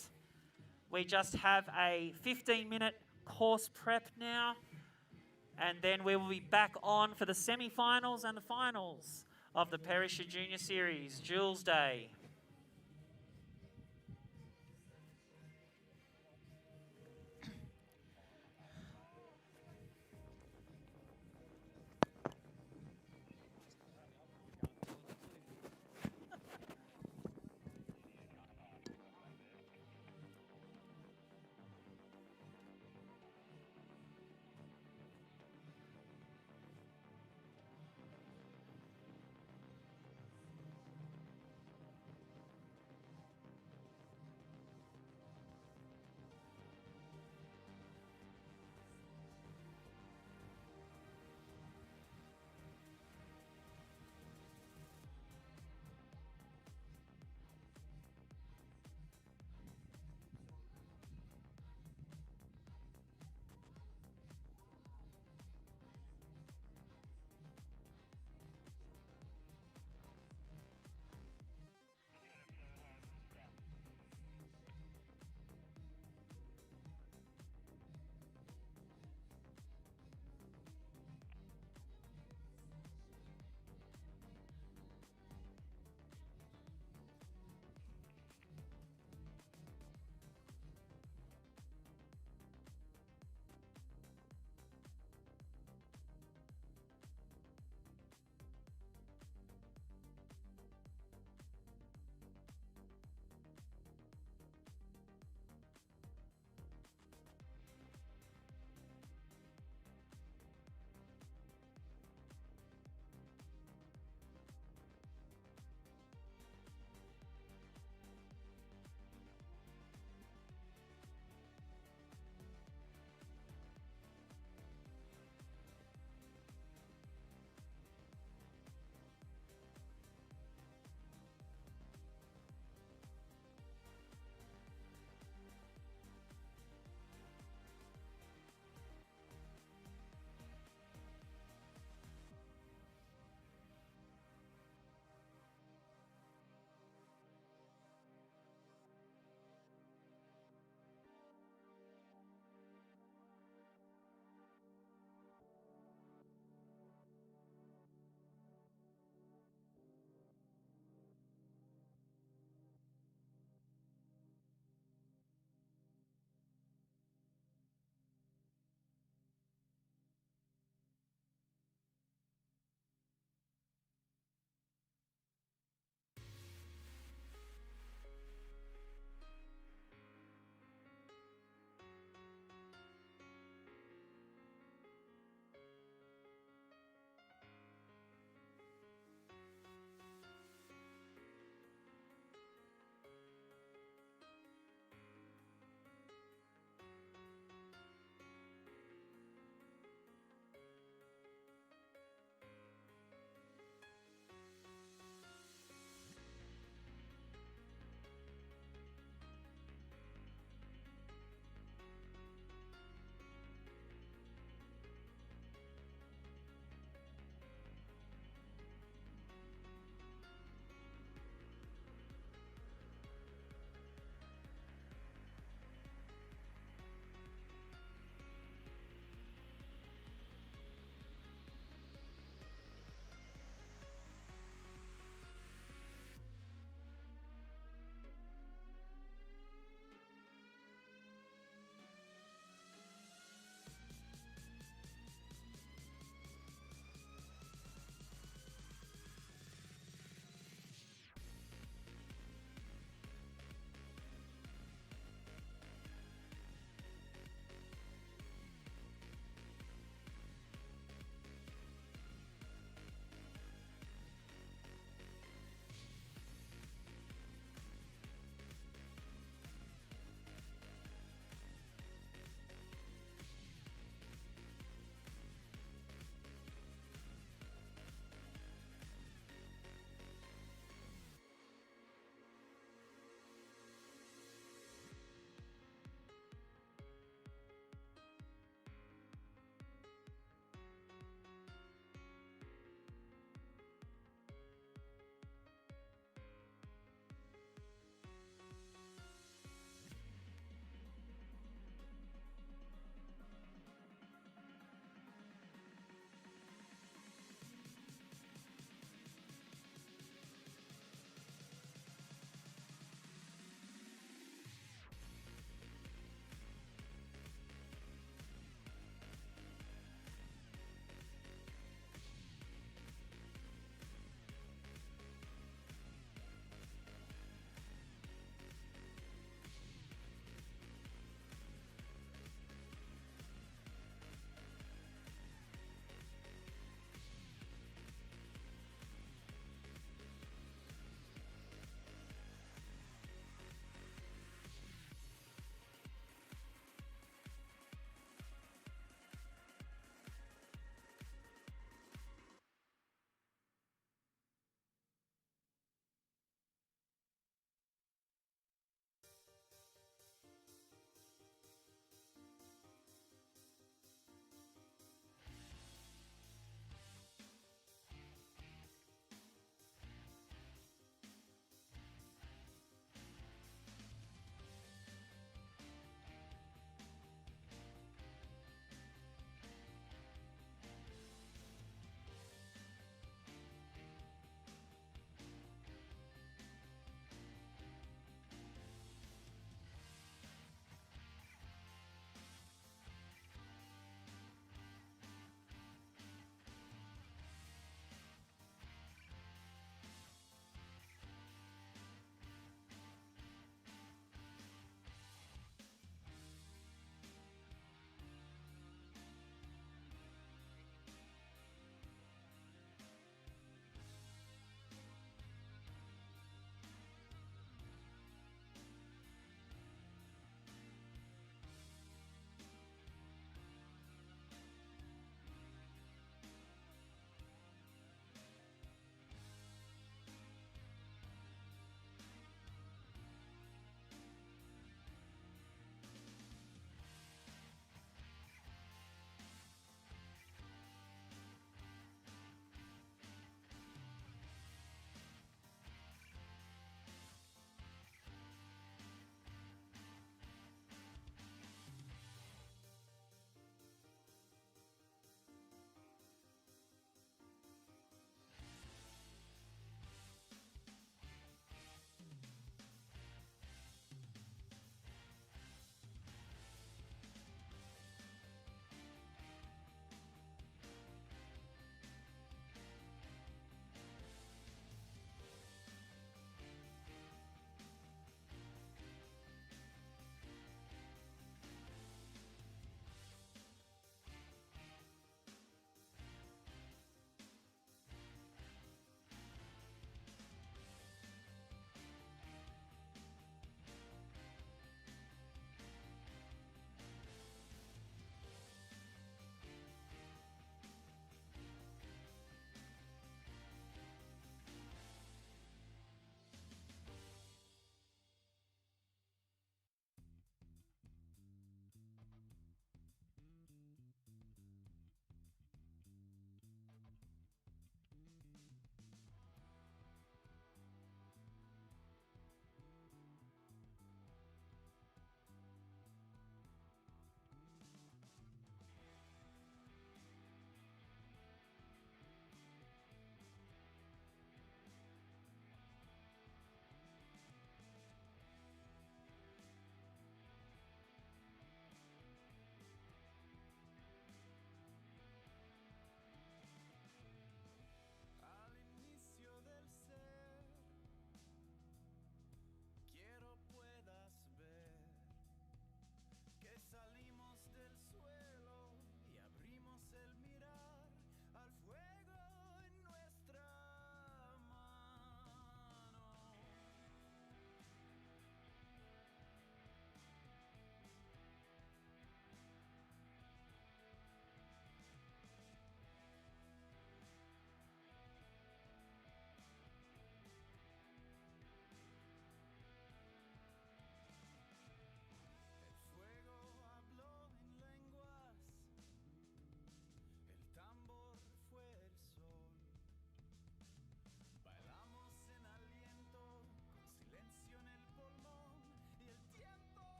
We just have a 15-minute course prep now, and then we will be back on for the semi-finals and the finals of the Perisher Junior Series, Jules Day.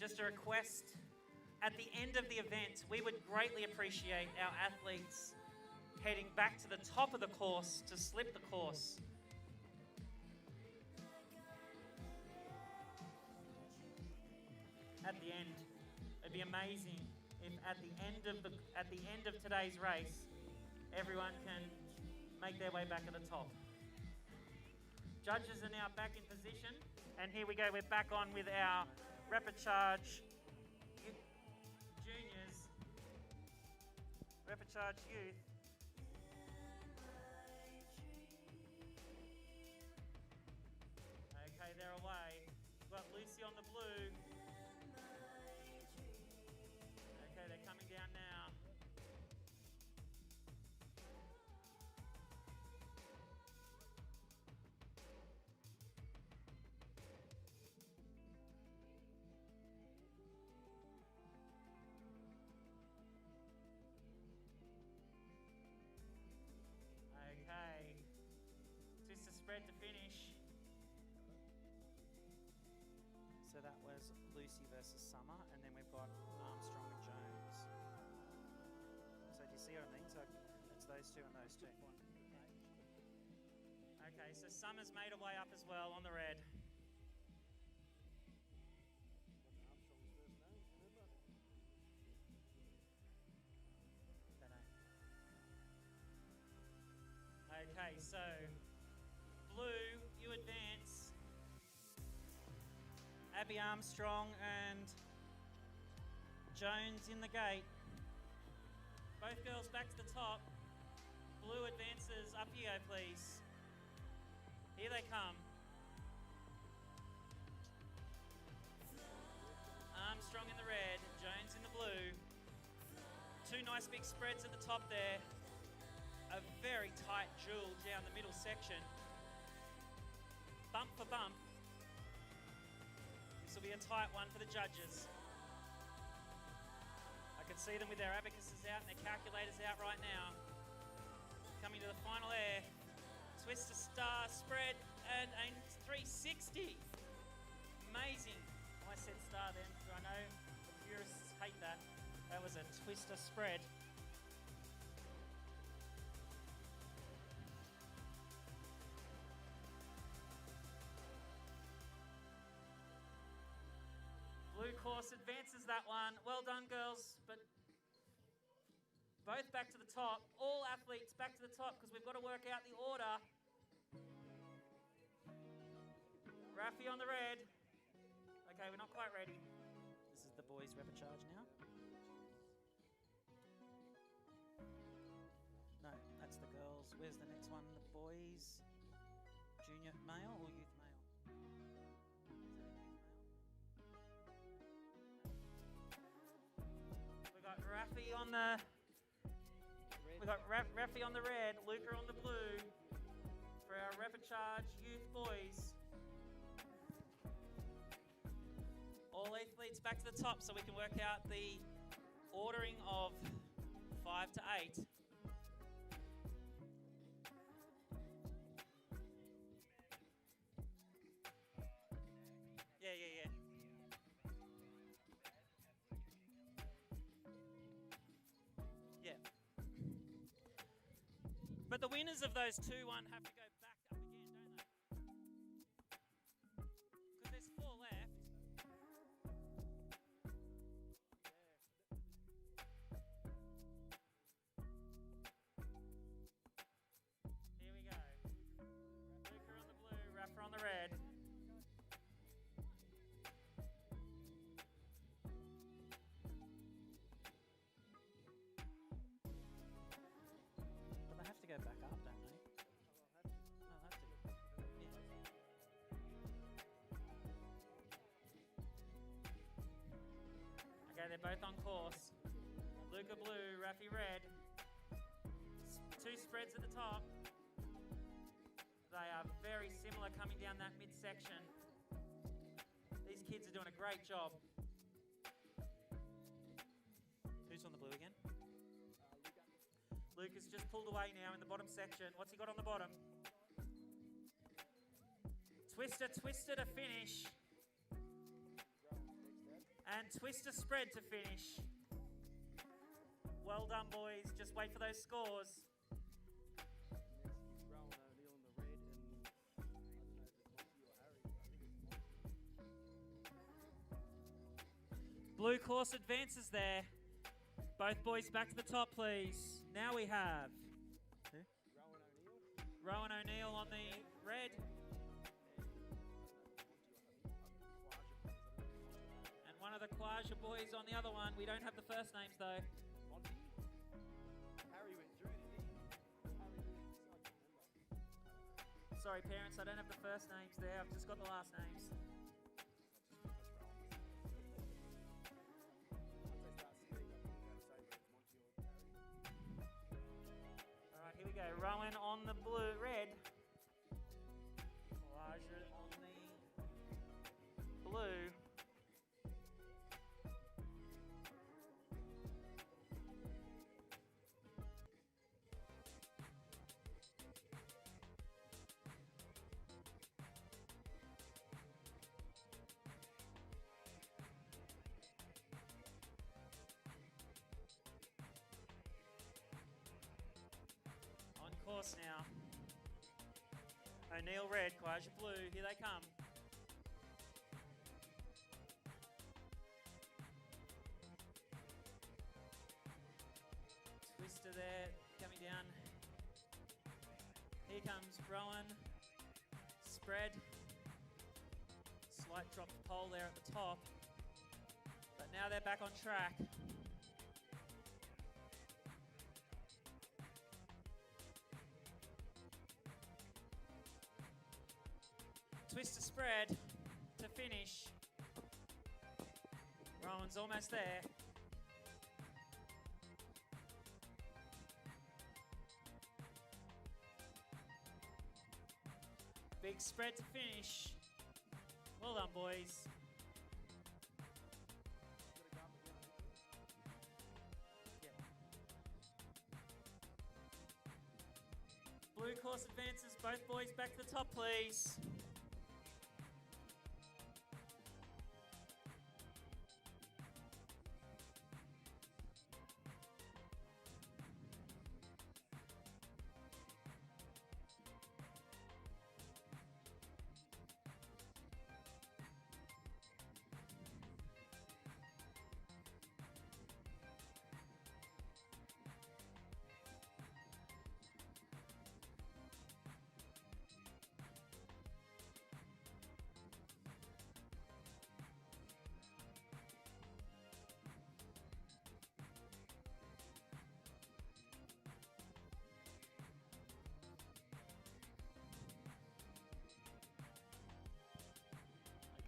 just a request. At the end of the event, we would greatly appreciate our athletes heading back to the top of the course to slip the course. At the end, it'd be amazing if at the end of today's race, everyone can make their way back at the top. Judges are now back in position, and here we go. We're back on with our rapid charge juniors, rapid charge youth. Okay, they're away. We've got Lucy on the blue. Okay, they're coming down now. Okay, twist the spread to finish. So that was Lucy versus Summer, and then we've got Armstrong and Jones. So do you see what I mean? So it's those two and those two. Okay, so Summer's made her way up as well on the red. Okay, so blue, you advance. Abby Armstrong and Jones in the gate. Both girls back to the top. Blue advances. Up you go, please. Here they come. Armstrong in the red, Jones in the blue. Two nice big spreads at the top there. A very tight duel down the middle section. Bump for bump. This will be a tight one for the judges. I can see them with their abacuses out and their calculators out right now. Coming to the final air. Twist a star spread and a 360. Amazing. I said star then, so I know the purists hate that. That was a twister spread. Blue course advances that one. Well done, girls. But both back to the top. All athletes back to the top because we've got to work out the order. Raffy on the red. Okay, we're not quite ready. This is the boys' rapid charge now. No, that's the girls. Where's the next one? The boys. Junior male or youth male? We got Raffy on the. We got Raffy on the red, Luca on the blue for our rapid charge youth boys. All athletes back to the top so we can work out the ordering of 5 to 8. Yeah. Yeah. But the winners of those 2-1 have to go back up again, don't they? Because there's 4 left. Here we go. Luca on the blue, Rafa on the red. But they have to go back up, don't they? They'll have to. Yeah. Okay, they're both on course. Luca blue, Raffy red. 2 spreads at the top. They are very similar coming down that midsection. These kids are doing a great job. Who's on the blue again? Luca's just pulled away now in the bottom section. What's he got on the bottom? Twister to finish. And twister spread to finish. Well done, boys. Just wait for those scores. Rowan O'Neill in the red, and I don't know if it's Monty or Harry. I think it's Monty. Blue course advances there. Both boys back to the top, please. Now we have Rowan O'Neill. Rowan O'Neill on the red. And one of the Quaja boys on the other one. We don't have the first names though. Monty. Harry went through, didn't he? Harry went through. I can't remember. Sorry, parents, I don't have the first names there. I've just got the last names. All right, here we go. Rowan on the blue, red. Elijah on the blue. On course now. O'Neill red, Quaja blue. Here they come. Twister there, coming down. Here comes Rowan. Spread. Slight drop the pole there at the top. But now they're back on track. Twister spread to finish. Rowan's almost there. Big spread to finish. Well done, boys. Blue course advances. Both boys back to the top, please.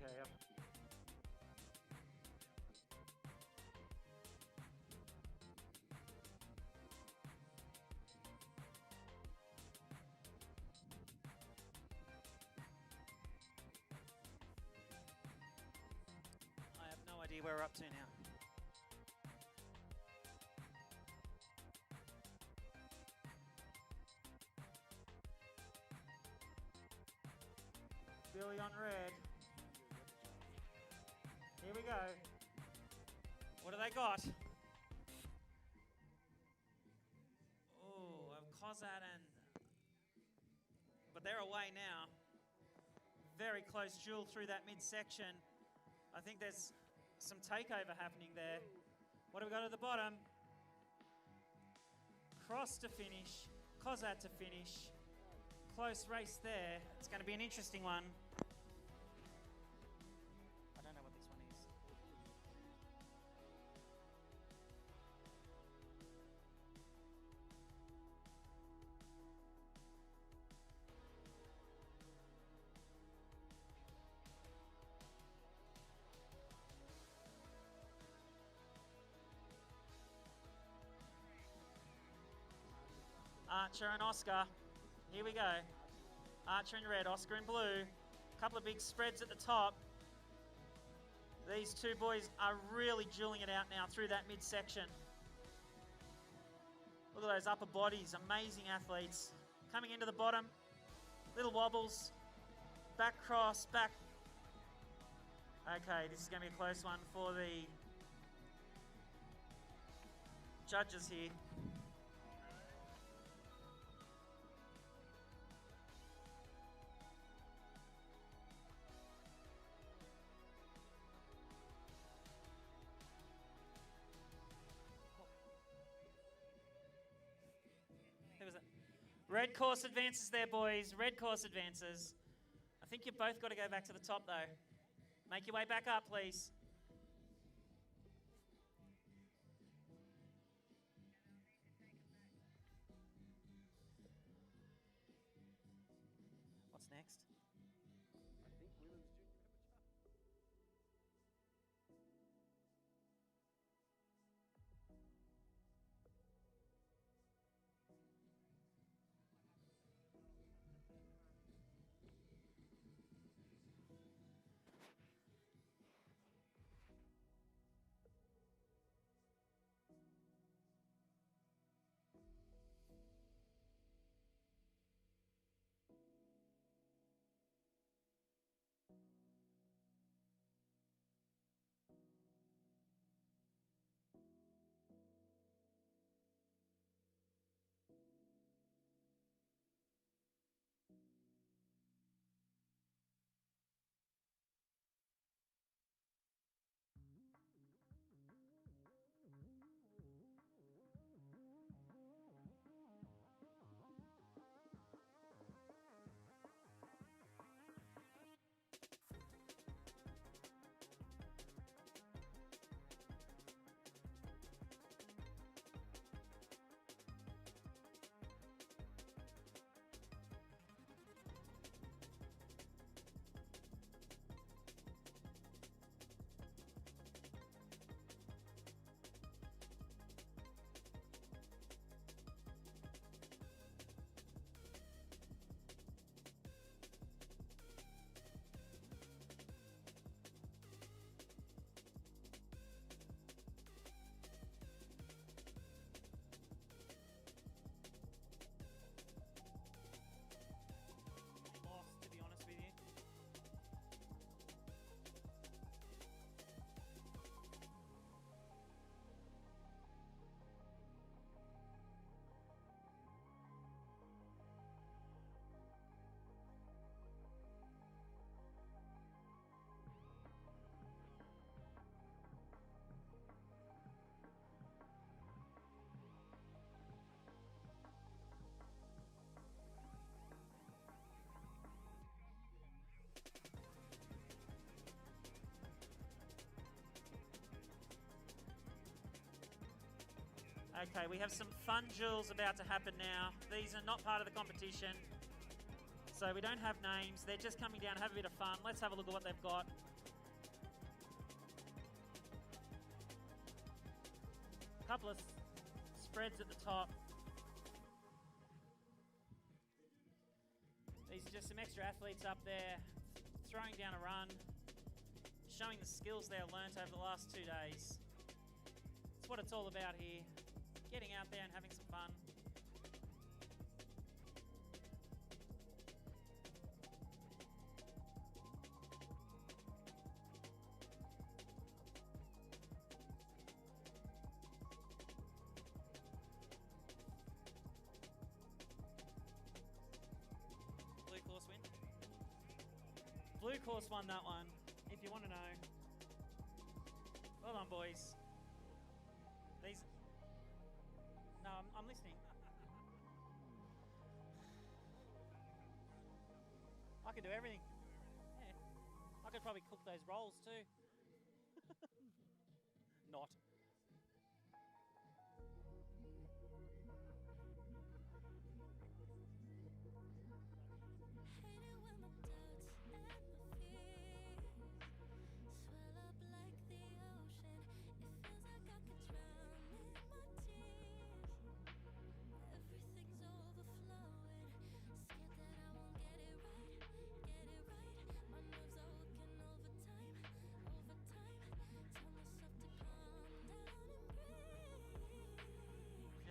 Okay, yep. I have no idea where we're up to now. Billy on red. Here we go. What do they got? Oh, Kozat and... But they're away now. Very close duel through that midsection. I think there's some takeover happening there. What do we got at the bottom? Cross to finish. Kozat to finish. Close race there. It's going to be an interesting one. I don't know what this one is. Archer and Oscar. Here we go. Archer in red, Oscar in blue. Couple of big spreads at the top. These two boys are really dueling it out now through that midsection. Look at those upper bodies, amazing athletes. Coming into the bottom, little wobbles, back cross, back. Okay, this is going to be a close one for the judges here. Who was it? Red course advances there, boys. Red course advances. I think you've both got to go back to the top, though. Make your way back up, please. What's next? I think women's junior amateur. Lost, to be honest with you. Okay, we have some fun duels about to happen now. These are not part of the competition, so we don't have names. They're just coming down to have a bit of fun. Let's have a look at what they've got. A couple of spreads at the top. These are just some extra athletes up there throwing down a run, showing the skills they've learnt over the last 2 days. It's what it's all about here. Getting out there and having some fun. Blue course win. Blue course won that one, if you want to know. Well done, boys. These... No, I'm listening. I can do everything. Yeah. I could probably cook those rolls too. Not. Hate it when my doubts and my fears swell up like the ocean. It feels like I could drown in my tears. Everything's overflowing. Scared that I won't get it right, get it right. My nerves are working overtime, overtime. Tell myself to calm down and breathe.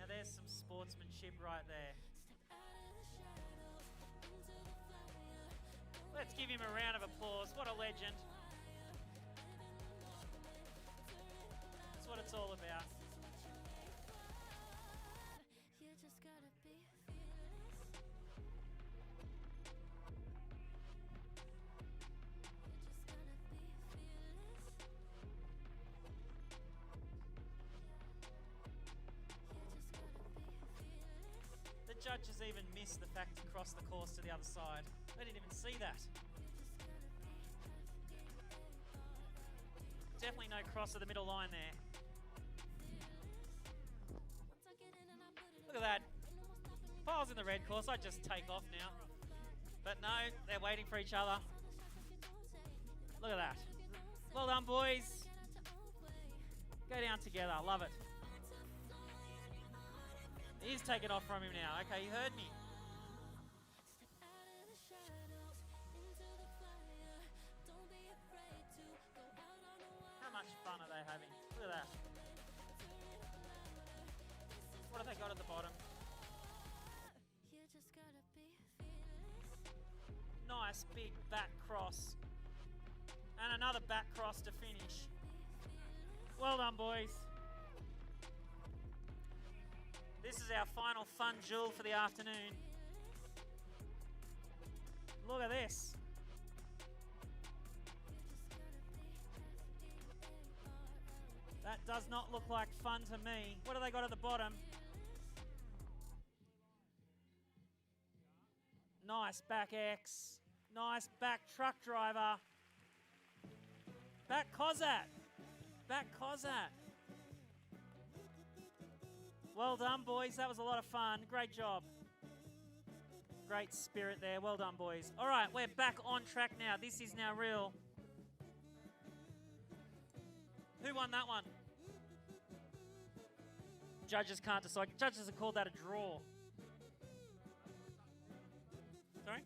Now there's some sportsmanship right there. Step out of the shadows, into the fire. Let's give him a round of applause. What a legend. all about. You just gotta be fearless. The judges even missed the fact to cross the course to the other side. They didn't even see that. Definitely no cross of the middle line there. Look at that. If I was in the red course, I'd just take off now. But no, they're waiting for each other. Look at that. Well done, boys. Go down together. Love it. He's taken off from him now. Okay, you heard me. How much fun are they having? Look at that. What have they got at the bottom? Nice big back cross. And another back cross to finish. Well done, boys. This is our final fun jewel for the afternoon. Look at this. That does not look like fun to me. What have they got at the bottom? Nice back X. Nice back truck driver. Back Cosat. Back Cosat. Well done, boys. That was a lot of fun. Great job. Great spirit there. Well done, boys. All right, we're back on track now. This is now real. Who won that one? Judges can't decide. Judges have called that a draw. Sorry?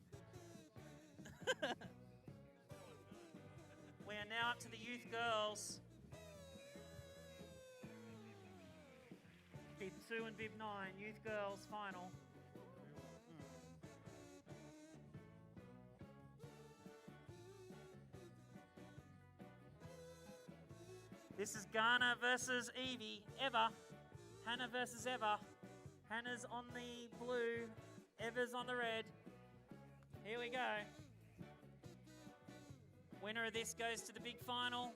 We are now up to the youth girls. Bib 2 and Bib 9, youth girls final. This is Ghana versus Evie. Eva. Hannah versus Eva. Hannah's on the blue. Eva's on the red. Here we go. Winner of this goes to the big final.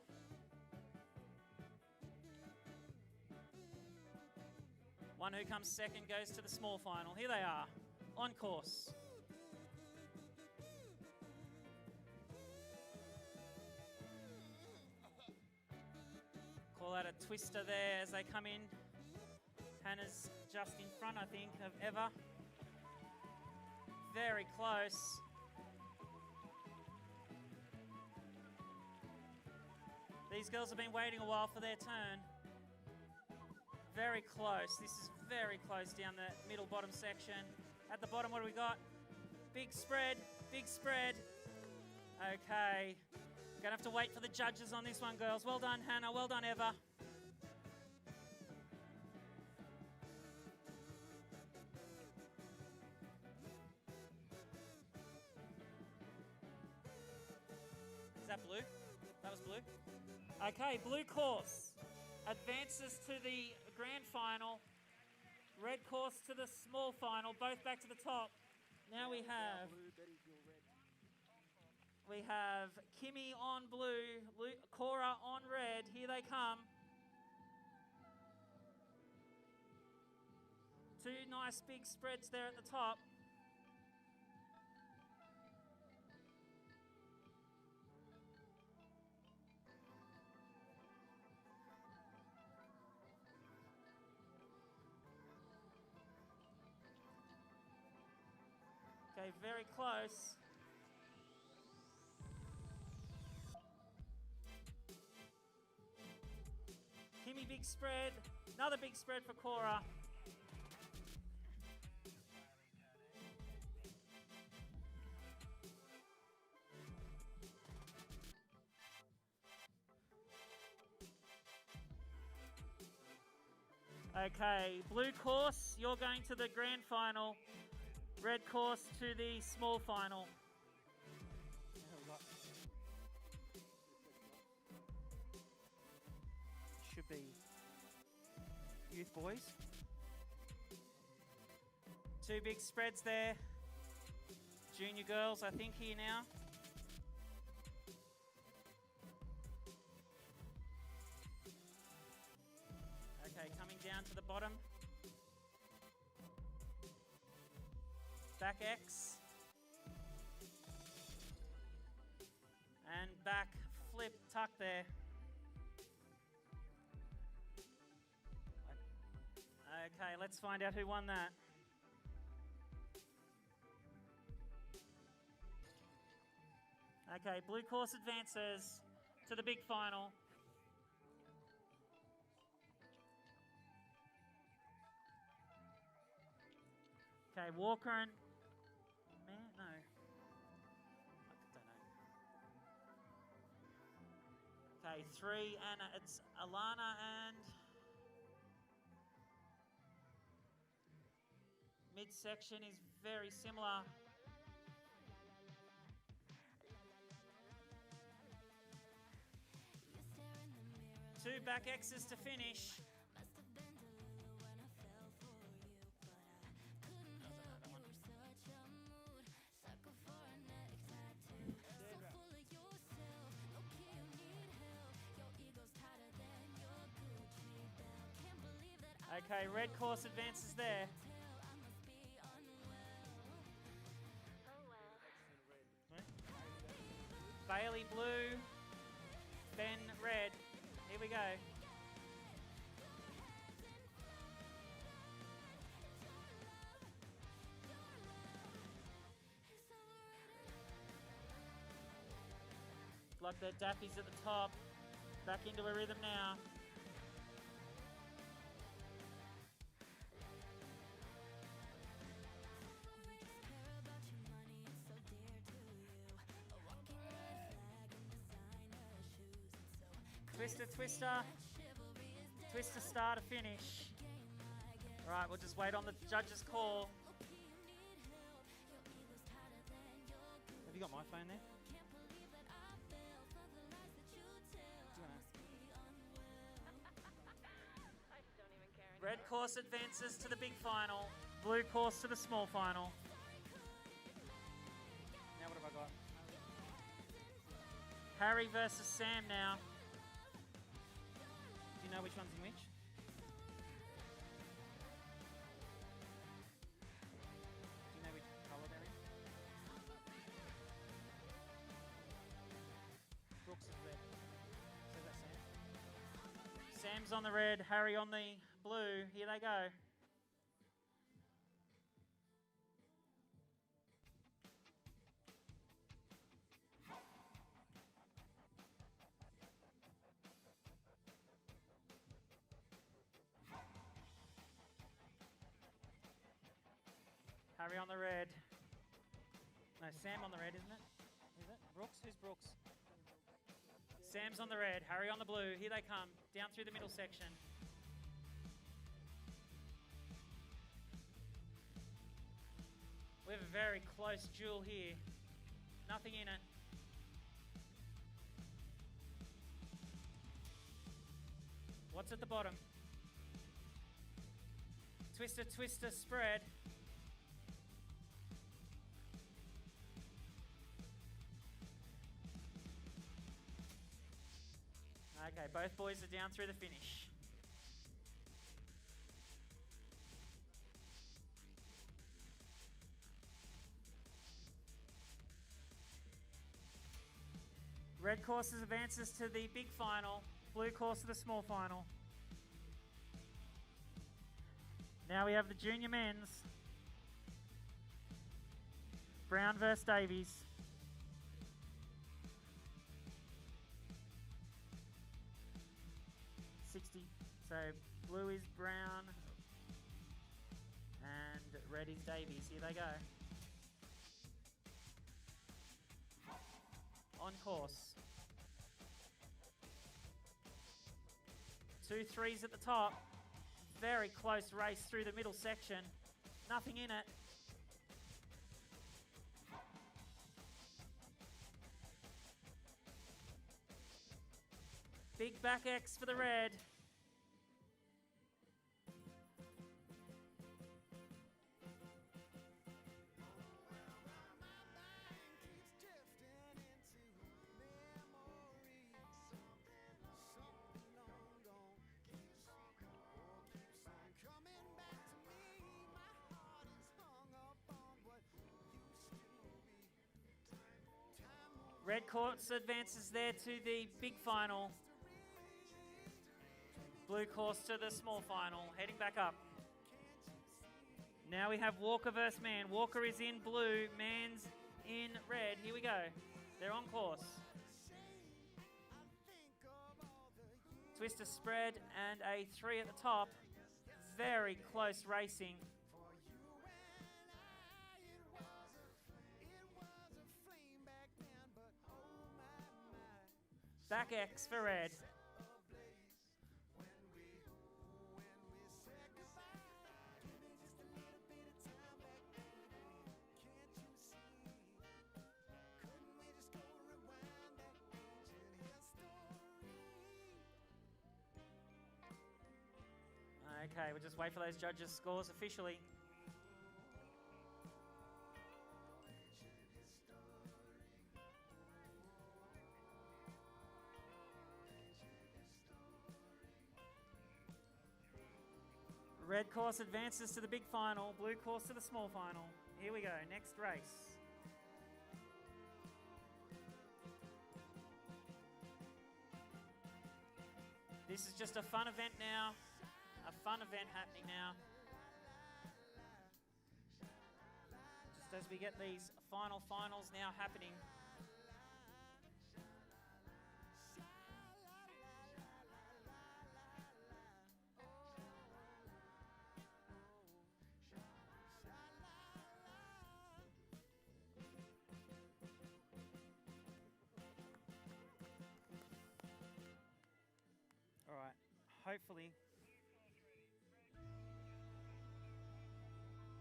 One who comes second goes to the small final. Here they are, on course. Call out a twister there as they come in. Hannah's just in front, I think, of Eva. Very close. These girls have been waiting a while for their turn. Very close. This is very close down the middle bottom section. At the bottom, what do we got? Big spread, big spread. Okay. Gonna have to wait for the judges on this one, girls. Well done, Hannah. Well done, Eva. Is that blue? That was blue. Okay, blue course advances to the grand final. Red course to the small final, both back to the top. Now we have Kimmy on blue, Cora on red. Here they come. Two nice big spreads there at the top. Okay, very close. Kimmy, big spread. Another big spread for Cora. Okay, blue course, you're going to the grand final. Red course to the small final. Should be youth boys. 2 big spreads there. Junior girls, I think, here now. Okay, coming down to the bottom. Back X. And back flip tuck there. Okay, let's find out who won that. Okay, blue course advances to the big final. Okay, Walker and... Man, no. I don't know. Okay, 3, and it's Alana and... Midsection is very similar. Two back X's to finish. Okay, red course advances there. Bailey blue, Ben red. Here we go. Like that Daffy's at the top. Back into a rhythm now. Twister, twister. Twister star to finish. All right, we'll just wait on the judge's call. Have you got my phone there? Red course advances to the big final. Blue course to the small final. Now what have I got? Harry versus Sam now. Do you know which one's in which? Do you know which colour they're in? Brooks is red. So that's Sam. Sam's on the red, Harry on the blue. Here they go. Harry on the red. No, Sam on the red, isn't it? Is it? Brooks? Who's Brooks? Sam's on the red, Harry on the blue. Here they come, down through the middle section. We have a very close duel here. Nothing in it. What's at the bottom? Twister, twister, spread. Okay, both boys are down through the finish. Red courses advances to the big final. Blue course to the small final. Now we have the junior men's. Brown versus Davies. 60. So blue is Brown and red is Davies. Here they go. On course. 2 3s at the top. Very close race through the middle section. Nothing in it. Big back X for the red. Red course advances there to the big final. Blue course to the small final, heading back up. Now we have Walker versus Man. Walker is in blue, Man's in red. Here we go. They're on course. Twister spread and a 3 at the top. Very close racing. Back X for red. Okay, we'll just wait for those judges' scores officially. Red course advances to the big final, blue course to the small final. Here we go, next race. This is just a fun event now. A fun event happening now. Just as we get these finals now happening. All right, hopefully.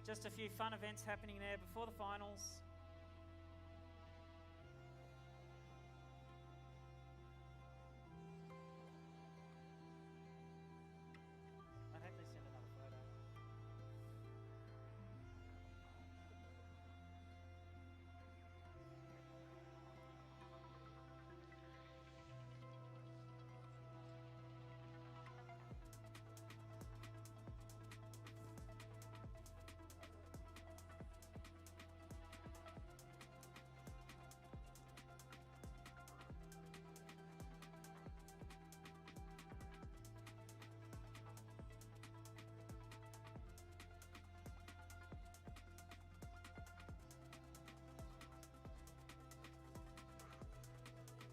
Just a few fun events happening there before the finals. I hope they send another photo.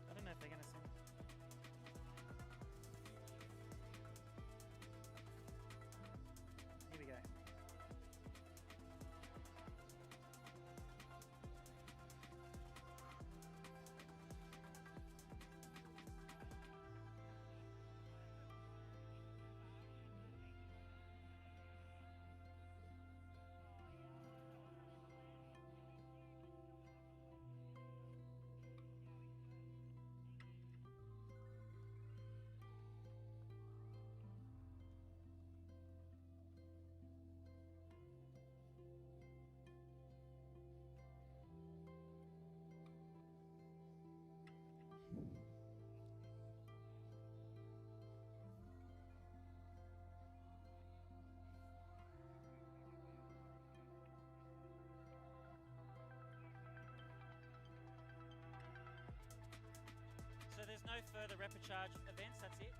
I don't know if they're going to send. Here we go. So there's no further repechage events, that's it?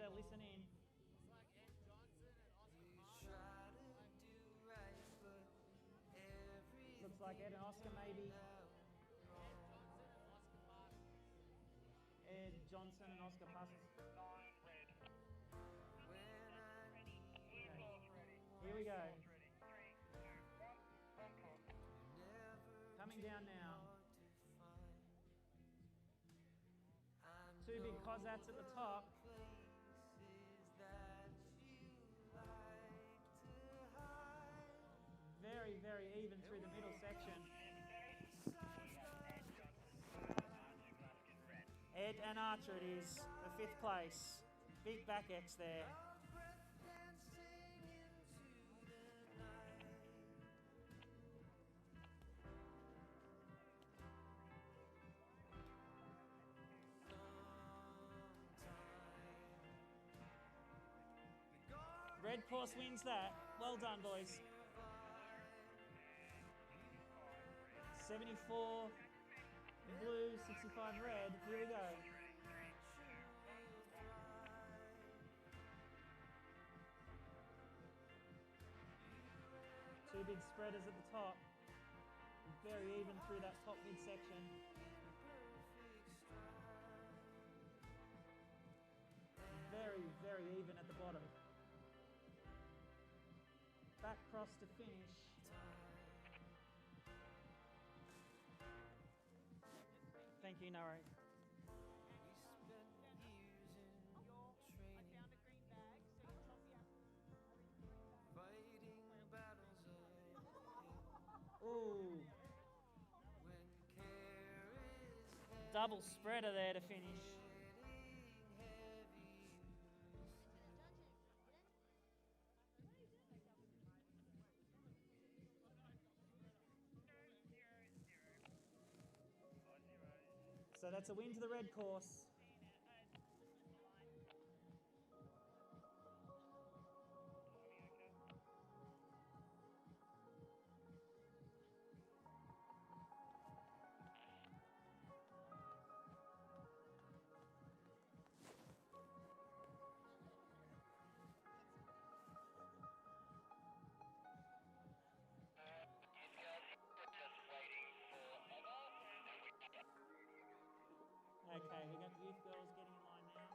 better listen in. Looks like Ed and Oscar maybe. Ed Johnson and Oscar passes. Here we go. Coming down now. Two big Cossacks at the top. Very, very even through the middle section. Ed and Archer it is for 5th place. Big back X there. Red course wins that. Well done, boys. 74 blue, 65 red. Here we go. Two big spreaders at the top. Very even through that top midsection. Very, very even at the bottom. Back cross to finish. Thank you, Nari. Ooh. Double spreader there to finish. So that's a win to the red course. Okay, we got the youth girls getting in line now.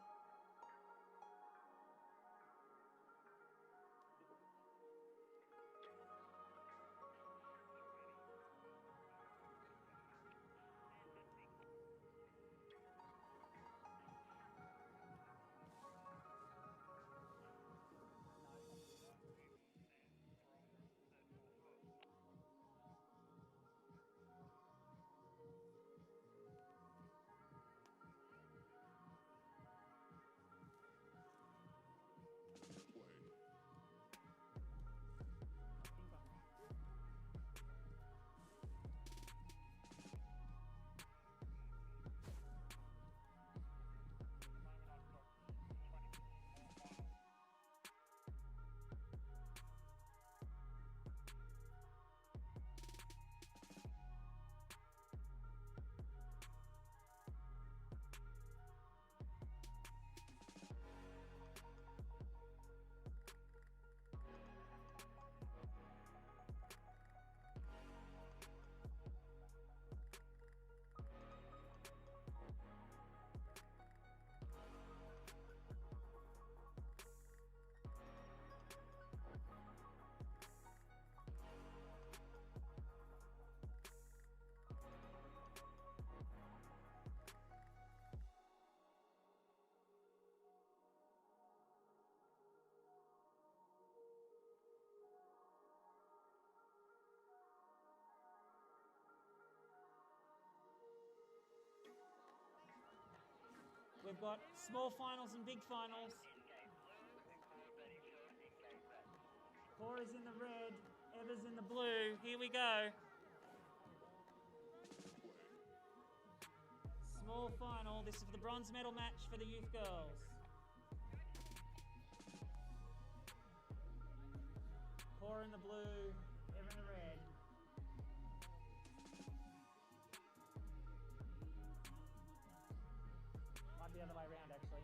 We've got small finals and big finals. Cora's in the red, Eva's in the blue. Here we go. Small final. This is the bronze medal match for the youth girls. Cora in the blue, Eva in the red. Might be the other way around, actually.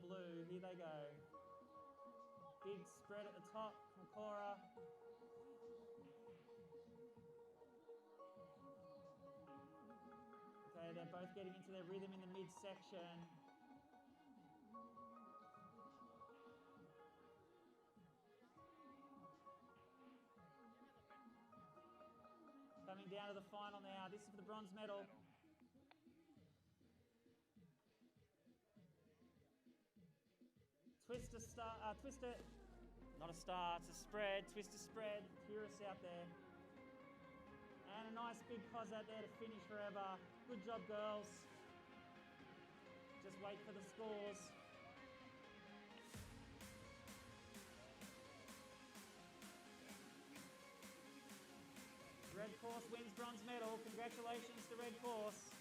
blue. Here they go. Big spread at the top from Cora. Okay, they're both getting into their rhythm in the midsection. Coming down to the final now. This is for the bronze medal. Twister star, twister, not a star, it's a spread. Twister spread, purists out there. And a nice big cos out there to finish forever. Good job, girls. Just wait for the scores. Red Course wins bronze medal. Congratulations to Red Course.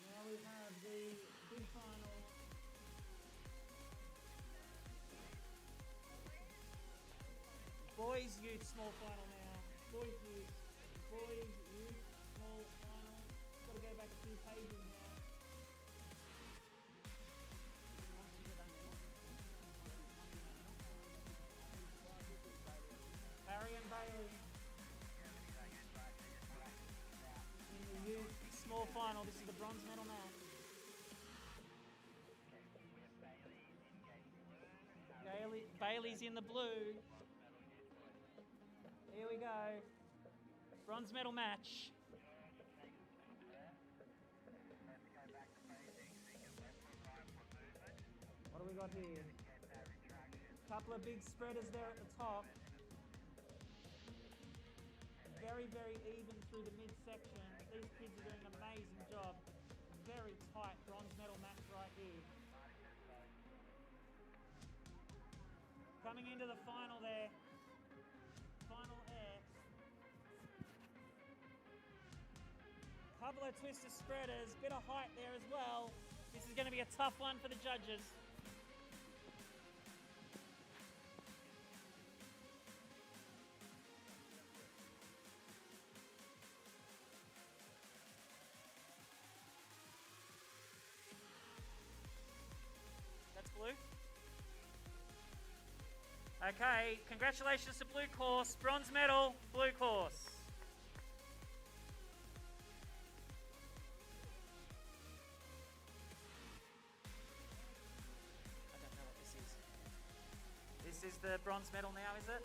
Now we have the big final. Boys youth small final now. Boys youth small final. Got to go back a few pages now. Harry and Bailey in the youth small final. This is the bronze medal match. Bailey's in the blue. Here we go. Bronze medal match. What do we got here? Couple of big spreaders there at the top. Very, very even through the midsection. These kids are doing an amazing job. Very tight bronze medal match right here. Coming into the final there. Final air. Couple of twister spreaders, bit of height there as well. This is going to be a tough one for the judges. That's blue. Okay, congratulations to blue course, bronze medal, blue course. I don't know what this is. This is the bronze medal now, is it?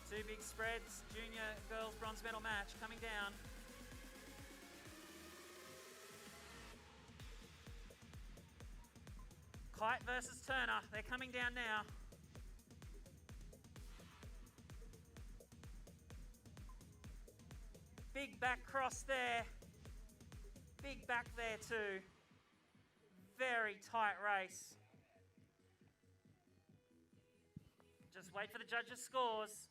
Two big spreads, junior girls bronze medal match coming down. Kite versus Turner, they're coming down now. Big back cross there. Big back there too. Very tight race. Just wait for the judges' scores.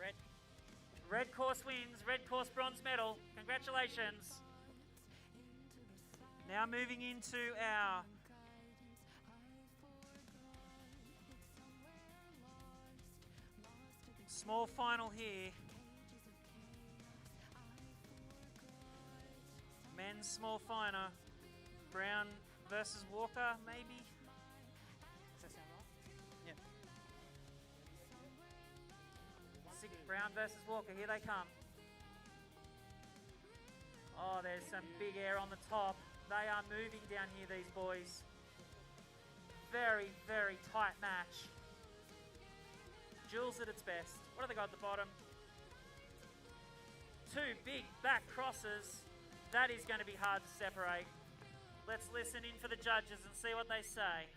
Red. Red course wins, red course bronze medal. Congratulations. Now moving into our small final here. Men's small final. Brown versus Walker, maybe? Does that sound right? Yeah. Brown versus Walker, here they come. Oh, there's some big air on the top. They are moving down here, these boys. Very, very tight match. Jules at its best. What have they got at the bottom? Two big back crosses. That is going to be hard to separate. Let's listen in for the judges and see what they say.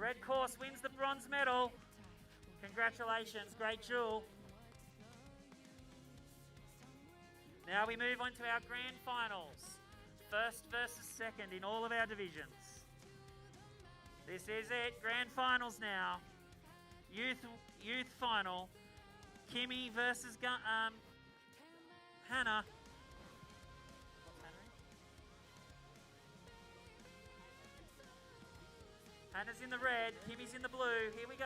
Red course wins the bronze medal. Congratulations, great jewel. Now we move on to our grand finals. First versus second in all of our divisions. This is it, grand finals now. Youth final. Kimmy versus Hannah. What's Hannah? Hannah's in the red, Kimmy's in the blue. Here we go.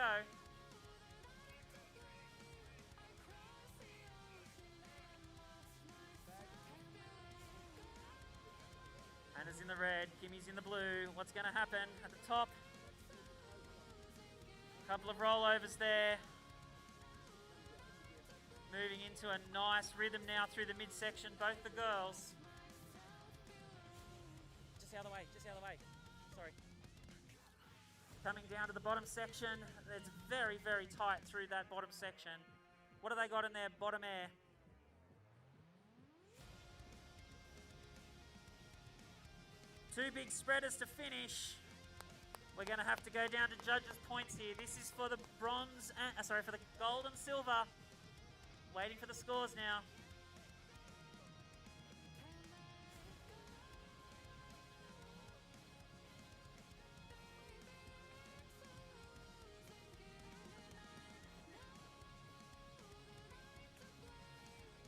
Hannah's in the red, Kimmy's in the blue. What's going to happen at the top? Couple of rollovers there. Moving into a nice rhythm now through the midsection, both the girls. Just the other way, Sorry. Coming down to the bottom section. It's very, very tight through that bottom section. What have they got in their bottom air? Two big spreaders to finish. We're going to have to go down to judges' points here. This is for the bronze, for the gold and silver. Waiting for the scores now.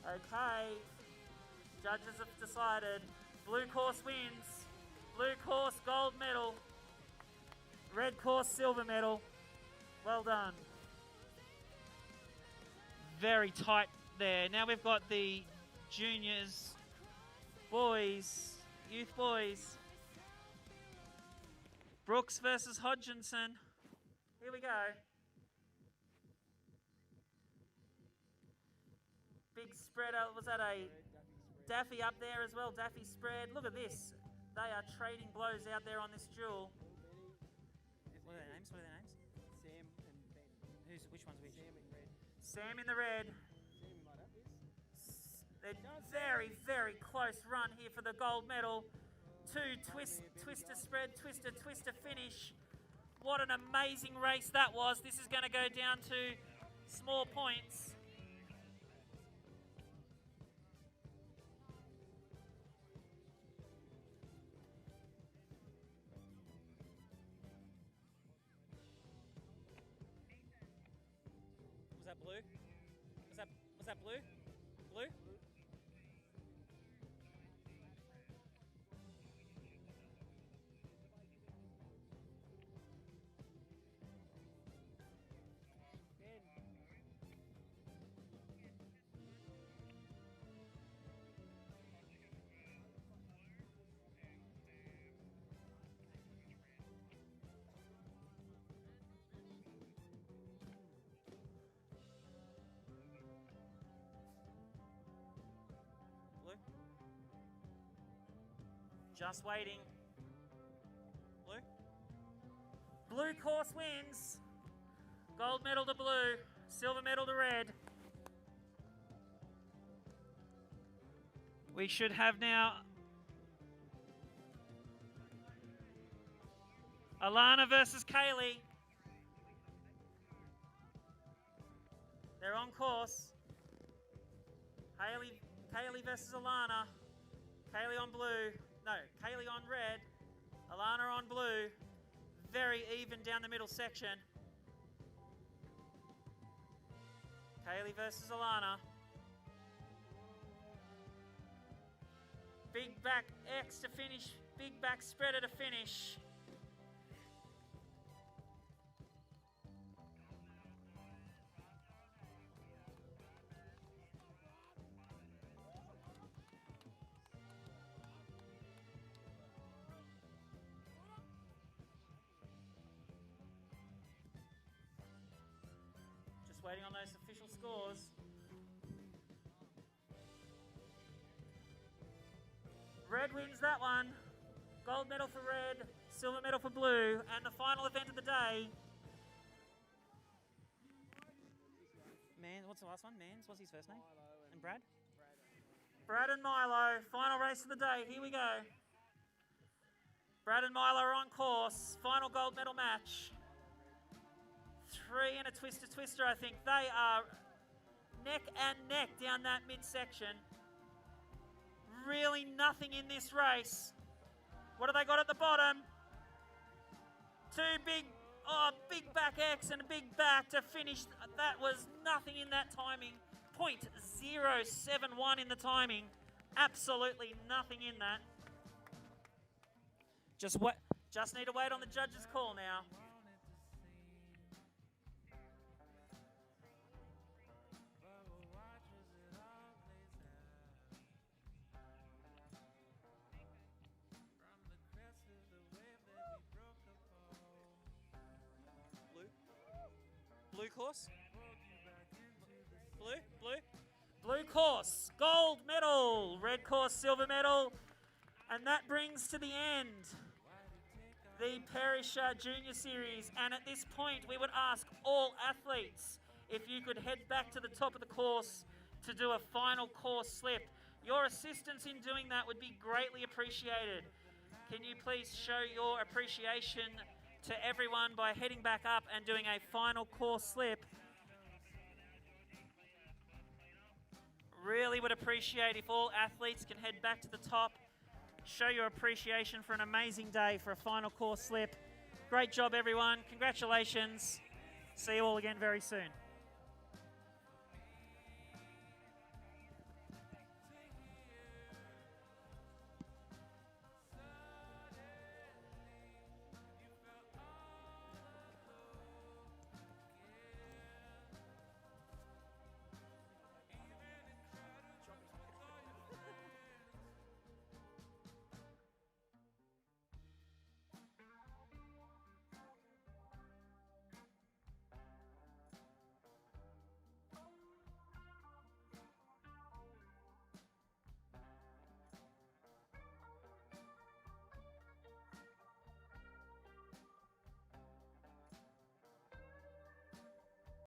Okay, judges have decided. Blue course wins. Blue course gold medal. Red course silver medal. Well done. Very tight there. Now we've got the juniors, boys, youth boys. Brooks versus Hodgkinson. Here we go. Big spreader. Was that a Daffy up there as well? Daffy spread. Look at this. They are trading blows out there on this duel. What are their names? Sam and Ben. Which one's which? Sam in red. Sam in the red. Sam might have this. They're very, very close run here for the gold medal. Two twister spread, twister finish. What an amazing race that was. This is going to go down to small points. Was that blue? Was that blue? Blue? Just waiting. Blue? Blue course wins. Gold medal to blue. Silver medal to red. We should have now Alana versus Kaylee. They're on course. Kaylee versus Alana. Kaylee on blue. No, Kaylee on red, Alana on blue. Very even down the middle section. Kaylee versus Alana. Big back X to finish. Big back spreader to finish. Waiting on those official scores. Red wins that one. Gold medal for red, silver medal for blue, and the final event of the day. What's the last one? What's his first name? And Brad? Brad and Milo, final race of the day. Here we go. Brad and Milo are on course. Final gold medal match. 3 and a twister, I think. They are neck and neck down that midsection. really nothing in this race. What have they got at the bottom? Two big back X and a big back to finish. That was nothing in that timing. 0.071 in the timing. Absolutely nothing in that. Just need to wait on the judge's call now. Blue course? Blue course, gold medal. Red course, silver medal. And that brings to the end the Perisher Junior Series. And at this point, we would ask all athletes if you could head back to the top of the course to do a final course slip. Your assistance in doing that would be greatly appreciated. Can you please show your appreciation to everyone by heading back up and doing a final course slip? Really would appreciate if all athletes can head back to the top. Show your appreciation for an amazing day for a final course slip. Great job, everyone. Congratulations. See you all again very soon.